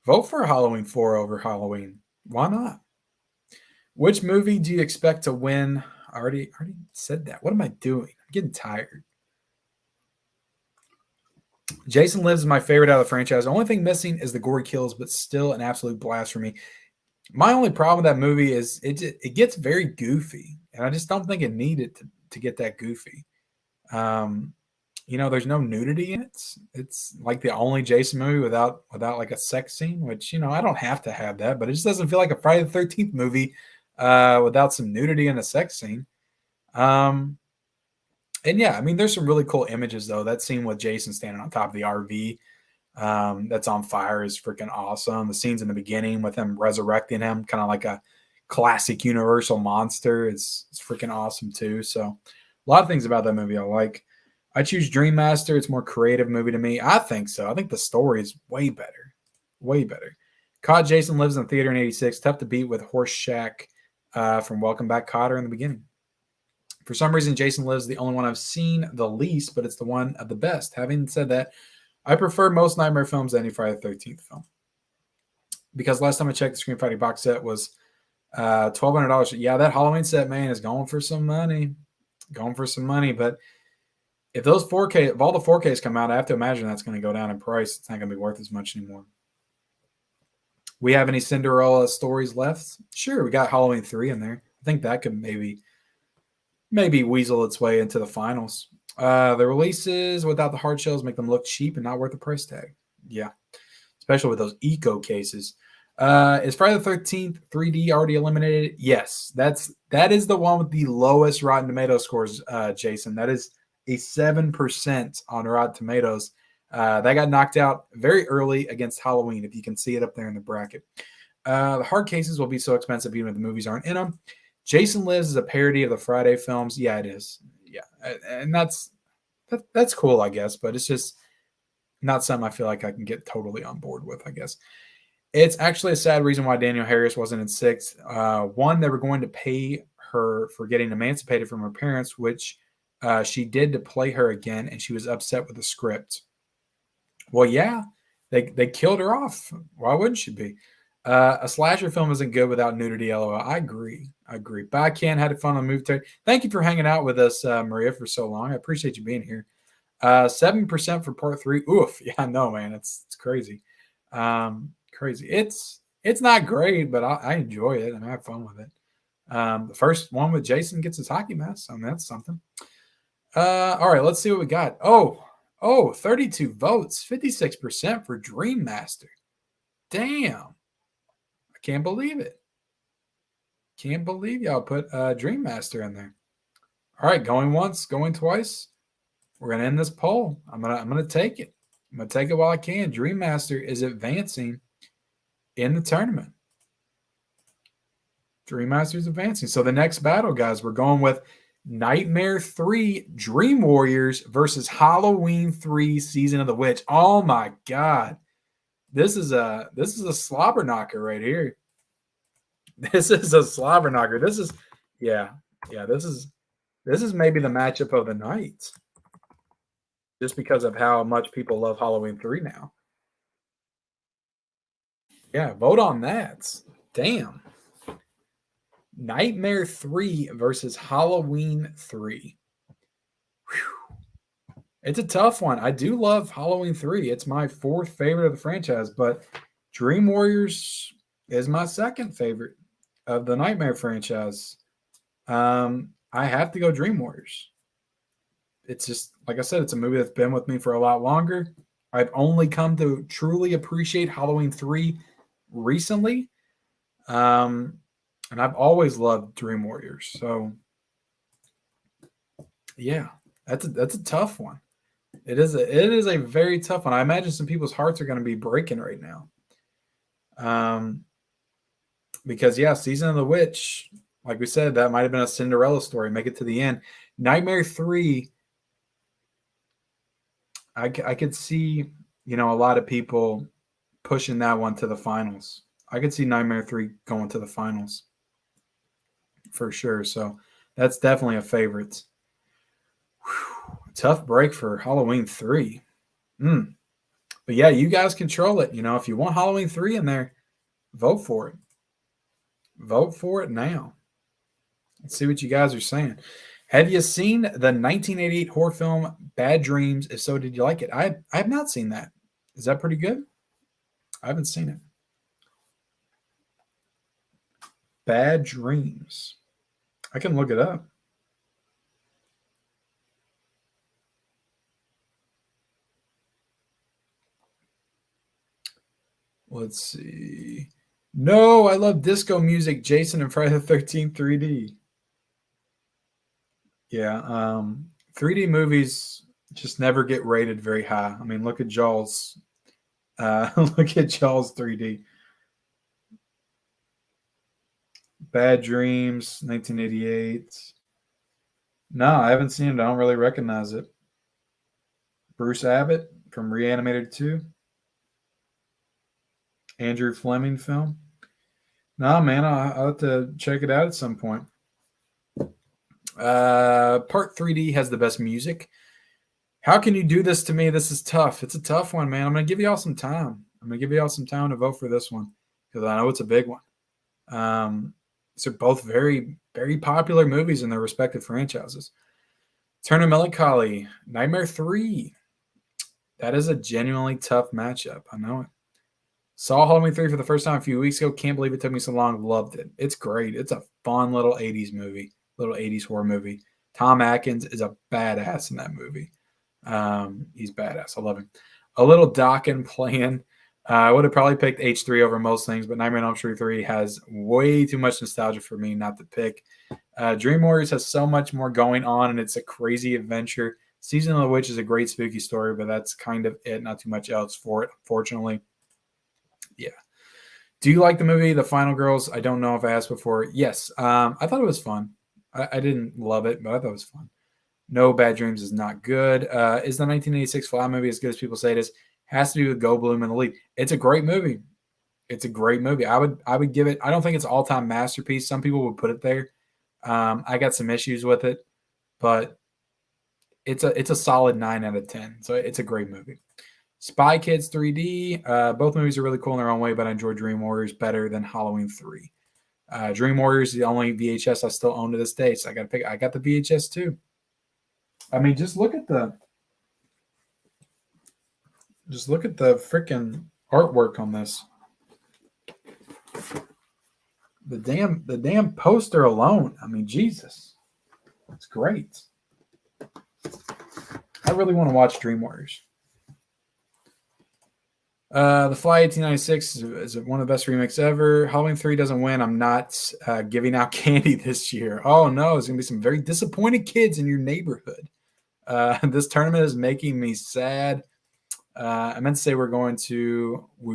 vote for Halloween 4 over Halloween. Why not? Which movie do you expect to win? I already said that. What am I doing? I'm getting tired. Jason Lives is my favorite out of the franchise. The only thing missing is the gory kills, but still an absolute blast for me. My only problem with that movie is it gets very goofy, and I just don't think it needed to get that goofy. There's no nudity in it. It's like the only Jason movie without like a sex scene, which, I don't have to have that, but it just doesn't feel like a Friday the 13th movie without some nudity and a sex scene. And yeah, there's some really cool images though. That scene with Jason standing on top of the RV that's on fire is freaking awesome. The scenes in the beginning with him resurrecting him, kind of like a classic Universal monster, is freaking awesome too. So a lot of things about that movie I like. I choose Dream Master. It's a more creative movie to me. I think so. I think the story is way better. Way better. Caught Jason Lives in the theater in 86. Tough to beat with Horse Shack from Welcome Back Kotter in the beginning. For some reason, Jason Lives is the only one I've seen the least, but it's the one of the best. Having said that, I prefer most Nightmare films to any Friday the 13th film. Because last time I checked, the Scream Fighting box set was $1,200. Yeah, that Halloween set, man, is going for some money. But if all the 4Ks come out, I have to imagine that's going to go down in price. It's not going to be worth as much anymore. We have any Cinderella stories left? Sure, we got Halloween 3 in there. I think that could maybe weasel its way into the finals. The releases without the hard shells make them look cheap and not worth the price tag. Yeah, especially with those eco cases. Is Friday the 13th 3D already eliminated? Yes, that is the one with the lowest Rotten Tomato scores, Jason. That is a 7% on Rotten Tomatoes. That got knocked out very early against Halloween, if you can see it up there in the bracket. The hard cases will be so expensive even if the movies aren't in them. Jason Lives is a parody of the Friday films. Yeah, it is. Yeah, and that's cool, I guess, but it's just not something I feel like I can get totally on board with, I guess. It's actually a sad reason why Danielle Harris wasn't in sixth. One, they were going to pay her for getting emancipated from her parents, which she did to play her again, and she was upset with the script. Well, yeah, they killed her off. Why wouldn't she be? A slasher film isn't good without nudity, lol. I agree. But I can had fun on the movie. Thank you for hanging out with us, Maria, for so long. I appreciate you being here. 7% for part 3. Oof. Yeah, I know, man. It's crazy. Crazy. It's not great, but I enjoy it and I have fun with it. The first one with Jason gets his hockey mask. I mean, that's something. All right, let's see what we got. 32 votes, 56% for Dream Master. Damn. I can't believe it. Can't believe y'all put Dream Master in there. All right, going once, going twice. We're gonna end this poll. I'm gonna take it. I'm gonna take it while I can. Dream Master is advancing in the tournament. Dream Master is advancing. So the next battle, guys, we're going with Nightmare 3 Dream Warriors versus Halloween 3 Season of the Witch. Oh my god. This is a slobber knocker right here. This is a slobber knocker. This is this is maybe the matchup of the night. Just because of how much people love Halloween 3 now. Yeah, vote on that. Damn. Nightmare 3 versus Halloween 3. Whew. It's a tough one. I do love Halloween 3. It's my 4th favorite of the franchise, but Dream Warriors is my 2nd favorite of the Nightmare franchise. I have to go Dream Warriors. It's just, like I said, it's a movie that's been with me for a lot longer. I've only come to truly appreciate Halloween 3 recently. And I've always loved Dream Warriors. So, yeah, that's a tough one. It is a very tough one. I imagine some people's hearts are going to be breaking right now. Because, yeah, Season of the Witch, like we said, that might have been a Cinderella story. Make it to the end. Nightmare 3, I could see, a lot of people pushing that one to the finals. I could see Nightmare 3 going to the finals for sure. So that's definitely a favorite. Whew, tough break for Halloween 3. But yeah, you guys control it. If you want Halloween 3 in there, vote for it. Vote for it now. Let's see what you guys are saying. Have you seen the 1988 horror film Bad Dreams? If so, did you like it? I have not seen that. Is that pretty good? I haven't seen it. Bad Dreams. I can look it up. Let's see. No, I love disco music, Jason and Friday the 13th 3D. Yeah, 3D movies just never get rated very high. I mean, look at Jaws. Look at Jaws 3D. Bad Dreams, 1988. No, I haven't seen it. I don't really recognize it. Bruce Abbott from Reanimator 2. Andrew Fleming film. No, man, I'll have to check it out at some point. Part 3D has the best music. How can you do this to me? This is tough. It's a tough one, man. I'm going to give you all some time. To vote for this one because I know it's a big one. These are both very, very popular movies in their respective franchises. Turn of Melancholy, Nightmare 3. That is a genuinely tough matchup. I know it. Saw Halloween 3 for the first time a few weeks ago. Can't believe it took me so long. Loved it. It's great. It's a fun little 80s movie, little 80s horror movie. Tom Atkins is a badass in that movie. He's badass. I love him. A little Dokken plan. I would have probably picked H3 over most things, but Nightmare on Elm Street 3 has way too much nostalgia for me not to pick. Dream Warriors has so much more going on, and it's a crazy adventure. Season of the Witch is a great spooky story, but that's kind of it. Not too much else for it, unfortunately. Yeah. Do you like the movie The Final Girls? I don't know if I asked before. Yes. I thought it was fun. I didn't love it, but I thought it was fun. No Bad Dreams is not good. Is the 1986 Fly movie as good as people say it is? Has to be with Goldblum in the lead. It's a great movie. It's a great movie. I would give it. I don't think it's all-time masterpiece. Some people would put it there. I got some issues with it, but it's a solid 9 out of 10. So it's a great movie. Spy Kids 3D. Both movies are really cool in their own way, but I enjoy Dream Warriors better than Halloween 3. Dream Warriors is the only VHS I still own to this day, so I got to pick. I got the VHS too. I mean, just look at the freaking artwork on this. The damn poster alone. I mean, Jesus. It's great. I really want to watch Dream Warriors. The Fly 1896 is one of the best remakes ever. Halloween 3 doesn't win. I'm not giving out candy this year. Oh, no. There's going to be some very disappointed kids in your neighborhood. This tournament is making me sad. I meant to say we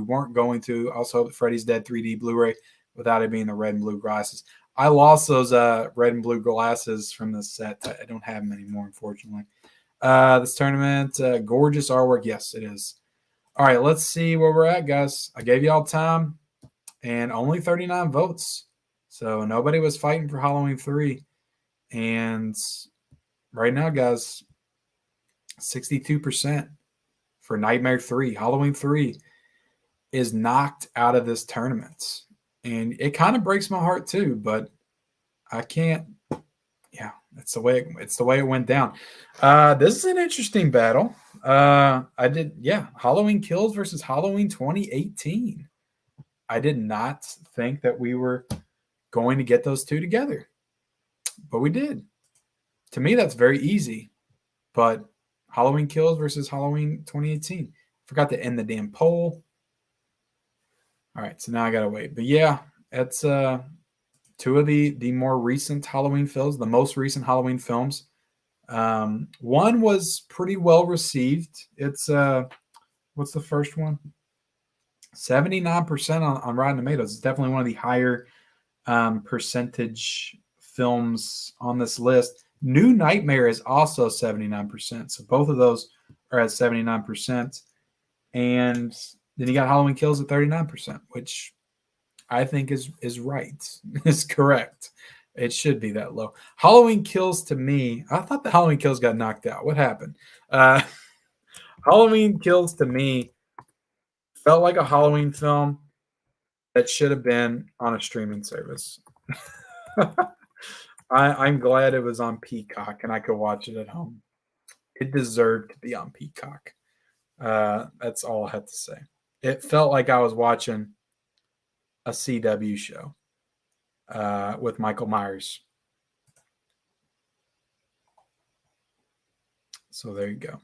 weren't going to. Also, hope Freddie's Dead 3D Blu-ray without it being the red and blue glasses. I lost those red and blue glasses from the set. I don't have them anymore, unfortunately. This tournament, gorgeous artwork. Yes, it is. All right, let's see where we're at, guys. I gave y'all time, and only 39 votes. So nobody was fighting for Halloween 3. And right now, guys, 62% for Nightmare 3. Halloween 3 is knocked out of this tournament. And it kind of breaks my heart too, but I can't. Yeah, it's the way it went down. This is an interesting battle. Halloween Kills versus Halloween 2018. I did not think that we were going to get those two together, but we did. To me, that's very easy. But Halloween Kills versus Halloween 2018. Forgot to end the damn poll. All right, so now I gotta wait. But yeah, it's two of the more recent Halloween films, the most recent Halloween films. One was pretty well received. It's what's the first one? 79% on Rotten Tomatoes. It's definitely one of the higher percentage films on this list. New Nightmare is also 79%. So both of those are at 79%. And then you got Halloween Kills at 39%, which I think is right. Is correct. It should be that low. Halloween Kills, to me, I thought the Halloween Kills got knocked out. What happened? Halloween Kills, to me, felt like a Halloween film that should have been on a streaming service. I'm glad it was on Peacock and I could watch it at home. It deserved to be on Peacock. That's all I had to say. It felt like I was watching a CW show with Michael Myers. So there you go.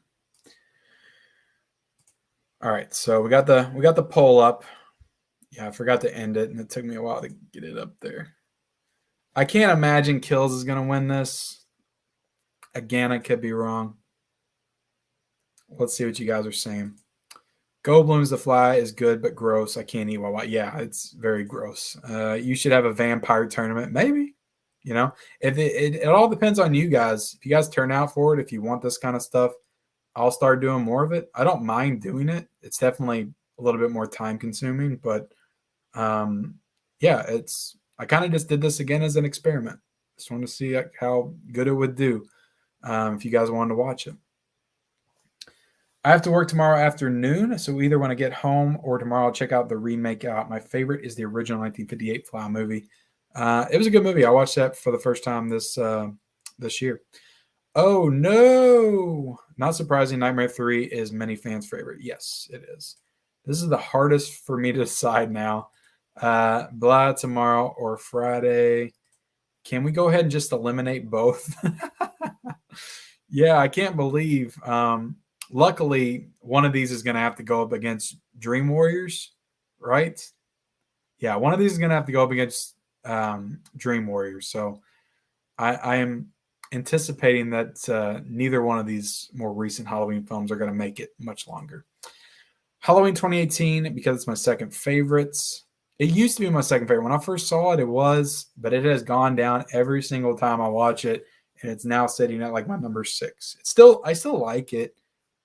All right, so we got the poll up. Yeah, I forgot to end it, and it took me a while to get it up there. I can't imagine Kills is going to win this. Again, I could be wrong. Let's see what you guys are saying. Goldblum's The Fly is good but gross. I can't eat while. Yeah, it's very gross. You should have a vampire tournament, maybe. You know, if it all depends on you guys. If you guys turn out for it, if you want this kind of stuff, I'll start doing more of it. I don't mind doing it. It's definitely a little bit more time consuming, but I kind of just did this again as an experiment. Just wanted to see how good it would do if you guys wanted to watch it. I have to work tomorrow afternoon, so either when I get home or tomorrow I'll check out the remake out. My favorite is the original 1958 Fly movie. It was a good movie. I watched that for the first time this year. Oh, no. Not surprising, Nightmare 3 is many fans' favorite. Yes, it is. This is the hardest for me to decide now. Blah, tomorrow or Friday. Can we go ahead and just eliminate both? Yeah, I can't believe. Luckily, one of these is going to have to go up against Dream Warriors, right? Yeah, one of these is going to have to go up against Dream Warriors. So I am anticipating that neither one of these more recent Halloween films are going to make it much longer. Halloween 2018, because it's my second favorite. It used to be my second favorite. When I first saw it, it was, but it has gone down every single time I watch it, and it's now sitting at like my number 6. I still like it.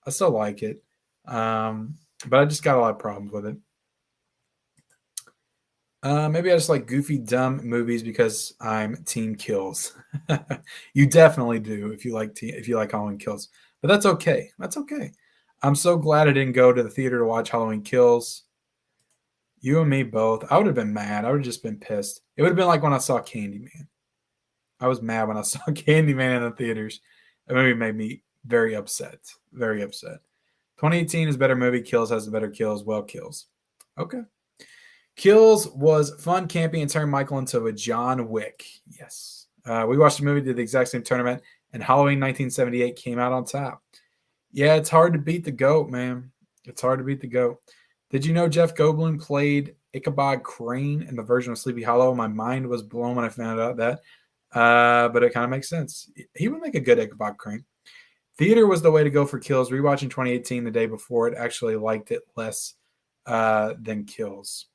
I still like it. But I just got a lot of problems with it. Maybe I just like goofy, dumb movies because I'm team kills. You definitely do if you like Halloween Kills, but that's okay. That's okay. I'm so glad I didn't go to the theater to watch Halloween Kills. You and me both. I would have been mad. I would have just been pissed. It would have been like when I saw Candyman. I was mad when I saw Candyman in the theaters. It maybe made me very upset. Very upset. 2018 is a better movie. Kills has the better kills. Well, Kills. Okay. Kills was fun, campy, and turned Michael into a John Wick. Yes. We watched the movie, did the exact same tournament, and Halloween 1978 came out on top. Yeah, it's hard to beat the GOAT, man. It's hard to beat the GOAT. Did you know Jeff Goldblum played Ichabod Crane in the version of Sleepy Hollow? My mind was blown when I found out that. But it kind of makes sense. He would make a good Ichabod Crane. Theater was the way to go for Kills. Rewatching 2018 the day before, it actually liked it less than Kills.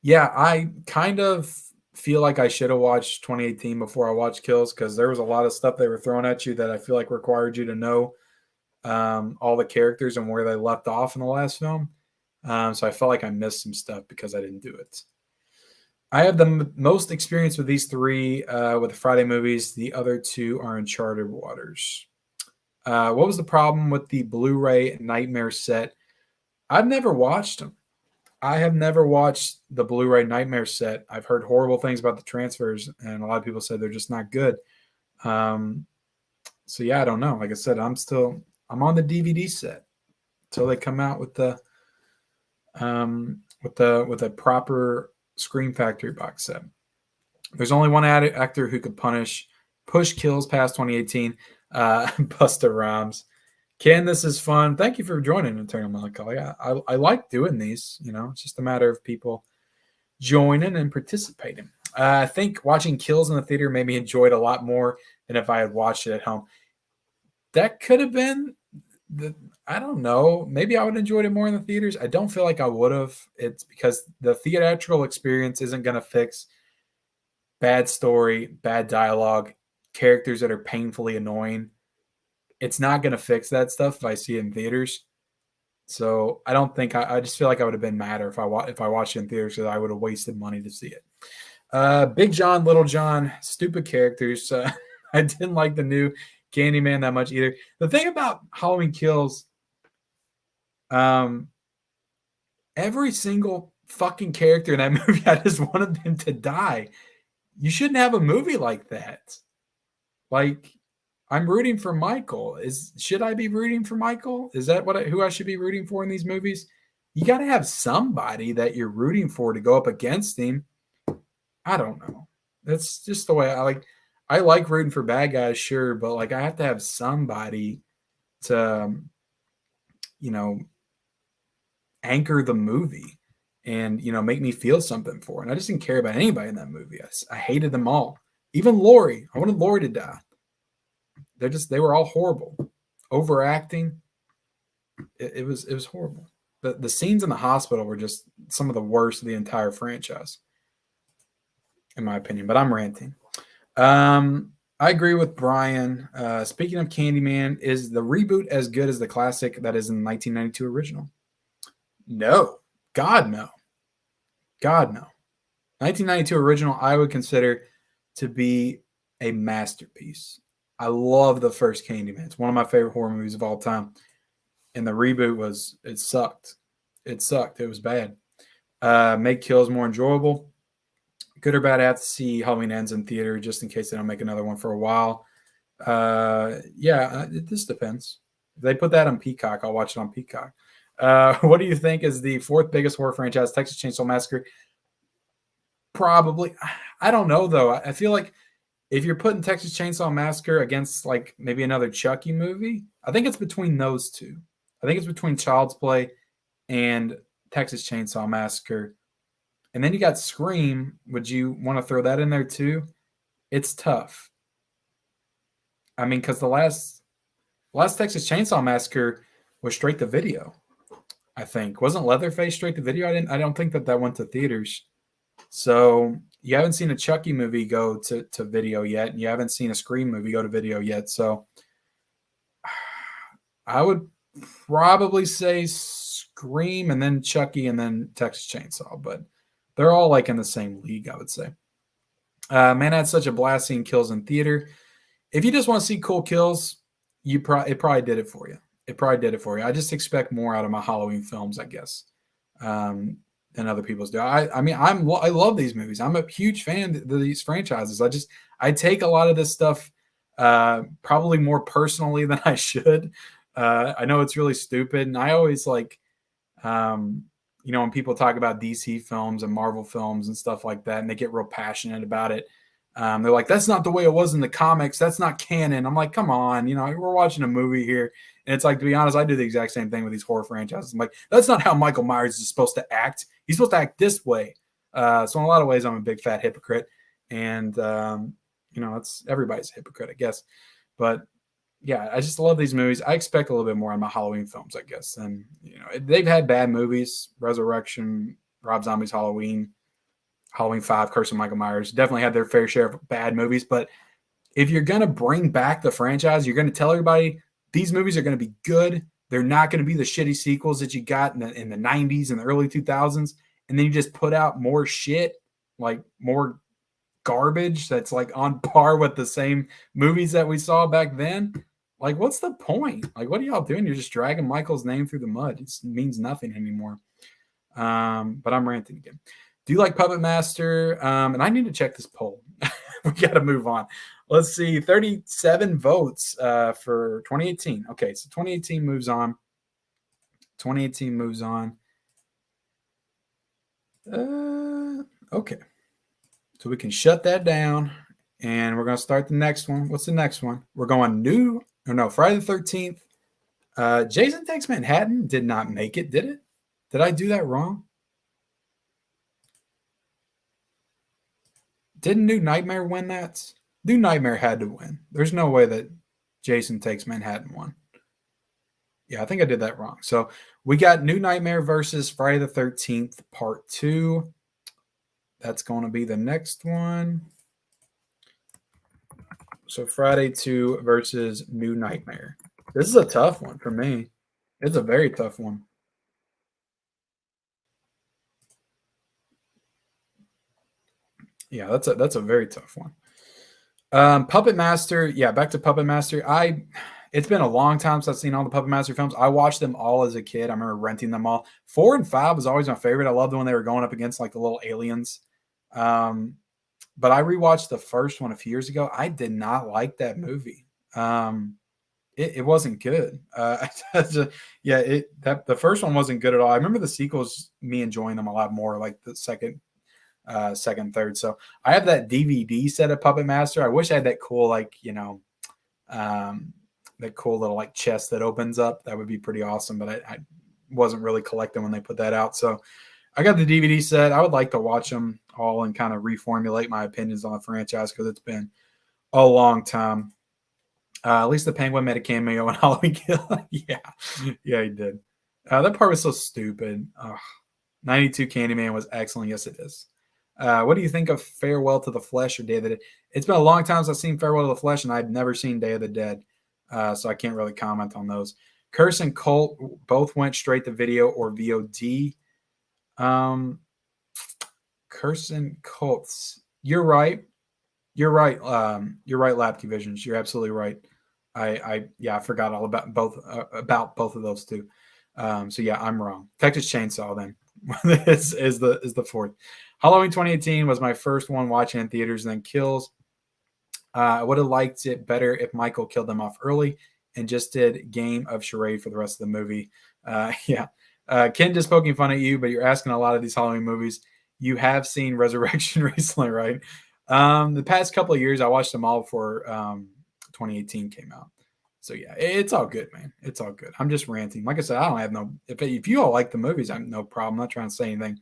Yeah, I kind of feel like I should have watched 2018 before I watched Kills because there was a lot of stuff they were throwing at you that I feel like required you to know all the characters and where they left off in the last film. So I felt like I missed some stuff because I didn't do it. I have the most experience with these three with the Friday movies. The other two are Uncharted Waters. What was the problem with the Blu-ray Nightmare set? I've never watched them. I have never watched the Blu-ray Nightmare set. I've heard horrible things about the transfers, and a lot of people said they're just not good. So yeah, I don't know. Like I said, I'm on the DVD set until they come out with a proper Scream Factory box set. There's only one actor who could push Kills past 2018. Busta Rhymes. Ken, this is fun. Thank you for joining Eternal Melancholy. I like doing these. It's just a matter of people joining and participating. I think watching Kills in the theater made me enjoy it a lot more than if I had watched it at home. That could have been I don't know. Maybe I would have enjoyed it more in the theaters. I don't feel like I would have. It's because the theatrical experience isn't going to fix bad story, bad dialogue, characters that are painfully annoying. It's not going to fix that stuff if I see it in theaters. So I don't think I just feel like I would have been madder if I watched it in theaters because I would have wasted money to see it. Big John, Little John, stupid characters. I didn't like the new Candyman that much either. The thing about Halloween Kills, every single fucking character in that movie, I just wanted them to die. You shouldn't have a movie like that. Like, I'm rooting for Michael. Should I be rooting for Michael? Is that who I should be rooting for in these movies? You got to have somebody that you're rooting for to go up against him. I don't know. That's just the way I like rooting for bad guys, sure, but like I have to have somebody to, anchor the movie and, make me feel something for it. And I just didn't care about anybody in that movie. I hated them all. Even Lori. I wanted Lori to die. They were all horrible. Overacting. It was horrible. The scenes in the hospital were just some of the worst of the entire franchise, in my opinion, but I'm ranting. I agree with Brian. Speaking of Candyman, is the reboot as good as the classic that is in the 1992 original? No. God, no. God, no. 1992 original, I would consider to be a masterpiece. I love the first Candyman. It's one of my favorite horror movies of all time. And the reboot it sucked. It sucked. It was bad. Make Kills more enjoyable. Good or bad, I have to see Halloween Ends in theater just in case they don't make another one for a while. It just depends. If they put that on Peacock, I'll watch it on Peacock. What do you think is the fourth biggest horror franchise? Texas Chainsaw Massacre. Probably. I don't know though. I feel like if you're putting Texas Chainsaw Massacre against like maybe another Chucky movie, I think it's between those two. I think it's between Child's Play and Texas Chainsaw Massacre. And then you got Scream. Would you want to throw that in there too? It's tough. I mean, because the last Texas Chainsaw Massacre was straight to video. I think wasn't Leatherface straight to video. I don't think that went to theaters. So you haven't seen a Chucky movie go to video yet, and you haven't seen a Scream movie go to video yet. So I would probably say Scream and then Chucky and then Texas Chainsaw, but they're all like in the same league, I would say. Man, I had such a blast seeing kills in theater. If you just want to see cool kills, it probably did it for you. It probably did it for you. I just expect more out of my Halloween films, I guess, than other people's do. I mean, I love these movies. I'm a huge fan of these franchises. I take a lot of this stuff probably more personally than I should. I know it's really stupid, and I always like, when people talk about DC films and Marvel films and stuff like that, and they get real passionate about it. They're like, that's not the way it was in the comics. That's not canon. I'm like, come on, we're watching a movie here. And it's like, to be honest, I do the exact same thing with these horror franchises. I'm like, that's not how Michael Myers is supposed to act. He's supposed to act this way. So in a lot of ways, I'm a big fat hypocrite. And, it's everybody's a hypocrite, I guess. But yeah, I just love these movies. I expect a little bit more on my Halloween films, I guess. And, they've had bad movies, Resurrection, Rob Zombie's Halloween 5, Curse of Michael Myers, definitely had their fair share of bad movies. But if you're going to bring back the franchise, you're going to tell everybody these movies are going to be good. They're not going to be the shitty sequels that you got in the 90s and the early 2000s. And then you just put out more shit, like more garbage that's like on par with the same movies that we saw back then. Like, what's the point? Like, what are y'all doing? You're just dragging Michael's name through the mud. It means nothing anymore. But I'm ranting again. Do you like Puppet Master? And I need to check this poll. We got to move on. Let's see. 37 votes for 2018. Okay, so 2018 moves on. 2018 moves on. Okay. So we can shut that down. And we're going to start the next one. What's the next one? We're going Friday the 13th. Jason Takes Manhattan did not make it, did it? Did I do that wrong? Didn't New Nightmare win that? New Nightmare had to win. There's no way that Jason Takes Manhattan won. Yeah, I think I did that wrong. So we got New Nightmare versus Friday the 13th, Part 2. That's going to be the next one. So Friday 2 versus New Nightmare. This is a tough one for me. It's a very tough one. Yeah, that's a very tough one. Puppet Master, yeah, back to Puppet Master. It's been a long time since I've seen all the Puppet Master films. I watched them all as a kid. I remember renting them all. 4 and 5 was always my favorite. I loved when they were going up against like the little aliens. But I rewatched the first one a few years ago. I did not like that movie. It wasn't good. The first one wasn't good at all. I remember the sequels, me enjoying them a lot more, like the second, third. So I have that DVD set of Puppet Master. I wish I had that cool, that cool little like chest that opens up. That would be pretty awesome. But I wasn't really collecting when they put that out. So I got the DVD set. I would like to watch them all and kind of reformulate my opinions on the franchise because it's been a long time. At least the Penguin made a cameo in Halloween Kill. Yeah, he did. That part was so stupid. 92 Candyman was excellent. Yes, it is. What do you think of Farewell to the Flesh or Day of the Dead? It's been a long time since I've seen Farewell to the Flesh, and I've never seen Day of the Dead, so I can't really comment on those. Curse and Cult both went straight to video or VOD. Curse and Cults. You're right. You're right. You're right, Lapkey Visions. You're absolutely right. I forgot all about both of those two. So yeah, I'm wrong. Texas Chainsaw then is the fourth. Halloween 2018 was my first one watching in theaters, and then Kills. I would have liked it better if Michael killed them off early and just did game of charade for the rest of the movie. Yeah. Ken just poking fun at you, but you're asking a lot of these Halloween movies. You have seen Resurrection recently, right? The past couple of years, I watched them all before 2018 came out. So yeah, it's all good, man. It's all good. I'm just ranting. Like I said, I don't have no. If you all like the movies, I'm no problem. I'm not trying to say anything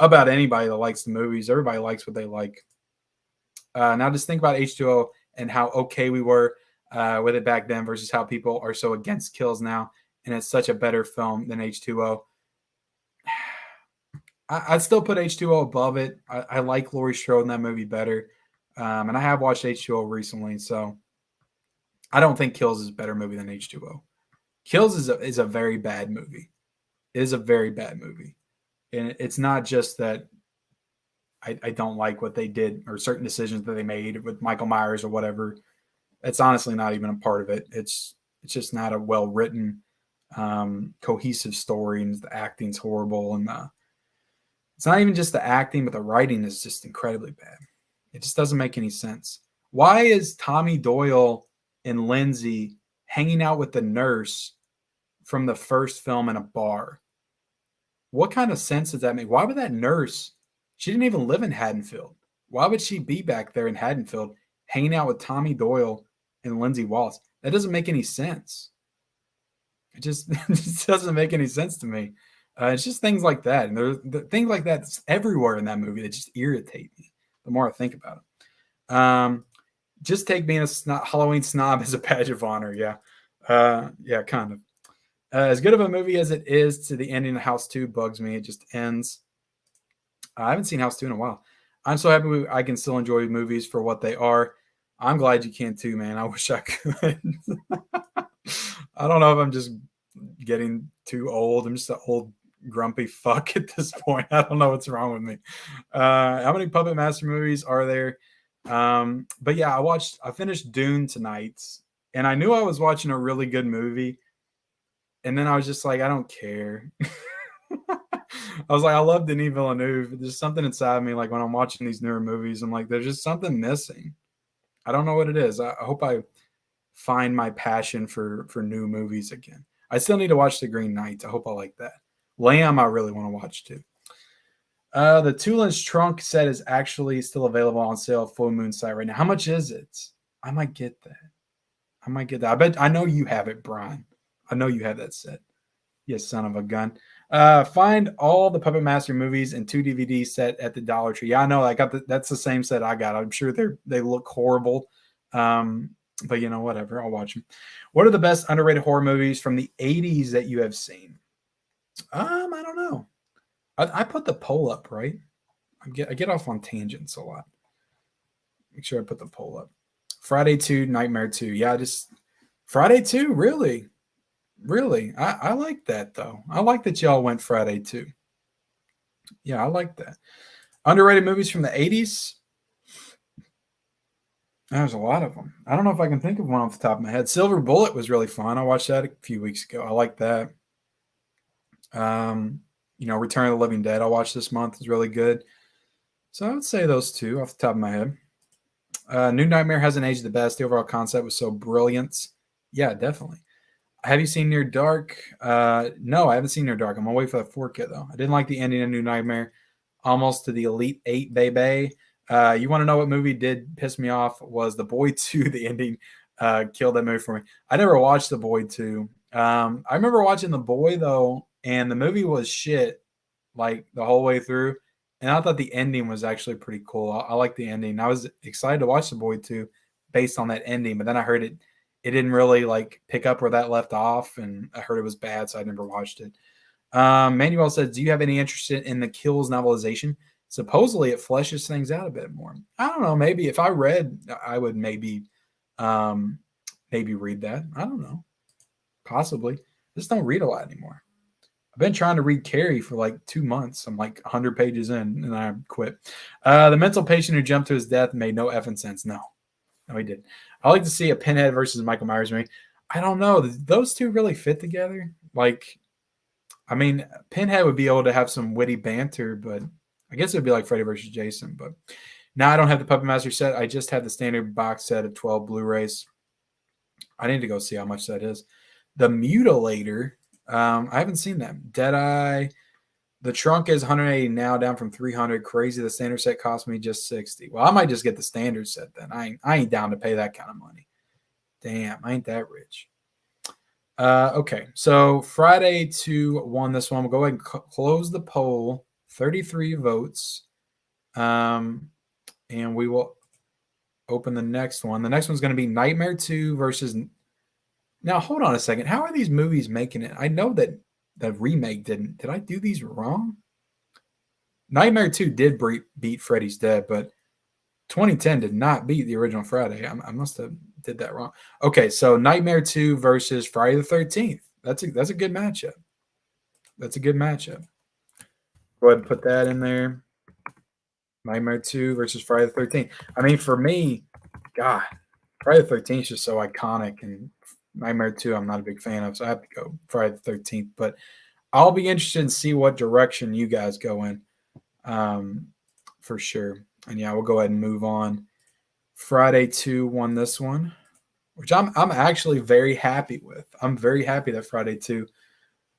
about anybody that likes the movies. Everybody likes what they like. Now just think about H2O and how okay we were with it back then versus how people are so against kills now, and it's such a better film than H2O. I'd still put H2O above it. I like Laurie Strode in that movie better, and I have watched H2O recently, so I don't think Kills is a better movie than H2O. Kills is a very bad movie. It is a very bad movie, and it's not just that I don't like what they did or certain decisions that they made with Michael Myers or whatever. It's honestly not even a part of it. It's just not a well written, cohesive story, and the acting's horrible, and it's not even just the acting, but the writing is just incredibly bad. It just doesn't make any sense. Why is Tommy Doyle and Lindsay hanging out with the nurse from the first film in a bar? What kind of sense does that make? Why would that nurse? She didn't even live in Haddonfield. Why would she be back there in Haddonfield hanging out with Tommy Doyle and Lindsay Wallace? That doesn't make any sense. It just, it just doesn't make any sense to me. It's just things like that. And there's things like that everywhere in that movie that just irritate me the more I think about it. Just take being a Halloween snob as a badge of honor. Yeah. Yeah, kind of. As good of a movie as it is, to the ending of House 2 bugs me. It just ends. I haven't seen House 2 in a while. I'm so happy I can still enjoy movies for what they are. I'm glad you can too, man. I wish I could. I don't know if I'm just getting too old. I'm just an old grumpy fuck at this point. I don't know what's wrong with me. How many Puppet Master movies are there? But yeah, I finished Dune tonight, and I knew I was watching a really good movie. And then I was just like, I don't care. I was like, I love Denis Villeneuve. There's something inside me, like when I'm watching these newer movies, I'm like, there's just something missing. I don't know what it is. I hope I find my passion for new movies again. I still need to watch The Green Knight. I hope I like that. Lamb, I really want to watch too. The Two-Lens Trunk set is actually still available on sale at Full Moon site right now. How much is it? I might get that. I bet I know you have it, Brian. I know you have that set. You son of a gun. Find all the Puppet Master movies and 2 DVD set at the Dollar Tree. Yeah, I know. That's the same set I got. I'm sure they look horrible. But you know, whatever. I'll watch them. What are the best underrated horror movies from the 80s that you have seen? I don't know. I put the poll up, right? I get off on tangents a lot. Make sure I put the poll up. Friday 2, Nightmare 2. Yeah, just Friday 2, really? Really? I like that, though. I like that y'all went Friday 2. Yeah, I like that. Underrated movies from the 80s? There's a lot of them. I don't know if I can think of one off the top of my head. Silver Bullet was really fun. I watched that a few weeks ago. I like that. Return of the Living Dead I watched this month is really good. So I would say those two off the top of my head. New Nightmare hasn't aged the best. The overall concept was so brilliant. Yeah, definitely. Have you seen Near Dark? No, I haven't seen Near Dark. I'm gonna wait for the 4K though. I didn't like the ending of New Nightmare. Almost to the Elite 8, baby. You want to know what movie did piss me off? Was The Boy 2. The ending killed that movie for me. I never watched The Boy 2. I remember watching The Boy though, and the movie was shit like the whole way through. And I thought the ending was actually pretty cool. I like the ending. I was excited to watch The Boy 2 based on that ending, but then I heard it didn't really like pick up where that left off, and I heard it was bad, so I never watched it. Manuel says, do you have any interest in the Kills novelization? Supposedly it fleshes things out a bit more. I don't know. Maybe if I read, I would maybe read that. I don't know. Possibly. Just don't read a lot anymore. I've been trying to read Carrie for like 2 months. I'm like 100 pages in, and I quit. The mental patient who jumped to his death made no effing sense. No, he didn't. I like to see a Pinhead versus Michael Myers movie. I don't know. Those two really fit together. Like, I mean, Pinhead would be able to have some witty banter, but I guess it would be like Freddie versus Jason. But now I don't have the Puppet Master set. I just have the standard box set of 12 Blu-rays. I need to go see how much that is. The Mutilator. I haven't seen that. Deadeye. The trunk is 180 now, down from 300. Crazy. The standard set cost me just 60. Well, I might just get the standard set then. I ain't down to pay that kind of money. Damn, I ain't that rich. Okay, so Friday 2 won this one. We'll go ahead and close the poll. 33 votes. And we will open the next one. The next one's going to be Nightmare 2 versus. Now, hold on a second. How are these movies making it? I know that the remake didn't. Did I do these wrong? Nightmare 2 did beat Freddie's Dead, but 2010 did not beat the original Friday. I must have did that wrong. Okay, so Nightmare 2 versus Friday the 13th. That's a good matchup. That's a good matchup. Go ahead and put that in there. Nightmare 2 versus Friday the 13th. I mean, for me, God, Friday the 13th is just so iconic, and Nightmare 2 I'm not a big fan of, so I have to go Friday the 13th. But I'll be interested in see what direction you guys go in, for sure. And yeah, we'll go ahead and move on. Friday 2 won this one, which I'm actually very happy with. I'm very happy that Friday 2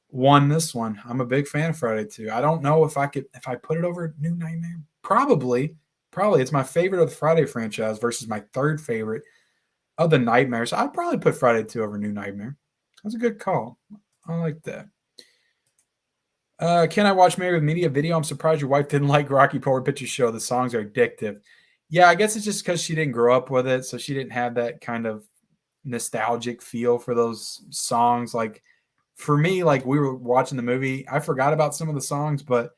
won this one. I'm a big fan of Friday 2. I don't know if I put it over New Nightmare. Probably it's my favorite of the Friday franchise versus my third favorite of the Nightmares. I'd probably put Friday 2 over New Nightmare. That's a good call. I like that. Can I watch Married with Media video? I'm surprised your wife didn't like Rocky Horror Picture Show. The songs are addictive. Yeah, I guess it's just because she didn't grow up with it, so she didn't have that kind of nostalgic feel for those songs. Like for me, like we were watching the movie, I forgot about some of the songs, but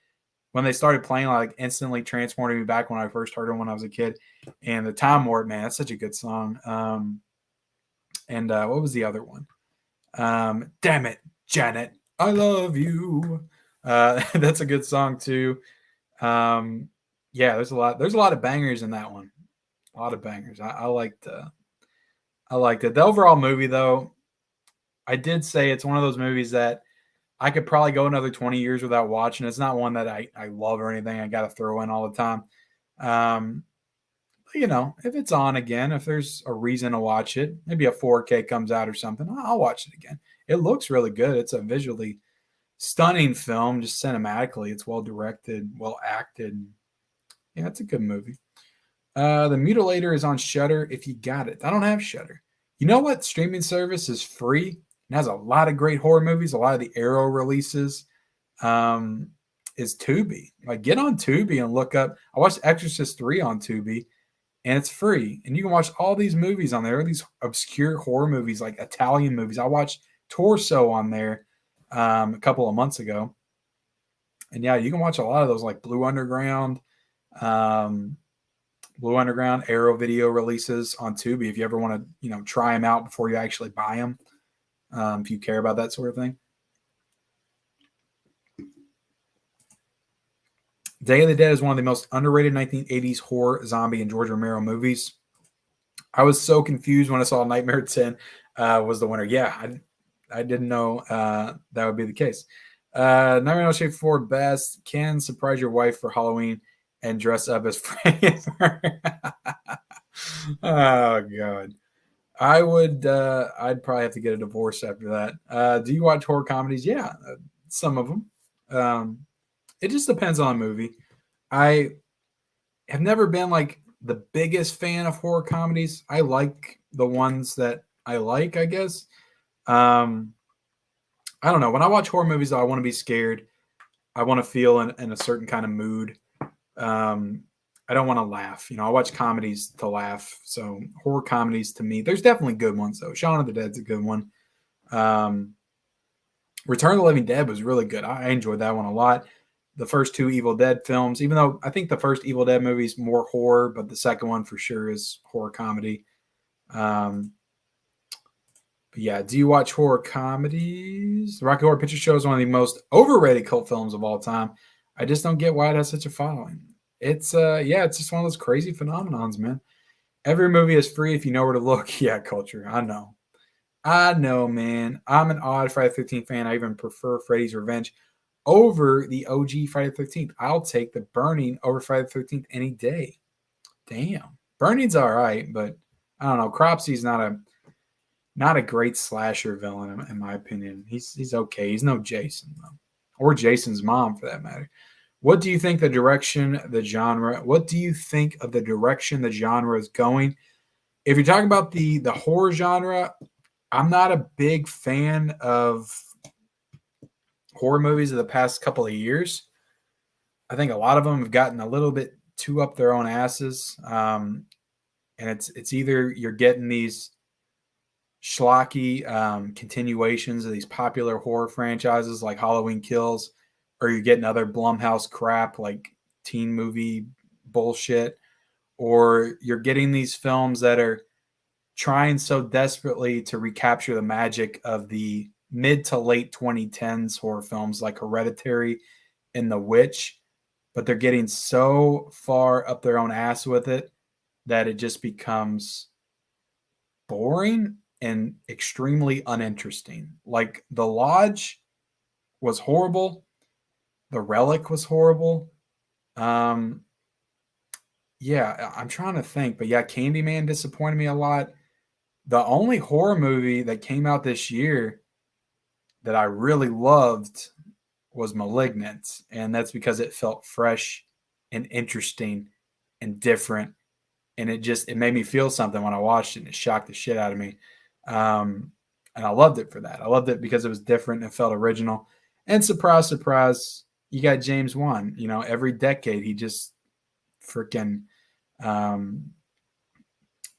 when they started playing, like instantly transported me back when I first heard them when I was a kid. And the Time Warp, man, that's such a good song. And what was the other one? Damn it, Janet, I love you. That's a good song too. Yeah, there's a lot of bangers in that one. A lot of bangers. I liked it. The overall movie, though, I did say it's one of those movies that I could probably go another 20 years without watching. It's not one that I love or anything. I got to throw in all the time. But, if it's on again, if there's a reason to watch it, maybe a 4K comes out or something, I'll watch it again. It looks really good. It's a visually stunning film, just cinematically. It's well directed, well acted. Yeah, it's a good movie. The Mutilator is on Shudder if you got it. I don't have Shudder. You know what streaming service is free and has a lot of great horror movies, a lot of the Arrow releases, is Tubi. Like, get on Tubi and look up. I watched Exorcist 3 on Tubi, and it's free. And you can watch all these movies on there, these obscure horror movies, like Italian movies. I watched Torso on there a couple of months ago. And yeah, you can watch a lot of those, like Blue Underground, Arrow video releases on Tubi if you ever want to, try them out before you actually buy them, if you care about that sort of thing. Day of the Dead is one of the most underrated 1980s horror, zombie, and George Romero movies. I was so confused when I saw Nightmare 10 was the winner. Yeah, I didn't know that would be the case. Nightmare on Elm Street 4 best. Can surprise your wife for Halloween and dress up as Freddie. Oh God, I'd probably have to get a divorce after that. Do you watch horror comedies? Yeah, some of them. It just depends on the movie. I have never been like the biggest fan of horror comedies. I like the ones that I like, I guess. I don't know. When I watch horror movies, I want to be scared. I want to feel in a certain kind of mood. I don't want to laugh. I watch comedies to laugh. So horror comedies to me, there's definitely good ones though. Shaun of the Dead's a good one. Return of the Living Dead was really good. I enjoyed that one a lot. The first two Evil Dead films, even though I think the first Evil Dead movie is more horror, but the second one for sure is horror comedy. But yeah, do you watch horror comedies? The Rocky Horror Picture Show is one of the most overrated cult films of all time. I just don't get why it has such a following. It's it's just one of those crazy phenomenons, man. Every movie is free if you know where to look. Yeah, culture. I know, man. I'm an odd Friday the 13th fan. I even prefer Freddy's Revenge over the OG Friday the 13th. I'll take the Burning over Friday the 13th any day. Damn. Burning's all right, but I don't know. Cropsy's not a great slasher villain in my opinion. He's okay. He's no Jason though, or Jason's mom for that matter. What do you think the direction the genre? What do you think of the direction the genre is going? If you're talking about the horror genre, I'm not a big fan of horror movies of the past couple of years. I think a lot of them have gotten a little bit too up their own asses, and it's either you're getting these schlocky continuations of these popular horror franchises like Halloween Kills, or you're getting other Blumhouse crap like teen movie bullshit, or you're getting these films that are trying so desperately to recapture the magic of the mid to late 2010s horror films like Hereditary and The Witch, but they're getting so far up their own ass with it that it just becomes boring and extremely uninteresting. Like The Lodge was horrible. The Relic was horrible. Yeah, I'm trying to think, but yeah, Candyman disappointed me a lot. The only horror movie that came out this year that I really loved was Malignant, and that's because it felt fresh and interesting and different, and it made me feel something when I watched it, and it shocked the shit out of me. And I loved it for that. I loved it because it was different and it felt original. And surprise, surprise, you got James Wan. You know, every decade he just freaking,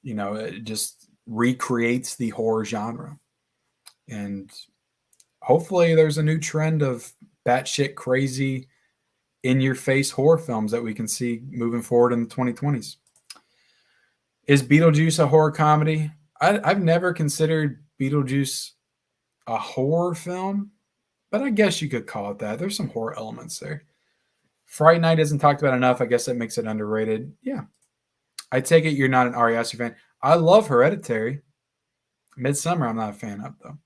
it just recreates the horror genre. And hopefully there's a new trend of batshit crazy, in your face horror films that we can see moving forward in the 2020s. Is Beetlejuice a horror comedy? I've never considered Beetlejuice a horror film, but I guess you could call it that. There's some horror elements there. Fright Night isn't talked about enough. I guess that makes it underrated. Yeah. I take it you're not an Ari Aster fan. I love Hereditary. Midsummer, I'm not a fan of, though.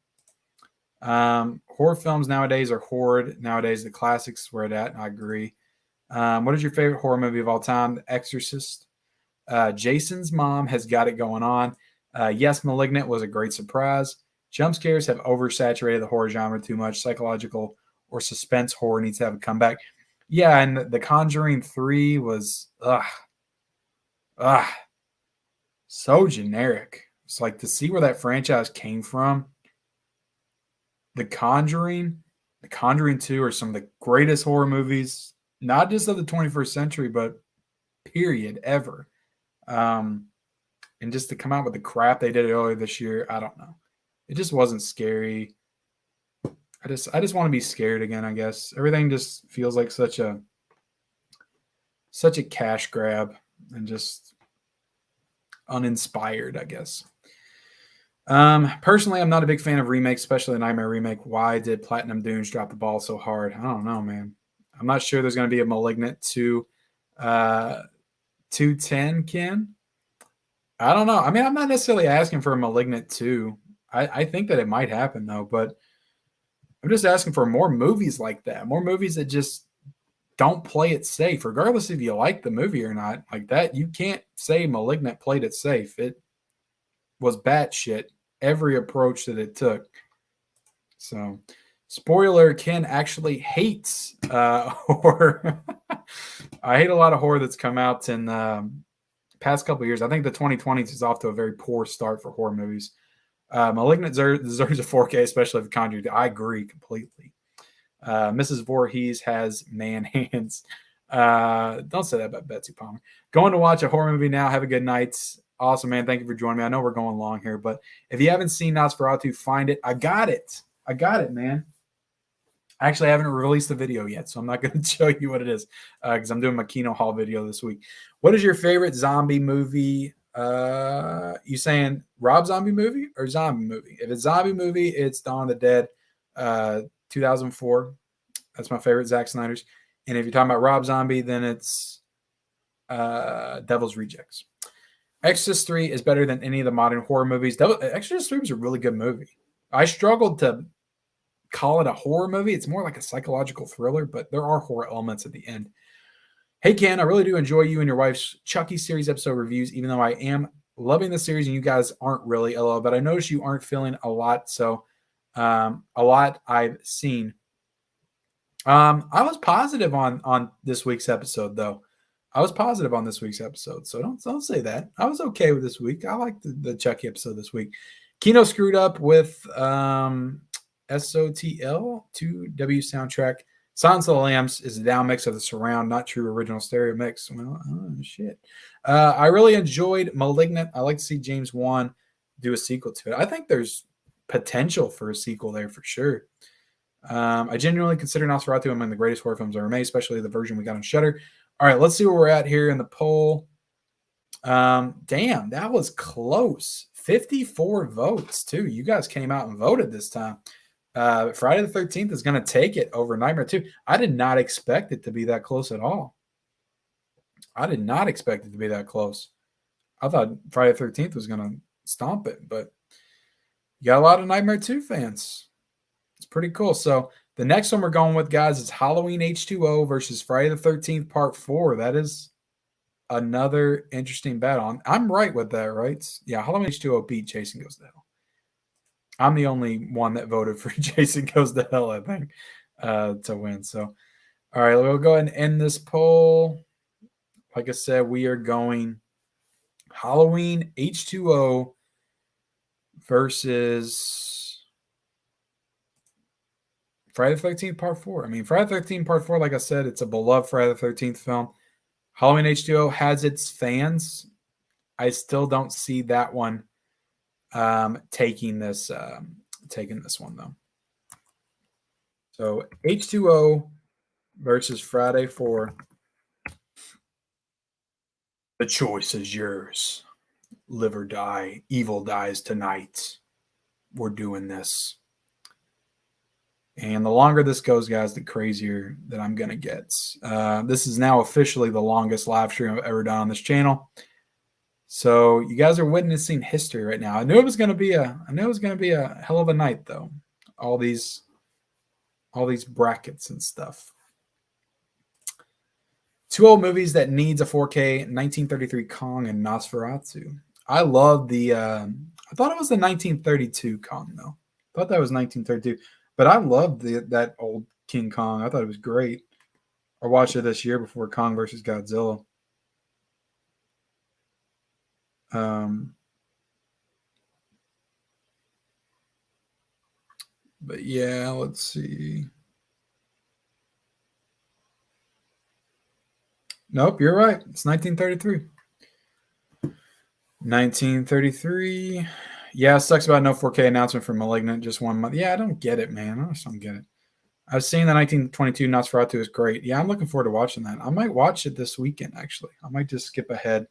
Horror films nowadays are horrid. Nowadays, the classics where it at. I agree. What is your favorite horror movie of all time? The Exorcist. Jason's mom has got it going on. Yes, Malignant was a great surprise. Jump scares have oversaturated the horror genre too much. Psychological or suspense horror needs to have a comeback. Yeah, and The Conjuring 3 was so generic. It's like to see where that franchise came from. The Conjuring 2 are some of the greatest horror movies, not just of the 21st century, but period ever. And just to come out with the crap they did earlier this year, I don't know. It just wasn't scary. I just want to be scared again, I guess. Everything just feels like such a cash grab and just uninspired, I guess. Personally, I'm not a big fan of remakes, especially the Nightmare remake. Why did Platinum Dunes drop the ball so hard? I don't know, man. I'm not sure there's going to be a Malignant 210, Ken. I don't know. I mean, I'm not necessarily asking for a Malignant 2. I think that it might happen, though, but I'm just asking for more movies like that, more movies that just don't play it safe, regardless if you like the movie or not. Like that, you can't say Malignant played it safe. It was batshit, every approach that it took. So, spoiler, Ken actually hates horror. I hate a lot of horror that's come out in past couple of years. I think the 2020s is off to a very poor start for horror movies. Malignant deserves a 4K, especially if Conjured. I agree completely. Mrs. Voorhees has man hands. Don't say that about Betsy Palmer. Going to watch a horror movie now. Have a good night. Awesome, man. Thank you for joining me. I know we're going long here, but if you haven't seen Nosferatu, find it. I got it, man. Actually, I haven't released the video yet, so I'm not going to show you what it is because I'm doing my Kino Hall video this week. What is your favorite zombie movie? You saying Rob Zombie movie or zombie movie? If it's zombie movie, it's Dawn of the Dead, 2004. That's my favorite, Zack Snyder's. And if you're talking about Rob Zombie, then it's Devil's Rejects. Exorcist 3 is better than any of the modern horror movies. Exorcist 3 was a really good movie. I struggled to call it a horror movie. It's more like a psychological thriller, but there are horror elements at the end. Hey, Ken, I really do enjoy you and your wife's Chucky series episode reviews, even though I am Loving the series, and you guys aren't really, LOL, but I noticed you aren't feeling a lot. So, a lot I've seen. I was positive on this week's episode, though. I was positive on this week's episode, so don't say that. I was okay with this week. I liked the Chucky episode this week. Kino screwed up with SOTL 2W soundtrack. Silence of the Lambs is a down mix of the surround, not true original stereo mix. Well, shit. I really enjoyed Malignant. I like to see James Wan do a sequel to it. I think there's potential for a sequel there for sure. I genuinely consider Nosferatu among the greatest horror films ever made, especially the version we got on Shudder. All right, let's see where we're at here in the poll. Damn, that was close. 54 votes, too. You guys came out and voted this time. Friday the 13th is going to take it over Nightmare 2. I did not expect it to be that close at all. I did not expect it to be that close. I thought Friday the 13th was going to stomp it, but you got a lot of Nightmare 2 fans. It's pretty cool. So the next one we're going with, guys, is Halloween H2O versus Friday the 13th Part 4. That is another interesting battle. I'm right with that, right? Yeah, Halloween H2O beat Jason Goes to Hell. I'm the only one that voted for Jason Goes to Hell, I think, to win. So, all right, we'll go ahead and end this poll. Like I said, we are going Halloween H2O versus Friday the 13th Part 4. I mean, Friday the 13th Part 4, like I said, it's a beloved Friday the 13th film. Halloween H2O has its fans. I still don't see that one taking this one, though. So H2O versus Friday 4. The choice is yours. Live or die. Evil dies tonight. We're doing this. And the longer this goes, guys, the crazier that I'm going to get. This is now officially the longest live stream I've ever done on this channel. So you guys are witnessing history right now. I knew it was going to be a hell of a night, though. All these brackets and stuff. Two old movies that needs a 4K, 1933 Kong and Nosferatu. I love the I thought it was the 1932 Kong, though. I thought that was 1932. But I loved that old King Kong. I thought it was great. I watched it this year before Kong versus Godzilla. But yeah, let's see. Nope, you're right. It's 1933. 1933. Yeah, it sucks about no 4K announcement for Malignant. Just 1 month. Yeah, I don't get it, man. I just don't get it. I've seen the 1922 Nosferatu is great. Yeah, I'm looking forward to watching that. I might watch it this weekend, actually. I might just skip ahead.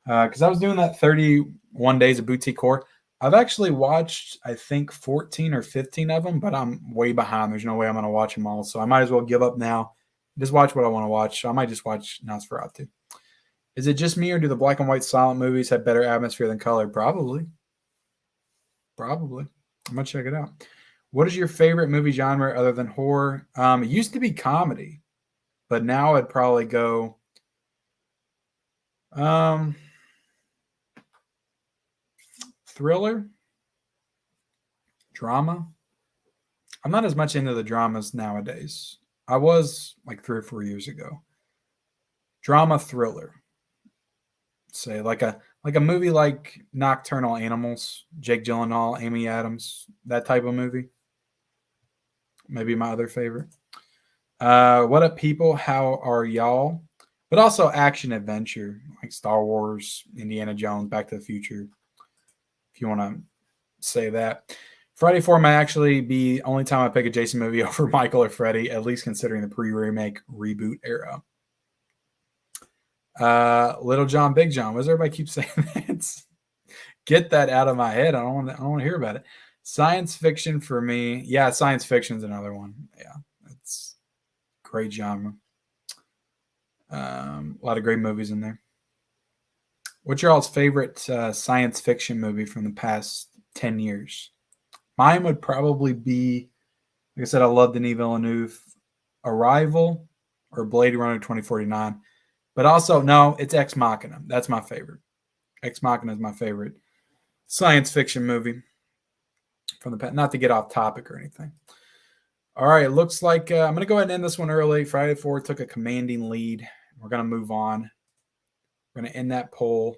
Because I was doing that 31 days of boutique horror. I've actually watched, I think, 14 or 15 of them, but I'm way behind. There's no way I'm going to watch them all. So I might as well give up now. Just watch what I want to watch. So I might just watch Nosferatu. Is it just me, or do the black and white silent movies have better atmosphere than color? Probably. I'm going to check it out. What is your favorite movie genre other than horror? It used to be comedy, but now I'd probably go thriller, drama. I'm not as much into the dramas nowadays. I was like 3 or 4 years ago. Drama, thriller. Say like a movie like Nocturnal Animals, Jake Gyllenhaal, Amy Adams, that type of movie. Maybe my other favorite. What up, people? How are y'all? But also action adventure, like Star Wars, Indiana Jones, Back to the Future, if you want to say that. Friday 4 might actually be the only time I pick a Jason movie over Michael or Freddie, at least considering the pre-remake reboot era. Little John, Big John. What does everybody keep saying that? Get that out of my head. I don't want to hear about it. Science fiction for me. Yeah, science fiction is another one. Yeah, it's great genre. A lot of great movies in there. What's your all's favorite science fiction movie from the past 10 years? Mine would probably be, like I said, I love Denis Villeneuve, Arrival or Blade Runner 2049. But also, no, it's Ex Machina. That's my favorite. Ex Machina is my favorite science fiction movie from the past. Not to get off topic or anything. All right, it looks like I'm going to go ahead and end this one early. Friday 4 took a commanding lead. We're going to move on. We're going to end that poll.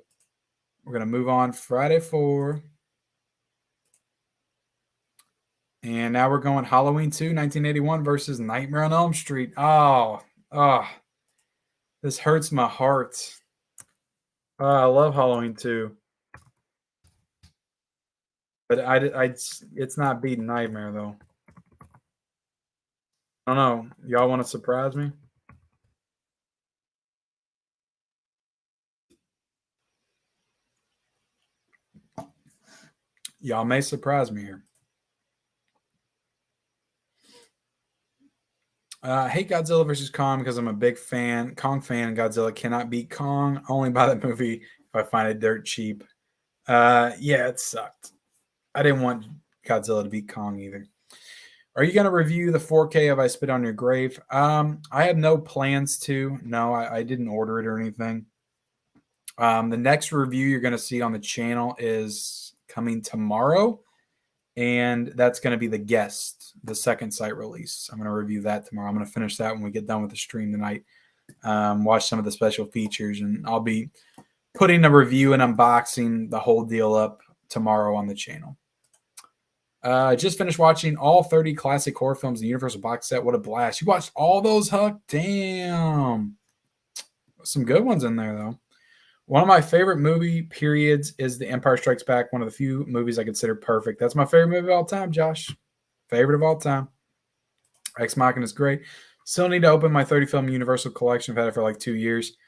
We're going to move on. Friday 4. And now we're going Halloween 2, 1981 versus Nightmare on Elm Street. Oh, this hurts my heart. I love Halloween 2. But it's not beating Nightmare, though. I don't know. Y'all want to surprise me? Y'all may surprise me here. I hate Godzilla versus Kong because I'm a big Kong fan. Godzilla cannot beat Kong. Only buy that movie if I find it dirt cheap. Yeah, it sucked. I didn't want Godzilla to beat Kong either. Are you going to review the 4K of I Spit on Your Grave? I have no plans to. No, I didn't order it or anything. The next review you're going to see on the channel is coming tomorrow. And that's going to be the guest, the second site release. I'm going to review that tomorrow. I'm going to finish that when we get done with the stream tonight. Watch some of the special features, and I'll be putting a review and unboxing the whole deal up tomorrow on the channel. I just finished watching all 30 classic horror films in the Universal box set. What a blast. You watched all those, Huck? Damn. Some good ones in there, though. One of my favorite movie periods is The Empire Strikes Back, one of the few movies I consider perfect. That's my favorite movie of all time, Josh. Favorite of all time. Ex Machina is great. Still need to open my 30-film Universal collection. I've had it for like 2 years.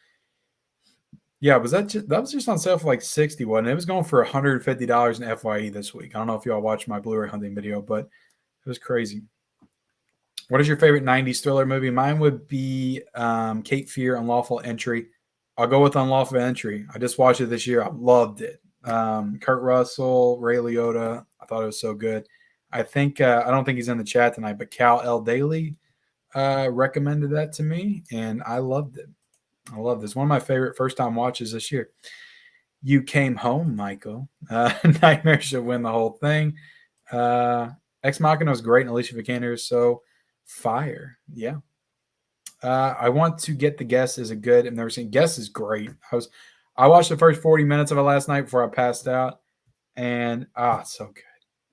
Yeah, that was just on sale for like $60, wasn't it? It was going for $150 in FYE this week. I don't know if y'all watched my Blu-ray hunting video, but it was crazy. What is your favorite 90s thriller movie? Mine would be Cape Fear, Unlawful Entry. I'll go with Unlawful Entry. I just watched it this year. I loved it. Kurt Russell, Ray Liotta. I thought it was so good. I think I don't think he's in the chat tonight, but Cal L. Daly recommended that to me, and I loved it. I love this. One of my favorite first-time watches this year. You Came Home, Michael. Nightmare Should Win the Whole Thing. Ex Machina was great, and Alicia Vikander is so fire. Yeah. I Want to Get the Guest is a good. I've never seen. Guest is great. I watched the first 40 minutes of it last night before I passed out, and it's so good.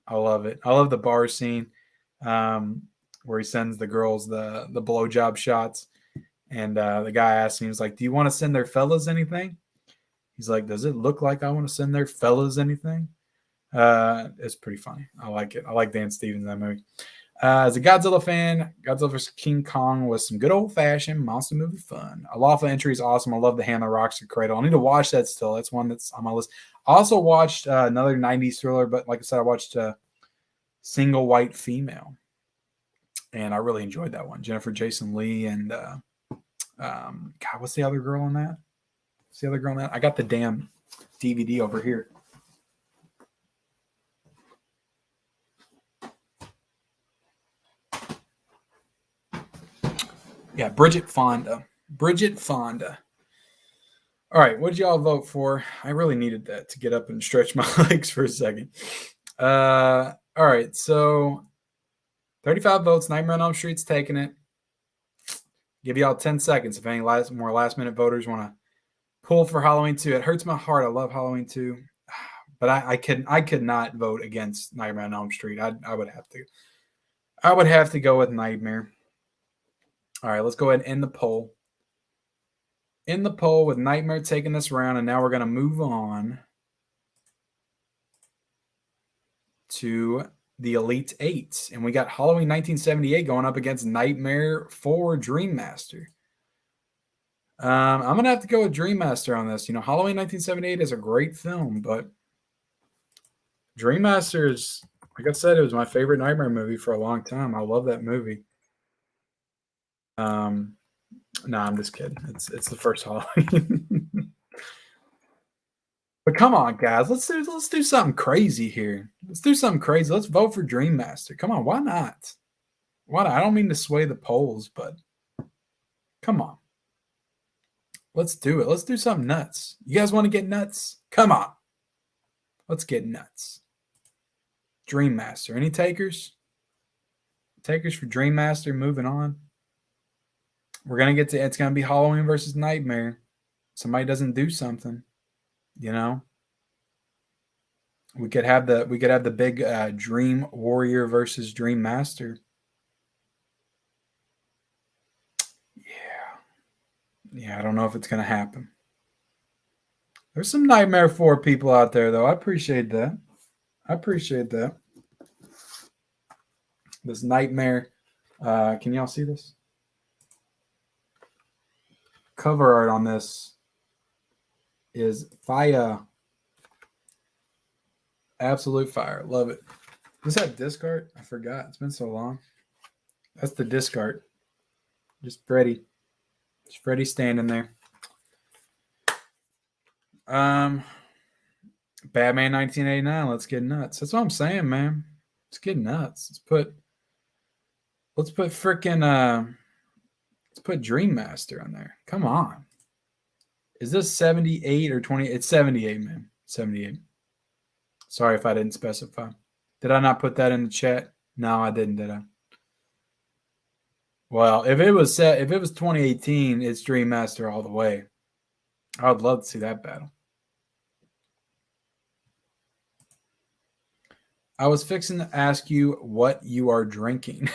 I love it. I love the bar scene where he sends the girls the blowjob shots, and the guy asks him, he's like, "Do you want to send their fellas anything?" He's like, "Does it look like I want to send their fellas anything?" It's pretty funny. I like it. I like Dan Stevens in that movie. As a Godzilla fan, Godzilla vs. King Kong was some good old-fashioned monster movie fun. A Lawful Entry is awesome. I love The Hand That Rocks the Cradle. I need to watch that still. That's one that's on my list. I also watched another 90s thriller, but like I said, I watched Single White Female, and I really enjoyed that one. Jennifer Jason Leigh and God, what's the other girl on that? What's the other girl on that? I got the damn DVD over here. Yeah, Bridget Fonda. Bridget Fonda. All right, what did y'all vote for? I really needed that to get up and stretch my legs for a second. All right, so 35 votes. Nightmare on Elm Street's taking it. Give y'all 10 seconds if any more last-minute voters want to pull for Halloween 2. It hurts my heart. I love Halloween 2. But I could not vote against Nightmare on Elm Street. I would have to. I would have to go with Nightmare. All right, let's go ahead and end the poll. In the poll with Nightmare taking this round, and now we're going to move on to the Elite Eight. And we got Halloween 1978 going up against Nightmare 4 Dream Master. I'm going to have to go with Dream Master on this. You know, Halloween 1978 is a great film, but Dream Master is, like I said, it was my favorite Nightmare movie for a long time. I love that movie. No, I'm just kidding. It's the first Halloween. But come on, guys. Let's do something crazy here. Let's do something crazy. Let's vote for Dream Master. Come on, why not? Why not? I don't mean to sway the polls, but come on. Let's do it. Let's do something nuts. You guys want to get nuts? Come on. Let's get nuts. Dream Master. Any takers? Takers for Dream Master. Moving on. We're going to get to, it's going to be Halloween versus Nightmare. Somebody doesn't do something, you know? We could have the big Dream Warrior versus Dream Master. Yeah, I don't know if it's going to happen. There's some Nightmare 4 people out there, though. I appreciate that. This Nightmare. Can y'all see this? Cover art on this is fire. Absolute fire. Love it. Does that disc art? I forgot. It's been so long. That's the disc art. Just Freddie. Just Freddie standing there. Batman 1989. Let's get nuts. That's what I'm saying, man. Let's get nuts. Let's put freaking let's put Dream Master on there. Come on. Is this 78 or 20? It's 78, man. 78. Sorry if I didn't specify. Did I not put that in the chat? No, I didn't, did I? Well, if it was 2018, it's Dream Master all the way. I would love to see that battle. I was fixing to ask you what you are drinking.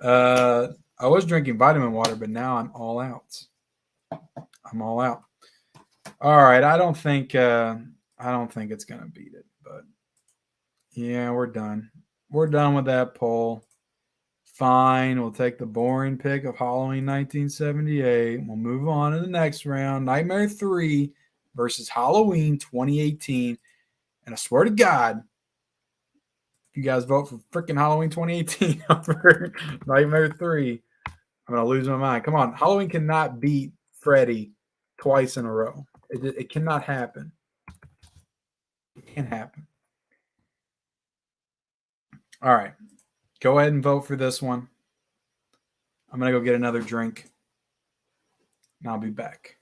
I was drinking vitamin water, but now I'm all out. All right, I don't think it's gonna beat it, but yeah, we're done. We're done with that poll. Fine, we'll take the boring pick of Halloween 1978. We'll move on to the next round. Nightmare 3 versus Halloween 2018. And I swear to God, if you guys vote for freaking Halloween 2018 over Nightmare 3, I'm going to lose my mind. Come on. Halloween cannot beat Freddie twice in a row. It cannot happen. It can't happen. All right. Go ahead and vote for this one. I'm going to go get another drink. And I'll be back.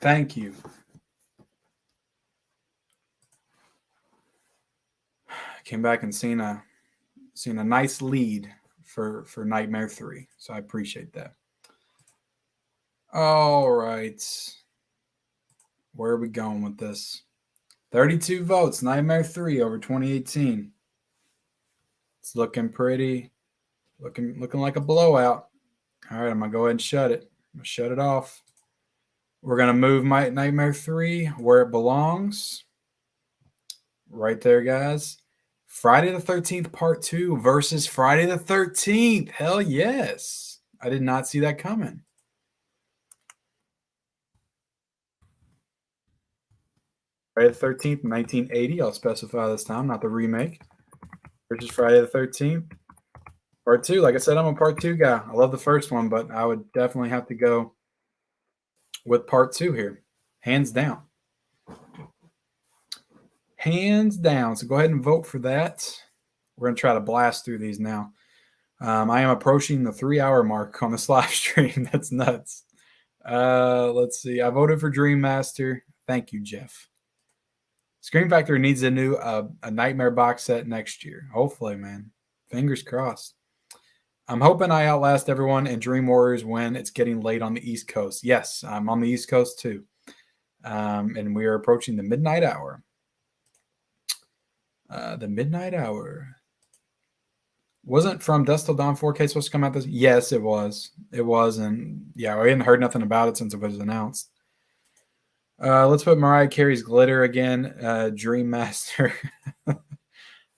Thank you. Came back and seen a nice lead for Nightmare 3. So I appreciate that. All right. Where are we going with this? 32 votes. Nightmare 3 over 2018. It's looking pretty. Looking like a blowout. All right, I'm going to go ahead and shut it. I'm going to shut it off. We're going to move my Nightmare 3 where it belongs. Right there, guys. Friday the 13th Part 2 versus Friday the 13th. Hell yes. I did not see that coming. Friday the 13th, 1980. I'll specify this time, not the remake. Versus Friday the 13th. Part 2. Like I said, I'm a Part 2 guy. I love the first one, but I would definitely have to go with Part 2 here. Hands down. Hands down. So go ahead and vote for that. We're going to try to blast through these now. I am approaching the 3-hour mark on this live stream. That's nuts. Let's see. I voted for Dream Master. Thank you, Jeff. Scream Factory needs a new a Nightmare box set next year. Hopefully, man. Fingers crossed. I'm hoping I outlast everyone and Dream Warriors win. It's getting late on the East Coast. Yes, I'm on the East Coast too. And we are approaching the midnight hour. The midnight hour. Wasn't From Dusk Till Dawn 4K supposed to come out this? Yes, it was. It was. And yeah, we hadn't heard nothing about it since it was announced. Let's put Mariah Carey's Glitter again. Dream Master.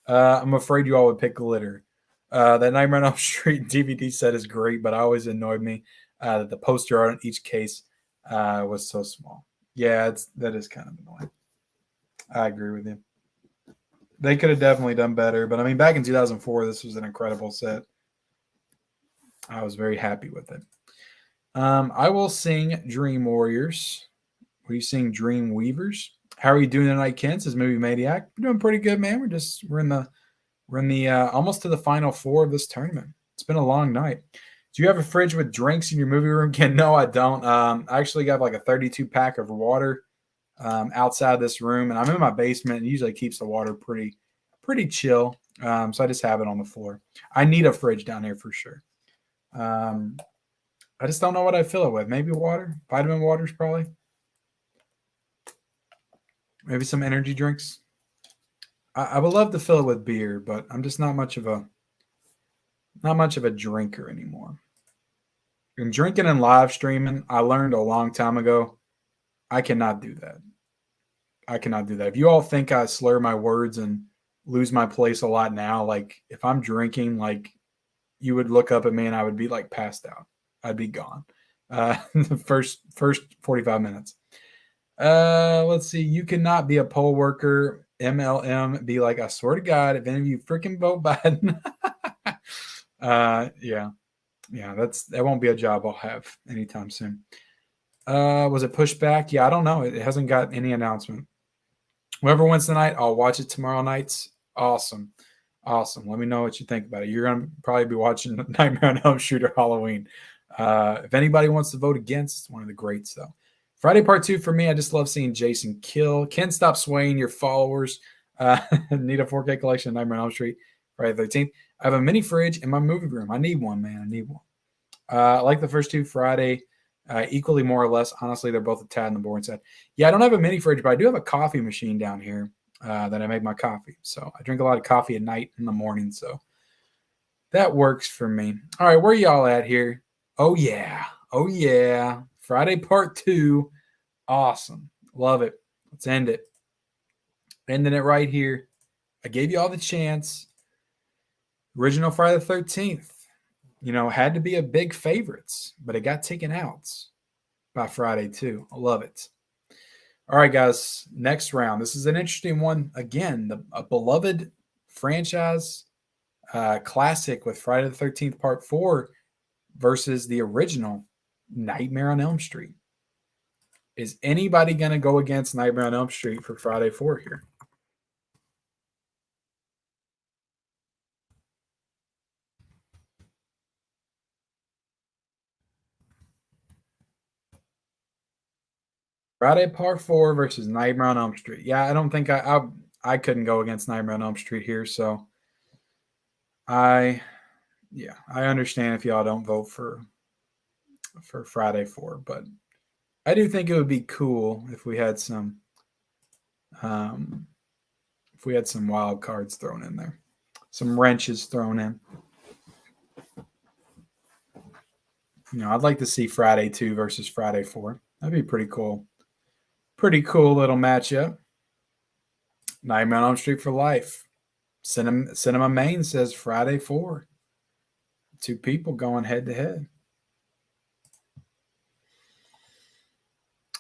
I'm afraid you all would pick Glitter. That Nightmare on Elm Street DVD set is great, but always annoyed me. The poster art on each case was so small. Yeah, that is kind of annoying. I agree with you. They could have definitely done better, but I mean, back in 2004, this was an incredible set. I was very happy with it. I will sing Dream Warriors. Will you sing Dream Weavers? How are you doing tonight, Ken? Says Movie Maniac. We're doing pretty good, man. We're in the almost to the final four of this tournament. It's been a long night. Do you have a fridge with drinks in your movie room, Ken? No, I don't. I actually got like a 32 pack of water outside this room, and I'm in my basement. And usually keeps the water pretty chill. So I just have it on the floor. I need a fridge down here for sure. I just don't know what I fill it with. Maybe water, vitamin waters, probably. Maybe some energy drinks. I would love to fill it with beer, but I'm just not much of a drinker anymore. And drinking and live streaming, I learned a long time ago, I cannot do that. I cannot do that. If you all think I slur my words and lose my place a lot now, like if I'm drinking, like you would look up at me and I would be like passed out. I'd be gone. The first 45 minutes. Let's see. You cannot be a poll worker. MLM be like, I swear to God, if any of you freaking vote Biden. Yeah. That won't be a job I'll have anytime soon. Was it pushed back? Yeah, I don't know. It hasn't got any announcement. Whoever wins tonight, I'll watch it tomorrow nights. Awesome. Let me know what you think about it. You're gonna probably be watching Nightmare on Elm Street or Halloween. If anybody wants to vote against, it's one of the greats though. Friday Part 2 for me. I just love seeing Jason kill. Ken, stop swaying your followers. Need a 4K collection of Nightmare on Elm Street. Friday the 13th. I have a mini fridge in my movie room. I need one, man. I need one. I like the first two Friday equally, more or less. Honestly, they're both a tad on the boring side. Yeah, I don't have a mini fridge, but I do have a coffee machine down here that I make my coffee. So I drink a lot of coffee at night and in the morning. So that works for me. All right, where y'all at here? Oh, yeah. Friday Part 2. Awesome. Love it. Let's end it. Ending it right here. I gave you all the chance. Original Friday the 13th. Had to be a big favorites, but it got taken out by Friday too. I love it. All right, guys. Next round. This is an interesting one. Again, a beloved franchise classic with Friday the 13th Part 4 versus the original Nightmare on Elm Street. Is anybody going to go against Nightmare on Elm Street for Friday 4 here? Friday Part 4 versus Nightmare on Elm Street. Yeah, I don't think I couldn't go against Nightmare on Elm Street here, so I understand if y'all don't vote for Friday 4, but I do think it would be cool if we had some wild cards thrown in there, some wrenches thrown in. I'd like to see Friday 2 versus Friday 4. That'd be pretty cool. Pretty cool little matchup. Nightmare on Elm Street for life. Cinema Main says Friday 4. Two people going head to head.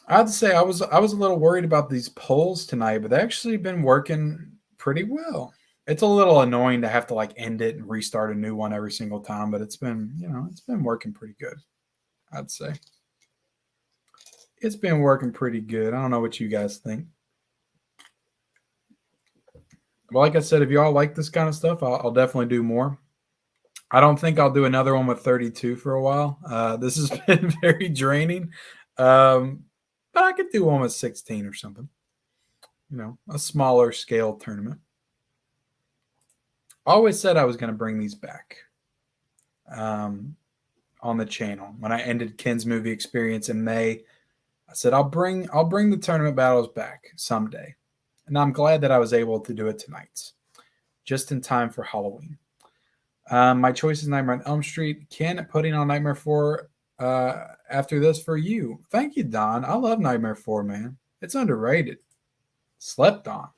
I'd say I was a little worried about these polls tonight, but they've actually been working pretty well. It's a little annoying to have to like end it and restart a new one every single time, but it's been working pretty good. I'd say it's been working pretty good. I don't know what you guys think. Well, like I said, if y'all like this kind of stuff, I'll definitely do more. I don't think I'll do another one with 32 for a while. This has been very draining. But I could do one with 16 or something. A smaller scale tournament. I always said I was going to bring these back on the channel. When I ended Ken's movie experience in May, I said I'll bring the tournament battles back someday. And I'm glad that I was able to do it tonight, just in time for Halloween. My choice is Nightmare on Elm Street. Ken, putting on Nightmare 4 after this for you. Thank you, Don. I love Nightmare 4, man. It's underrated. Slept on.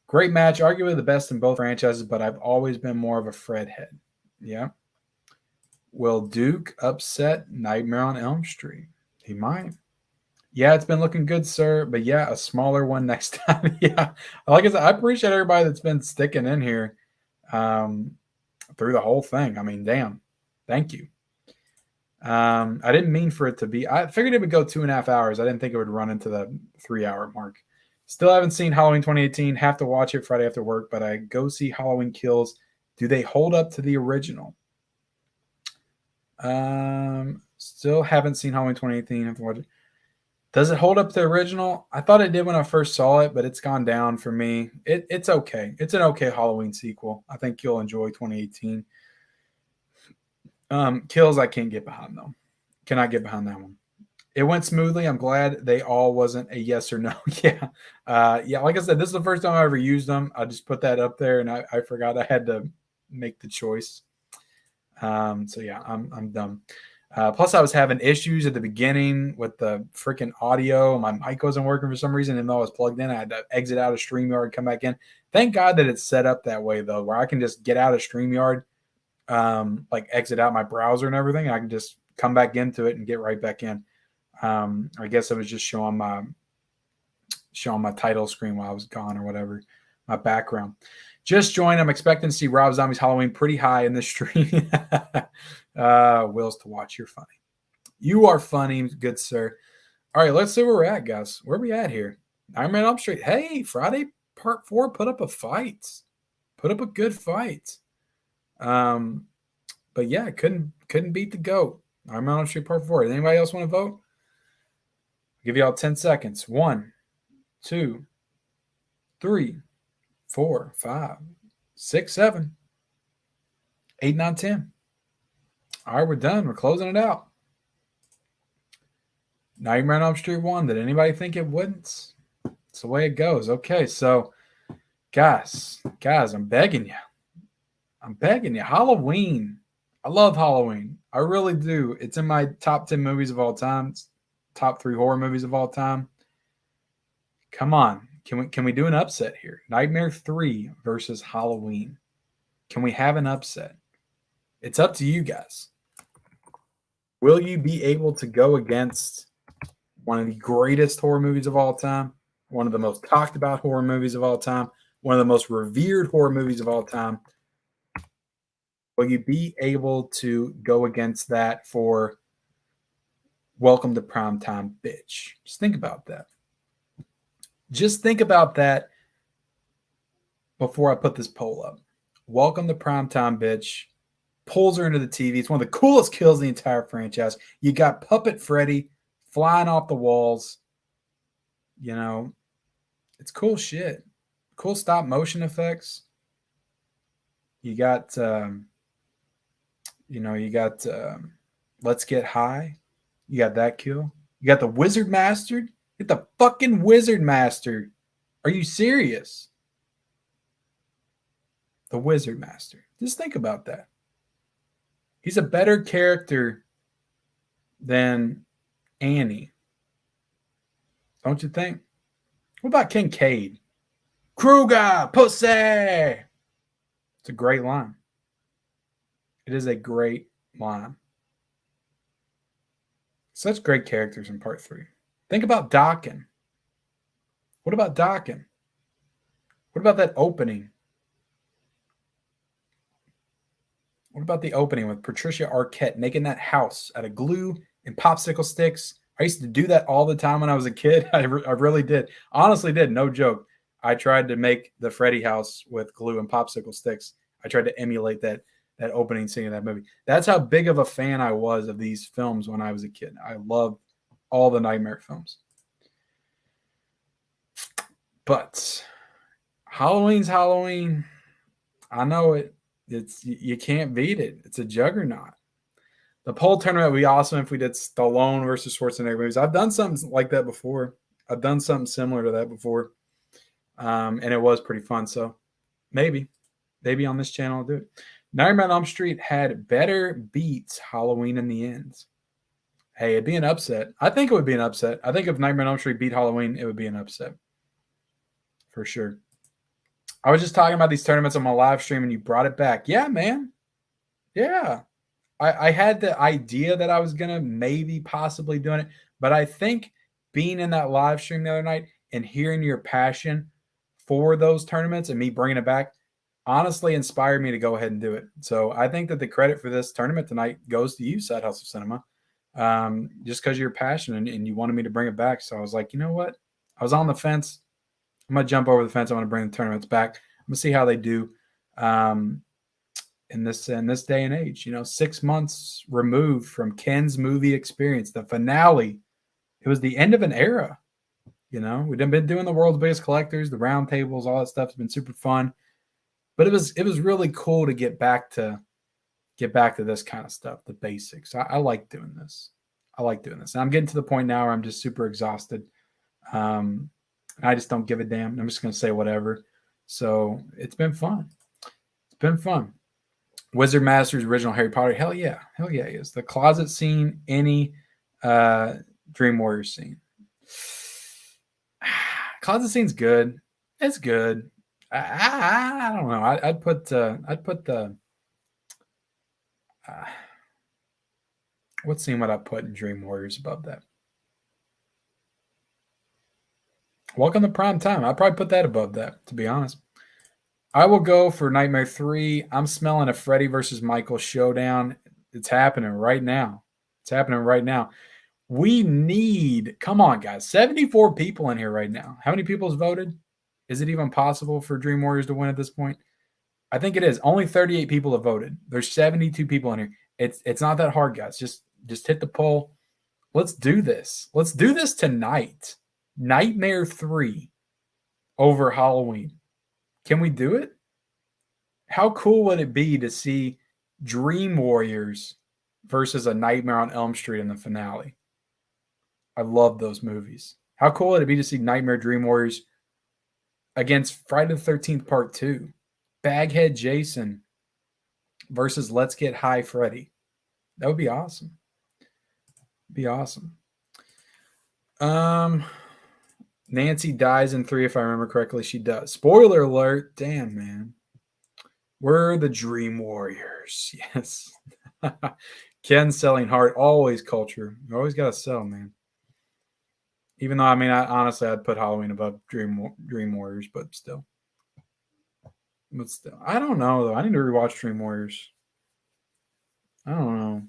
Great match. Arguably the best in both franchises, but I've always been more of a Fred head. Yeah. Will Duke upset Nightmare on Elm Street? He might. Yeah, it's been looking good, sir. But yeah, a smaller one next time. Yeah. Like I said, I appreciate everybody that's been sticking in here through the whole thing. I mean, damn. Thank you. I didn't mean for it to be. I figured it would go 2.5 hours. I didn't think it would run into the 3 hour mark. Still haven't seen Halloween 2018. Have to watch it Friday after work, but I go see Halloween Kills. Do they hold up to the original? Still haven't seen Halloween 2018. Have to watch it. Does it hold up to the original? I thought it did when I first saw it, but it's gone down for me. It's okay. It's an okay Halloween sequel. I think you'll enjoy 2018. Kills I can't get behind though. Cannot get behind that one. It went smoothly. I'm glad they all wasn't a yes or no. Yeah. Yeah, like I said, this is the first time I ever used them. I just put that up there and I forgot I had to make the choice. So yeah, I'm dumb. Plus, I was having issues at the beginning with the freaking audio. My mic wasn't working for some reason, even though I was plugged in. I had to exit out of StreamYard and come back in. Thank God that it's set up that way, though, where I can just get out of StreamYard, like exit out my browser and everything. And I can just come back into it and get right back in. I guess I was just showing my title screen while I was gone or whatever, my background. Just joined. I'm expecting to see Rob Zombie's Halloween pretty high in the stream. Wills to watch. You're funny. You are funny, good sir. All right, let's see where we're at, guys. Where are we at here? Nightmare on Elm Street. Hey, Friday Part 4 put up a fight. Put up a good fight. But yeah, couldn't beat the GOAT. Nightmare on Elm Street Part 4. Anybody else want to vote? I'll give y'all 10 seconds. 1, 2, 3, 4, 5, 6, 7, 8, 9, 10. All right, we're done. We're closing it out. Nightmare on Elm Street 1. Did anybody think it wouldn't? It's the way it goes. Okay, so guys, I'm begging you. Halloween. I love Halloween. I really do. It's in my top 10 movies of all time. It's top 3 horror movies of all time. Come on. Can we do an upset here? Nightmare 3 versus Halloween. Can we have an upset? It's up to you guys. Will you be able to go against one of the greatest horror movies of all time, one of the most talked about horror movies of all time, one of the most revered horror movies of all time? Will you be able to go against that for Welcome to Primetime, bitch? Just think about that. Just think about that before I put this poll up. Welcome to Primetime, bitch. Pulls her into the TV. It's one of the coolest kills in the entire franchise. You got Puppet Freddie flying off the walls. You know, it's cool shit. Cool stop motion effects. You got, Let's Get High. You got that kill. You got the Wizard Master. Get the fucking Wizard Master. Are you serious? The Wizard Master. Just think about that. He's a better character than Annie. Don't you think? What about Kincaid? Kruger, pussy. It's a great line. It is a great line. Such great characters in Part 3. Think about Dokken. What about Dokken? What about that opening? What about the opening with Patricia Arquette making that house out of glue and popsicle sticks? I used to do that all the time when I was a kid. I really did. Honestly did. No joke. I tried to make the Freddie house with glue and popsicle sticks. I tried to emulate that opening scene of that movie. That's how big of a fan I was of these films when I was a kid. I loved all the Nightmare films. But Halloween's Halloween. I know it. You can't beat it. It's a juggernaut. The poll tournament would be awesome if we did Stallone versus Schwarzenegger movies. I've done something like that before. I've done something similar to that before. And it was pretty fun. So maybe on this channel I'll do it. Nightmare on Elm Street had better beats Halloween in the end. Hey, it'd be an upset. I think it would be an upset. I think if Nightmare on Elm Street beat Halloween, it would be an upset. For sure. I was just talking about these tournaments on my live stream and you brought it back. Yeah, man. Yeah. I had the idea that I was gonna maybe possibly doing it, but I think being in that live stream the other night and hearing your passion for those tournaments and me bringing it back honestly inspired me to go ahead and do it. So I think that the credit for this tournament tonight goes to you, Side Hustle Cinema, just because you're passionate and you wanted me to bring it back. So I was like, you know what? I was on the fence. I'm gonna jump over the fence. I want to bring the tournaments back. I'm gonna see how they do. In this day and age, 6 months removed from Ken's movie experience, the finale, it was the end of an era. We've been doing the world's biggest collectors, the round tables, all that stuff's been super fun, but it was really cool to get back to this kind of stuff, the basics. I like doing this. And I'm getting to the point now where I'm just super exhausted. I just don't give a damn. I'm just gonna say whatever. So it's been fun. Wizard Masters original Harry Potter. Hell yeah, it is. The closet scene, any Dream Warriors scene. Closet scene's good. It's good. I don't know. I'd put the what scene would I put in Dream Warriors above that? Welcome to Prime Time. I'd probably put that above that, to be honest. I will go for Nightmare 3. I'm smelling a Freddie versus Michael showdown. It's happening right now. We need, come on, guys, 74 people in here right now. How many people's voted? Is it even possible for Dream Warriors to win at this point? I think it is. Only 38 people have voted. There's 72 people in here. It's not that hard, guys. Just hit the poll. Let's do this. Let's do this tonight. Nightmare 3 over Halloween. Can we do it? How cool would it be to see Dream Warriors versus A Nightmare on Elm Street in the finale? I love those movies. How cool would it be to see Nightmare Dream Warriors against Friday the 13th Part 2? Baghead Jason versus Let's Get High Freddie. That would be awesome. Nancy dies in 3, if I remember correctly. She does. Spoiler alert. Damn, man. We're the Dream Warriors. Yes. Ken selling hard. Always culture. You always got to sell, man. Even though, honestly, I'd put Halloween above Dream Warriors, but still. I don't know, though. I need to rewatch Dream Warriors. I don't know.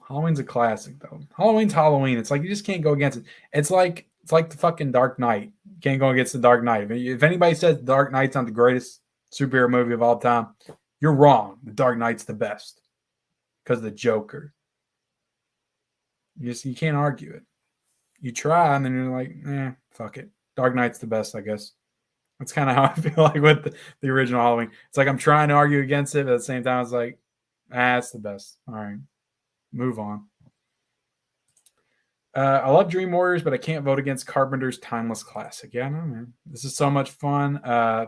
Halloween's a classic, though. Halloween's Halloween. It's like you just can't go against it. It's like the fucking Dark Knight. You can't go against the Dark Knight. If anybody says Dark Knight's not the greatest superhero movie of all time, you're wrong. The Dark Knight's the best because of the Joker. You can't argue it. You try, and then you're like, fuck it. Dark Knight's the best, I guess. That's kind of how I feel like with the original Halloween. It's like I'm trying to argue against it, but at the same time, it's like, it's the best. All right, move on. I love Dream Warriors, but I can't vote against Carpenter's Timeless Classic. Yeah, no, man. This is so much fun.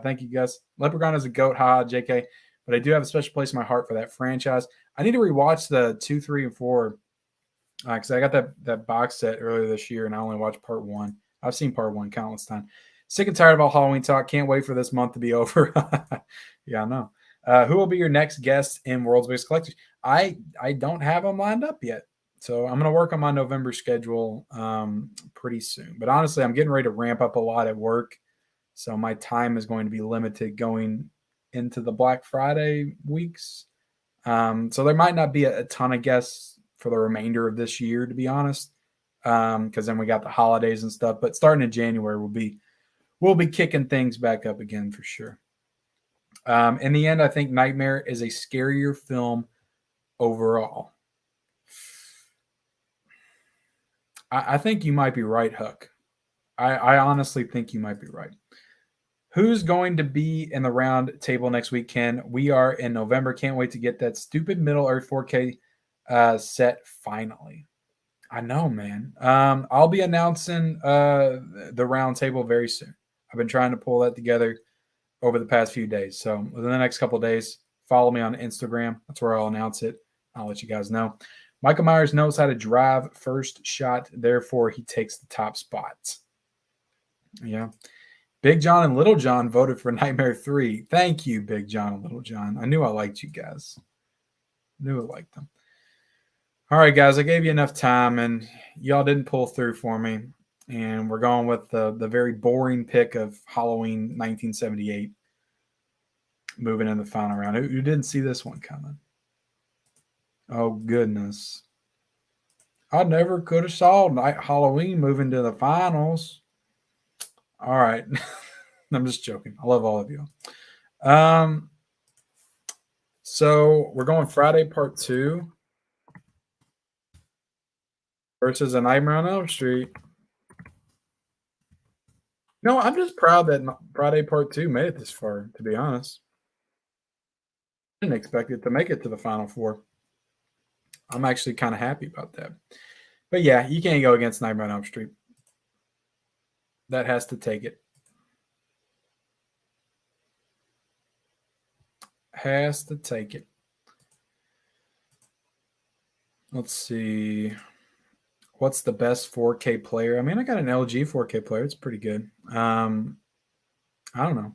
Thank you, Gus. Leprechaun is a goat, JK. But I do have a special place in my heart for that franchise. I need to rewatch the 2, 3, and 4 because I got that box set earlier this year, and I only watched part 1. I've seen part 1 countless times. Sick and tired of all Halloween talk. Can't wait for this month to be over. Yeah, I know. Who will be your next guest in World's Biggest Collectors? I don't have them lined up yet. So I'm going to work on my November schedule pretty soon. But honestly, I'm getting ready to ramp up a lot at work. So my time is going to be limited going into the Black Friday weeks. So there might not be a ton of guests for the remainder of this year, to be honest, because then we got the holidays and stuff. But starting in January, we'll be kicking things back up again for sure. In the end, I think Nightmare is a scarier film overall. I think you might be right, Huck. I honestly think you might be right. Who's going to be in the round table next week, Ken? We are in November. Can't wait to get that stupid Middle Earth 4K set finally. I know, man. I'll be announcing the round table very soon. I've been trying to pull that together over the past few days. So within the next couple of days, follow me on Instagram. That's where I'll announce it. I'll let you guys know. Michael Myers knows how to drive first shot. Therefore, he takes the top spots. Yeah. Big John and Little John voted for Nightmare 3. Thank you, Big John and Little John. I knew I liked you guys. Knew it liked them. All right, guys, I gave you enough time, and y'all didn't pull through for me. And we're going with the very boring pick of Halloween 1978. Moving in the final round. Who didn't see this one coming? Oh, goodness. I never could have saw Night Halloween moving to the finals. All right. I'm just joking. I love all of you. So we're going Friday Part 2 versus A Nightmare on Elm Street. No, I'm just proud that Friday Part 2 made it this far, to be honest. I didn't expect it to make it to the Final Four. I'm actually kind of happy about that. But yeah, you can't go against Nightmare on Elm Street. That has to take it. Has to take it. Let's see. What's the best 4K player? I mean, I got an LG 4K player. It's pretty good. I don't know.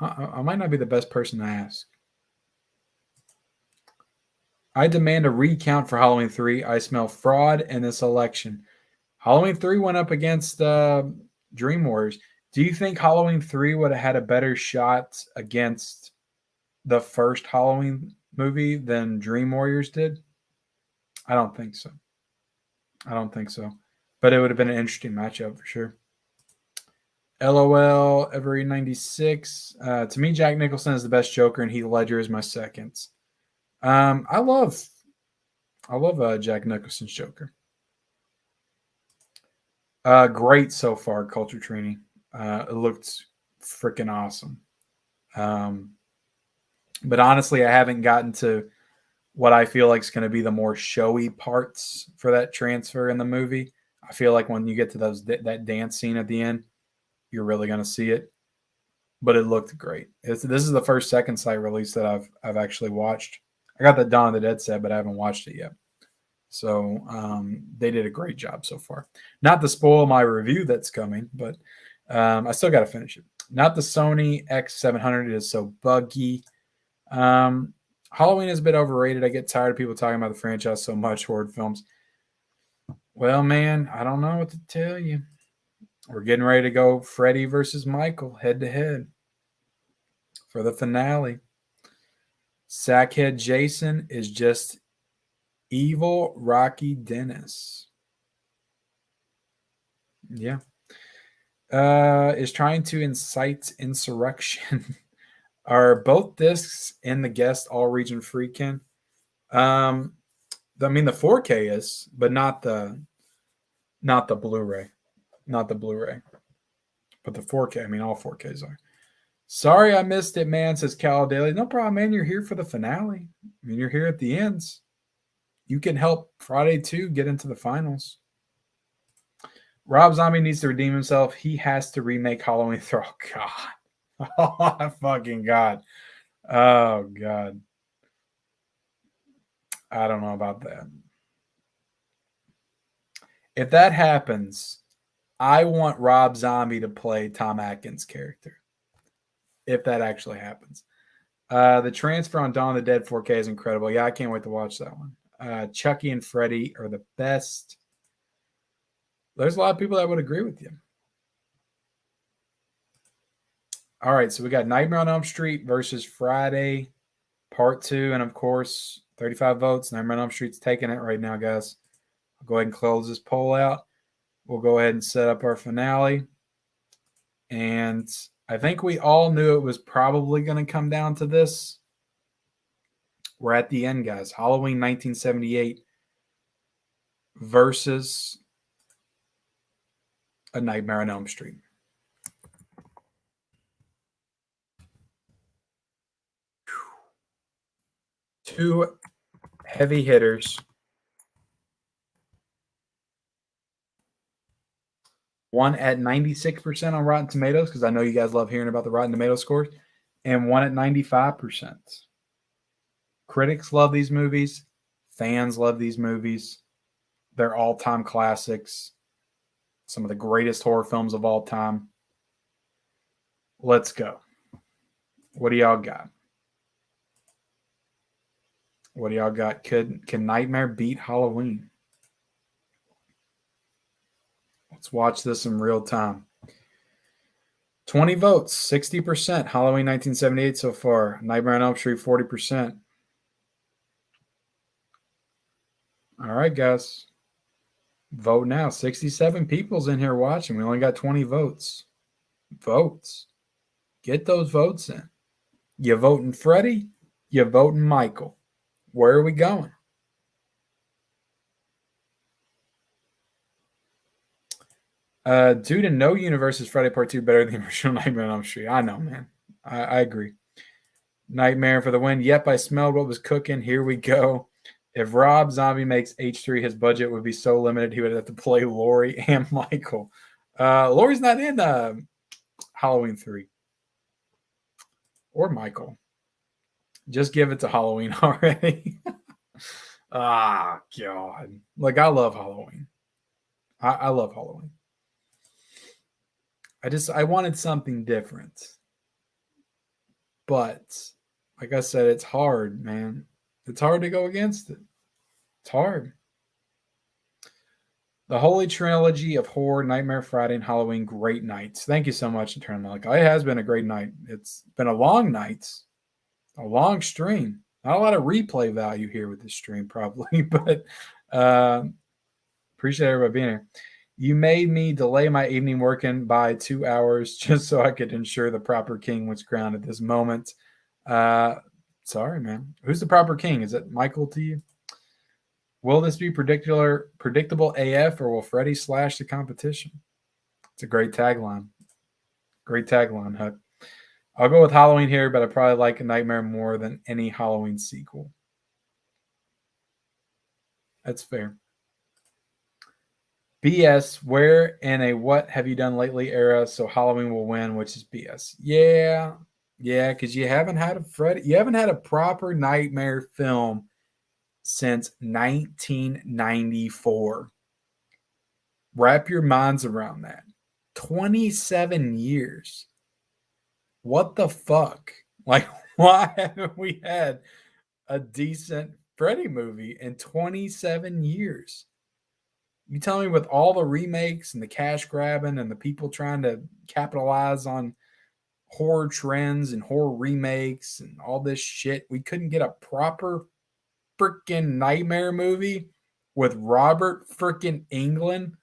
I might not be the best person to ask. I demand a recount for Halloween 3. I smell fraud in this election. Halloween 3 went up against Dream Warriors. Do you think Halloween 3 would have had a better shot against the first Halloween movie than Dream Warriors did? I don't think so. But it would have been an interesting matchup for sure. LOL, Every 96. To me, Jack Nicholson is the best Joker, and Heath Ledger is my second. I love Jack Nicholson's Joker. Great so far, Culture Trini. It looked freaking awesome. But honestly, I haven't gotten to what I feel like is going to be the more showy parts for that transfer in the movie. I feel like when you get to that dance scene at the end, you're really going to see it. But it looked great. This is the first Second Sight release that I've actually watched. I got the Dawn of the Dead set, but I haven't watched it yet. So they did a great job so far. Not to spoil my review that's coming, but I still got to finish it. Not the Sony X700. It is so buggy. Halloween is a bit overrated. I get tired of people talking about the franchise so much, horror films. Well, man, I don't know what to tell you. We're getting ready to go Freddie versus Michael head-to-head for the finale. Sackhead Jason is just evil Rocky Dennis. Yeah. Is trying to incite insurrection. Are both discs in the guest all region free, Ken? I mean the 4K is, but not the Blu-ray. Not the Blu-ray. But the 4K, I mean all 4Ks are. Sorry I missed it, man, says Cal Daly. No problem, man. You're here for the finale. I mean, you're here at the ends. You can help Friday 2 get into the finals. Rob Zombie needs to redeem himself. He has to remake Halloween 3. Oh, God. Oh, fucking God. Oh, God. I don't know about that. If that happens, I want Rob Zombie to play Tom Atkins' character. If that actually happens. The transfer on Dawn of the Dead 4K is incredible. Yeah, I can't wait to watch that one. Chucky and Freddie are the best. There's a lot of people that would agree with you. All right, so we got Nightmare on Elm Street versus Friday Part 2. And, of course, 35 votes. Nightmare on Elm Street's taking it right now, guys. I'll go ahead and close this poll out. We'll go ahead and set up our finale. And I think we all knew it was probably going to come down to this. We're at the end, guys. Halloween 1978 versus A Nightmare on Elm Street. Two heavy hitters. One at 96% on Rotten Tomatoes, because I know you guys love hearing about the Rotten Tomatoes scores, and one at 95%. Critics love these movies. Fans love these movies. They're all-time classics. Some of the greatest horror films of all time. Let's go. What do y'all got? What do y'all got? Can Nightmare beat Halloween? Let's watch this in real time. 20 votes, 60%. Halloween 1978 so far. Nightmare on Elm Street, 40%. All right, guys. Vote now. 67 people's in here watching. We only got 20 votes. Votes. Get those votes in. You voting Freddie? You voting Michael? Where are we going? Dude in no universe is Friday Part 2 better than the original Nightmare on Elm Street. I know, man. I agree. Nightmare for the win. Yep, I smelled what was cooking. Here we go. If Rob Zombie makes H3, his budget would be so limited he would have to play Laurie and Michael. Laurie's not in Halloween 3. Or Michael. Just give it to Halloween already. Ah, God. Like, I love Halloween. I love Halloween. I wanted something different. But, like I said, it's hard, man. It's hard to go against it. It's hard. The Holy Trilogy of Horror, Nightmare Friday, and Halloween, great nights. Thank you so much, Eternal Malachi. It has been a great night. It's been a long night, a long stream. Not a lot of replay value here with this stream, probably, but appreciate everybody being here. You made me delay my evening working by 2 hours just so I could ensure the proper king was crowned at this moment. Sorry, man. Who's the proper king? Is it Michael to you? Will this be predictable AF, or will Freddie slash the competition? It's a great tagline. Great tagline, Huck. I'll go with Halloween here, but I probably like A Nightmare more than any Halloween sequel. That's fair. BS, where in a what have you done lately era, so Halloween will win, which is BS. Yeah, because you haven't had a proper Nightmare film since 1994. Wrap your minds around that. 27 years. What the fuck? Like, why haven't we had a decent Freddie movie in 27 years? You tell me, with all the remakes and the cash grabbing and the people trying to capitalize on horror trends and horror remakes and all this shit, we couldn't get a proper freaking Nightmare movie with Robert freaking Englund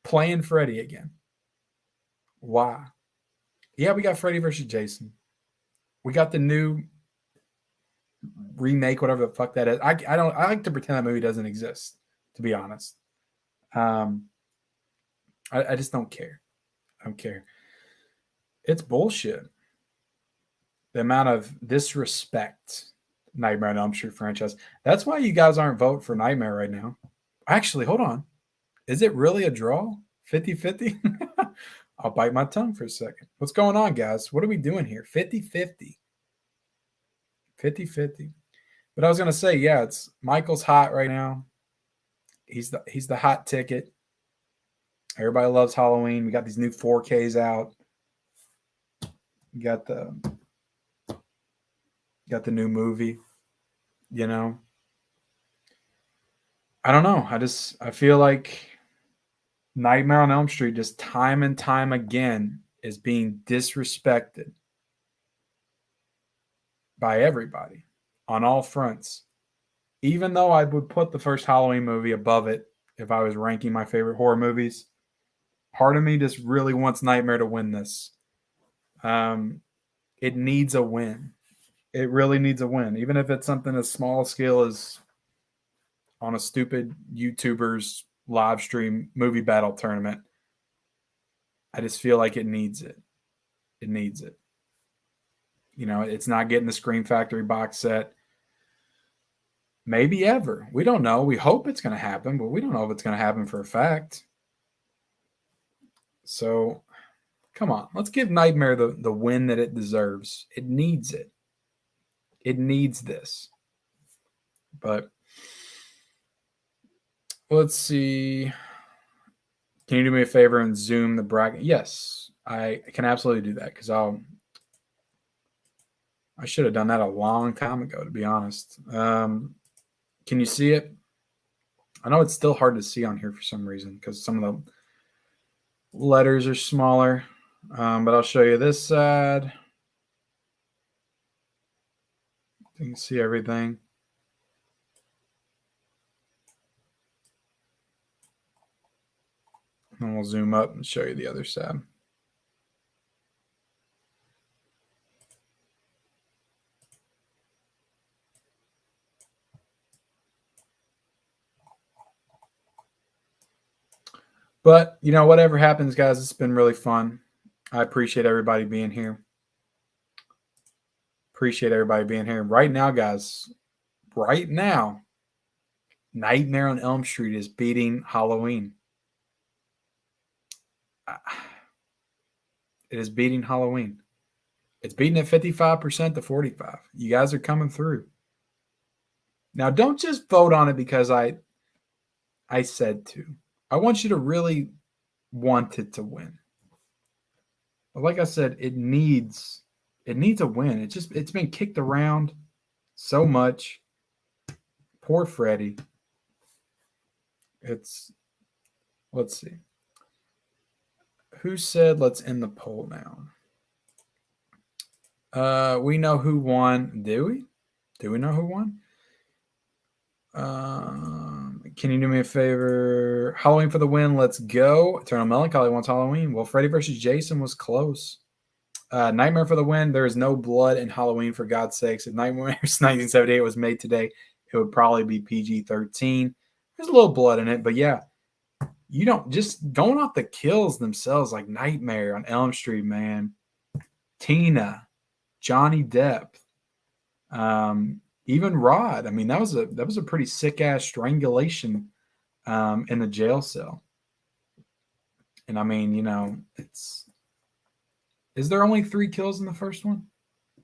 playing Freddie again. Why? Yeah, we got Freddie versus Jason. We got the new remake, whatever the fuck that is. I like to pretend that movie doesn't exist, to be honest. I just don't care. I don't care. It's bullshit. The amount of disrespect Nightmare on Elm Street franchise. That's why you guys aren't voting for Nightmare right now. Actually, hold on. Is it really a draw? 50-50? I'll bite my tongue for a second. What's going on, guys? What are we doing here? 50-50. 50-50. But I was going to say, yeah, it's Michael's hot right now. He's the hot ticket. Everybody loves Halloween. We got these new 4Ks out. You got the new movie, you know. I don't know. I feel like Nightmare on Elm Street, just time and time again, is being disrespected by everybody on all fronts. Even though I would put the first Halloween movie above it if I was ranking my favorite horror movies, part of me just really wants Nightmare to win this. It needs a win. It really needs a win. Even if it's something as small scale as on a stupid YouTuber's live stream movie battle tournament. I just feel like it needs it. It needs it. You know, it's not getting the Scream Factory box set. Maybe ever. We don't know. We hope it's going to happen, but we don't know if it's going to happen for a fact. So, come on. Let's give Nightmare the win that it deserves. It needs it. It needs this. But let's see. Can you do me a favor and zoom the bracket? Yes, I can absolutely do that, because I'll I should have done that a long time ago, to be honest. Can you see it? I know it's still hard to see on here for some reason because some of the letters are smaller. But I'll show you this side. You can see everything. And we'll zoom up and show you the other side. But, whatever happens, guys, it's been really fun. I appreciate everybody being here. Right now, guys, Nightmare on Elm Street is beating Halloween. It is beating Halloween. It's beating at 55% to 45%. You guys are coming through. Now, don't just vote on it because I said to. I want you to really want it to win. But like I said, it needs a win. It's been kicked around so much. Poor Freddie. Let's see. Who said let's end the poll now? We know who won. Do we? Do we know who won? Can you do me a favor? Halloween for the win. Let's go. Eternal Melancholy wants Halloween. Well, Freddy versus Jason was close. Nightmare for the win. There is no blood in Halloween, for God's sakes. If Nightmares 1978 was made today, it would probably be PG-13. There's a little blood in it, but yeah. You don't just going off the kills themselves, like Nightmare on Elm Street, man. Tina, Johnny Depp, even Rod. I mean, that was a pretty sick ass strangulation in the jail cell. And I mean, is there only 3 kills in the first one?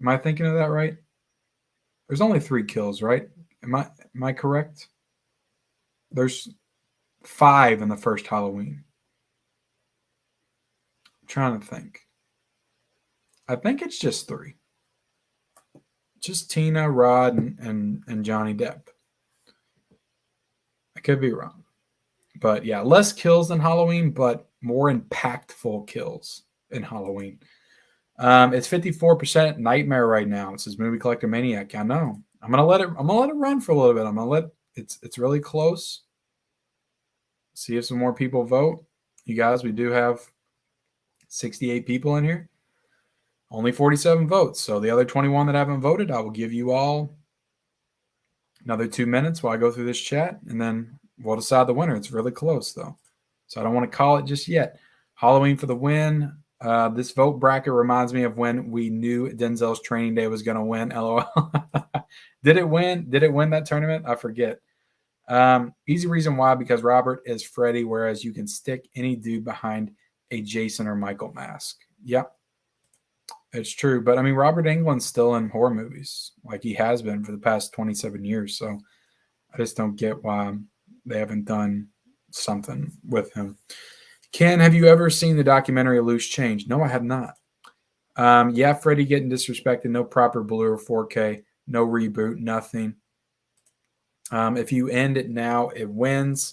Am I thinking of that right? There's only 3 kills, right? Am I correct? There's 5 in the first Halloween. I'm trying to think. I think it's just 3. Just Tina, Rod, and Johnny Depp. I could be wrong. But yeah, less kills than Halloween, but more impactful kills in Halloween. It's 54% Nightmare right now. It says Movie Collector Maniac. I know. I'm gonna let it run for a little bit. It's really close. See if some more people vote. You guys, we do have 68 people in here. Only 47 votes. So the other 21 that haven't voted, I will give you all another 2 minutes while I go through this chat, and then we'll decide the winner. It's really close, though. So I don't want to call it just yet. Halloween for the win. This vote bracket reminds me of when we knew Denzel's Training Day was going to win. LOL. Did it win? Did it win that tournament? I forget. Easy reason why, because Robert is Freddie, whereas you can stick any dude behind a Jason or Michael mask. Yep. It's true. But I mean, Robert Englund's still in horror movies like he has been for the past 27 years. So I just don't get why they haven't done something with him. Ken, have you ever seen the documentary A Loose Change? No, I have not. Yeah, Freddie getting disrespected. No proper Blue or 4K. No reboot. Nothing. If you end it now, it wins.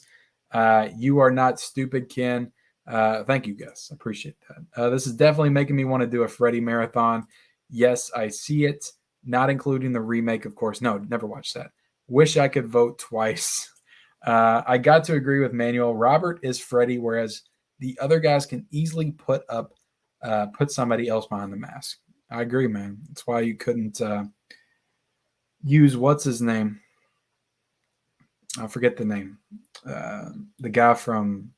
You are not stupid, Ken. Thank you, Gus. I appreciate that. This is definitely making me want to do a Freddie marathon. Yes, I see it. Not including the remake, of course. No, never watched that. Wish I could vote twice. I got to agree with Manuel. Robert is Freddie, whereas the other guys can easily put somebody else behind the mask. I agree, man. That's why you couldn't use what's his name. I forget the name. The guy from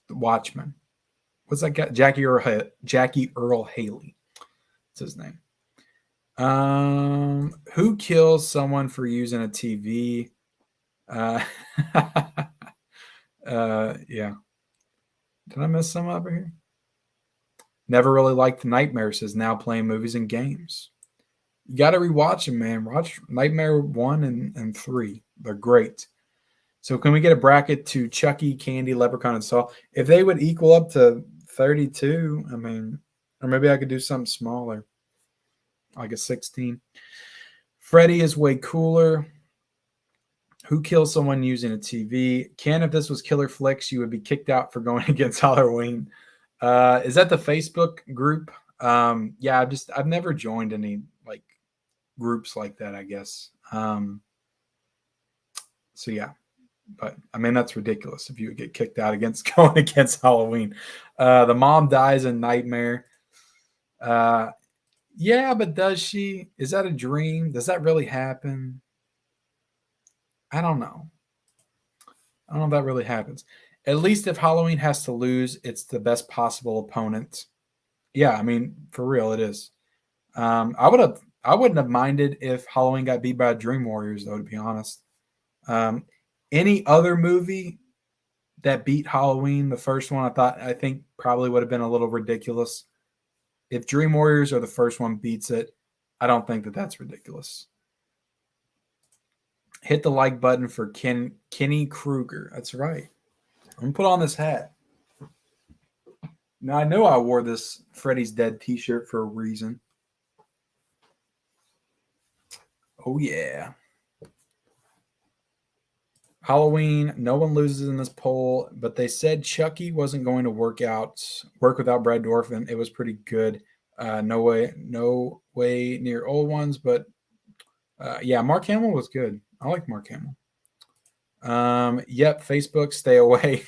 Watchmen. What's that guy? Jackie Earl Haley. That's his name. Who kills someone for using a TV? Yeah. Did I miss some over here? Never really liked Nightmare, says now playing movies and games. You got to rewatch them, man. Watch Nightmare 1 and 3. They're great. So can we get a bracket to Chucky, Candy, Leprechaun, and Saw? If they would equal up to 32, I mean, or maybe I could do something smaller. like a 16. Freddie is way cooler. Who kills someone using a TV? Ken, if this was Killer Flicks, you would be kicked out for going against Halloween. Is that the Facebook group? Yeah, I've never joined any like groups like that, I guess. So yeah, but I mean that's ridiculous if you would get kicked out against going against Halloween. The mom dies in Nightmare. Yeah, but does she? Is that a dream? Does that really happen? I don't know. I don't know if that really happens. At least if Halloween has to lose, it's the best possible opponent. Yeah, I mean, for real, it is. I wouldn't have minded if Halloween got beat by Dream Warriors, though, to be honest. Um, any other movie that beat Halloween, the first one, I think probably would have been a little ridiculous. If Dream Warriors or the first one beats it, I don't think that that's ridiculous. Hit the like button for Kenny Kruger. That's right. I'm gonna put on this hat. Now I know I wore this Freddie's Dead T-shirt for a reason. Oh yeah. Halloween, no one loses in this poll, but they said Chucky wasn't going to work without Brad Dourif, and it was pretty good. No way near old ones, but yeah, Mark Hamill was good. I like Mark Hamill. Yep, Facebook, stay away.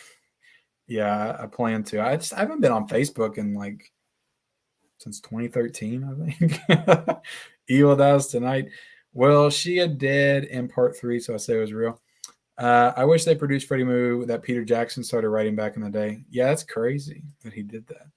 Yeah, I plan to. I haven't been on Facebook in like since 2013, I think. Evil Dies Tonight. Well, she had dead in part 3, so I say it was real. I wish they produced Freddie movie that Peter Jackson started writing back in the day. Yeah, that's crazy that he did that.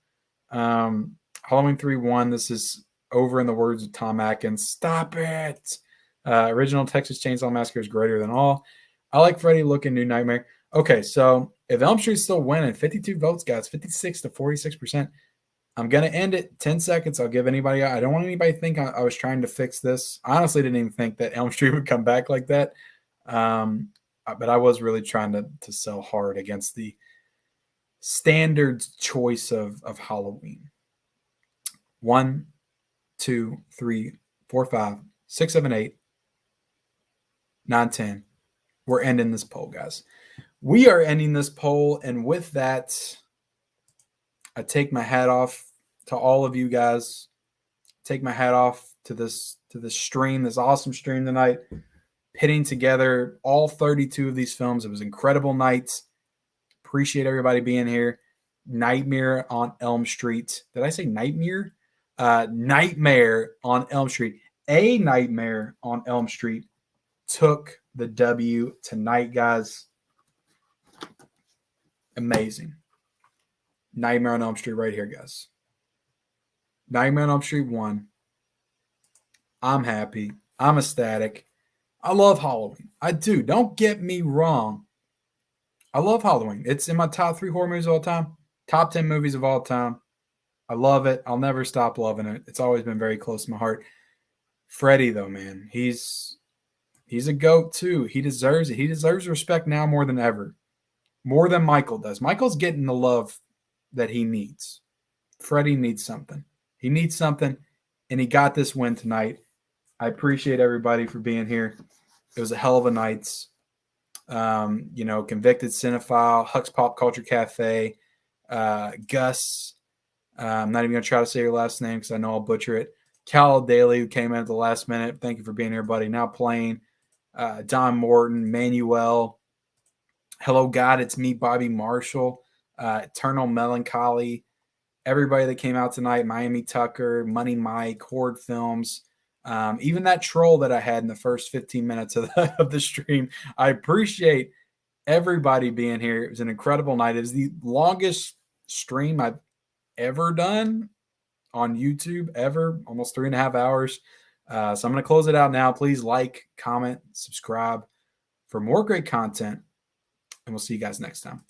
Halloween 3-1. This is over in the words of Tom Atkins. Stop it. Original Texas Chainsaw Massacre is greater than all. I like Freddie looking New Nightmare. Okay, so if Elm Street's still winning, 52 votes, guys, 56 to 46%. I'm going to end it 10 seconds. I'll give anybody, I don't want anybody to think I was trying to fix this. I honestly didn't even think that Elm Street would come back like that. But I was really trying to sell hard against the standard choice of Halloween. 1, 2, 3, 4, 5, 6, 7, 8, 9, 10. We're ending this poll, guys. We are ending this poll, and with that, I take my hat off to all of you guys. Take my hat off to this stream, this awesome stream tonight. Pitting together all 32 of these films. It was incredible nights. Appreciate everybody being here. Nightmare on Elm Street. Did I say Nightmare? Nightmare on Elm Street. A Nightmare on Elm Street took the W tonight, guys. Amazing. Nightmare on Elm Street right here, guys. Nightmare on Elm Street 1. I'm happy. I'm ecstatic. I love Halloween. I do. Don't get me wrong. I love Halloween. It's in my top 3 horror movies of all time. Top 10 movies of all time. I love it. I'll never stop loving it. It's always been very close to my heart. Freddie, though, man, he's a GOAT too. He deserves it. He deserves respect now more than ever. More than Michael does. Michael's getting the love that he needs. Freddie needs something. He needs something, and he got this win tonight. I appreciate everybody for being here. It was a hell of a night. Convicted Cinephile, Hux Pop Culture Cafe, Gus. I'm not even going to try to say your last name because I know I'll butcher it. Cal Daly, who came in at the last minute. Thank you for being here, buddy. Now playing. Don Morton, Manuel. Hello, God. It's me, Bobby Marshall. Eternal Melancholy. Everybody that came out tonight. Miami Tucker, Money Mike, Horde Films. Even that troll that I had in the first 15 minutes of the stream. I appreciate everybody being here. It was an incredible night. It was the longest stream I've ever done on YouTube, ever. Almost 3.5 hours. So I'm going to close it out now. Please like, comment, subscribe for more great content, and we'll see you guys next time.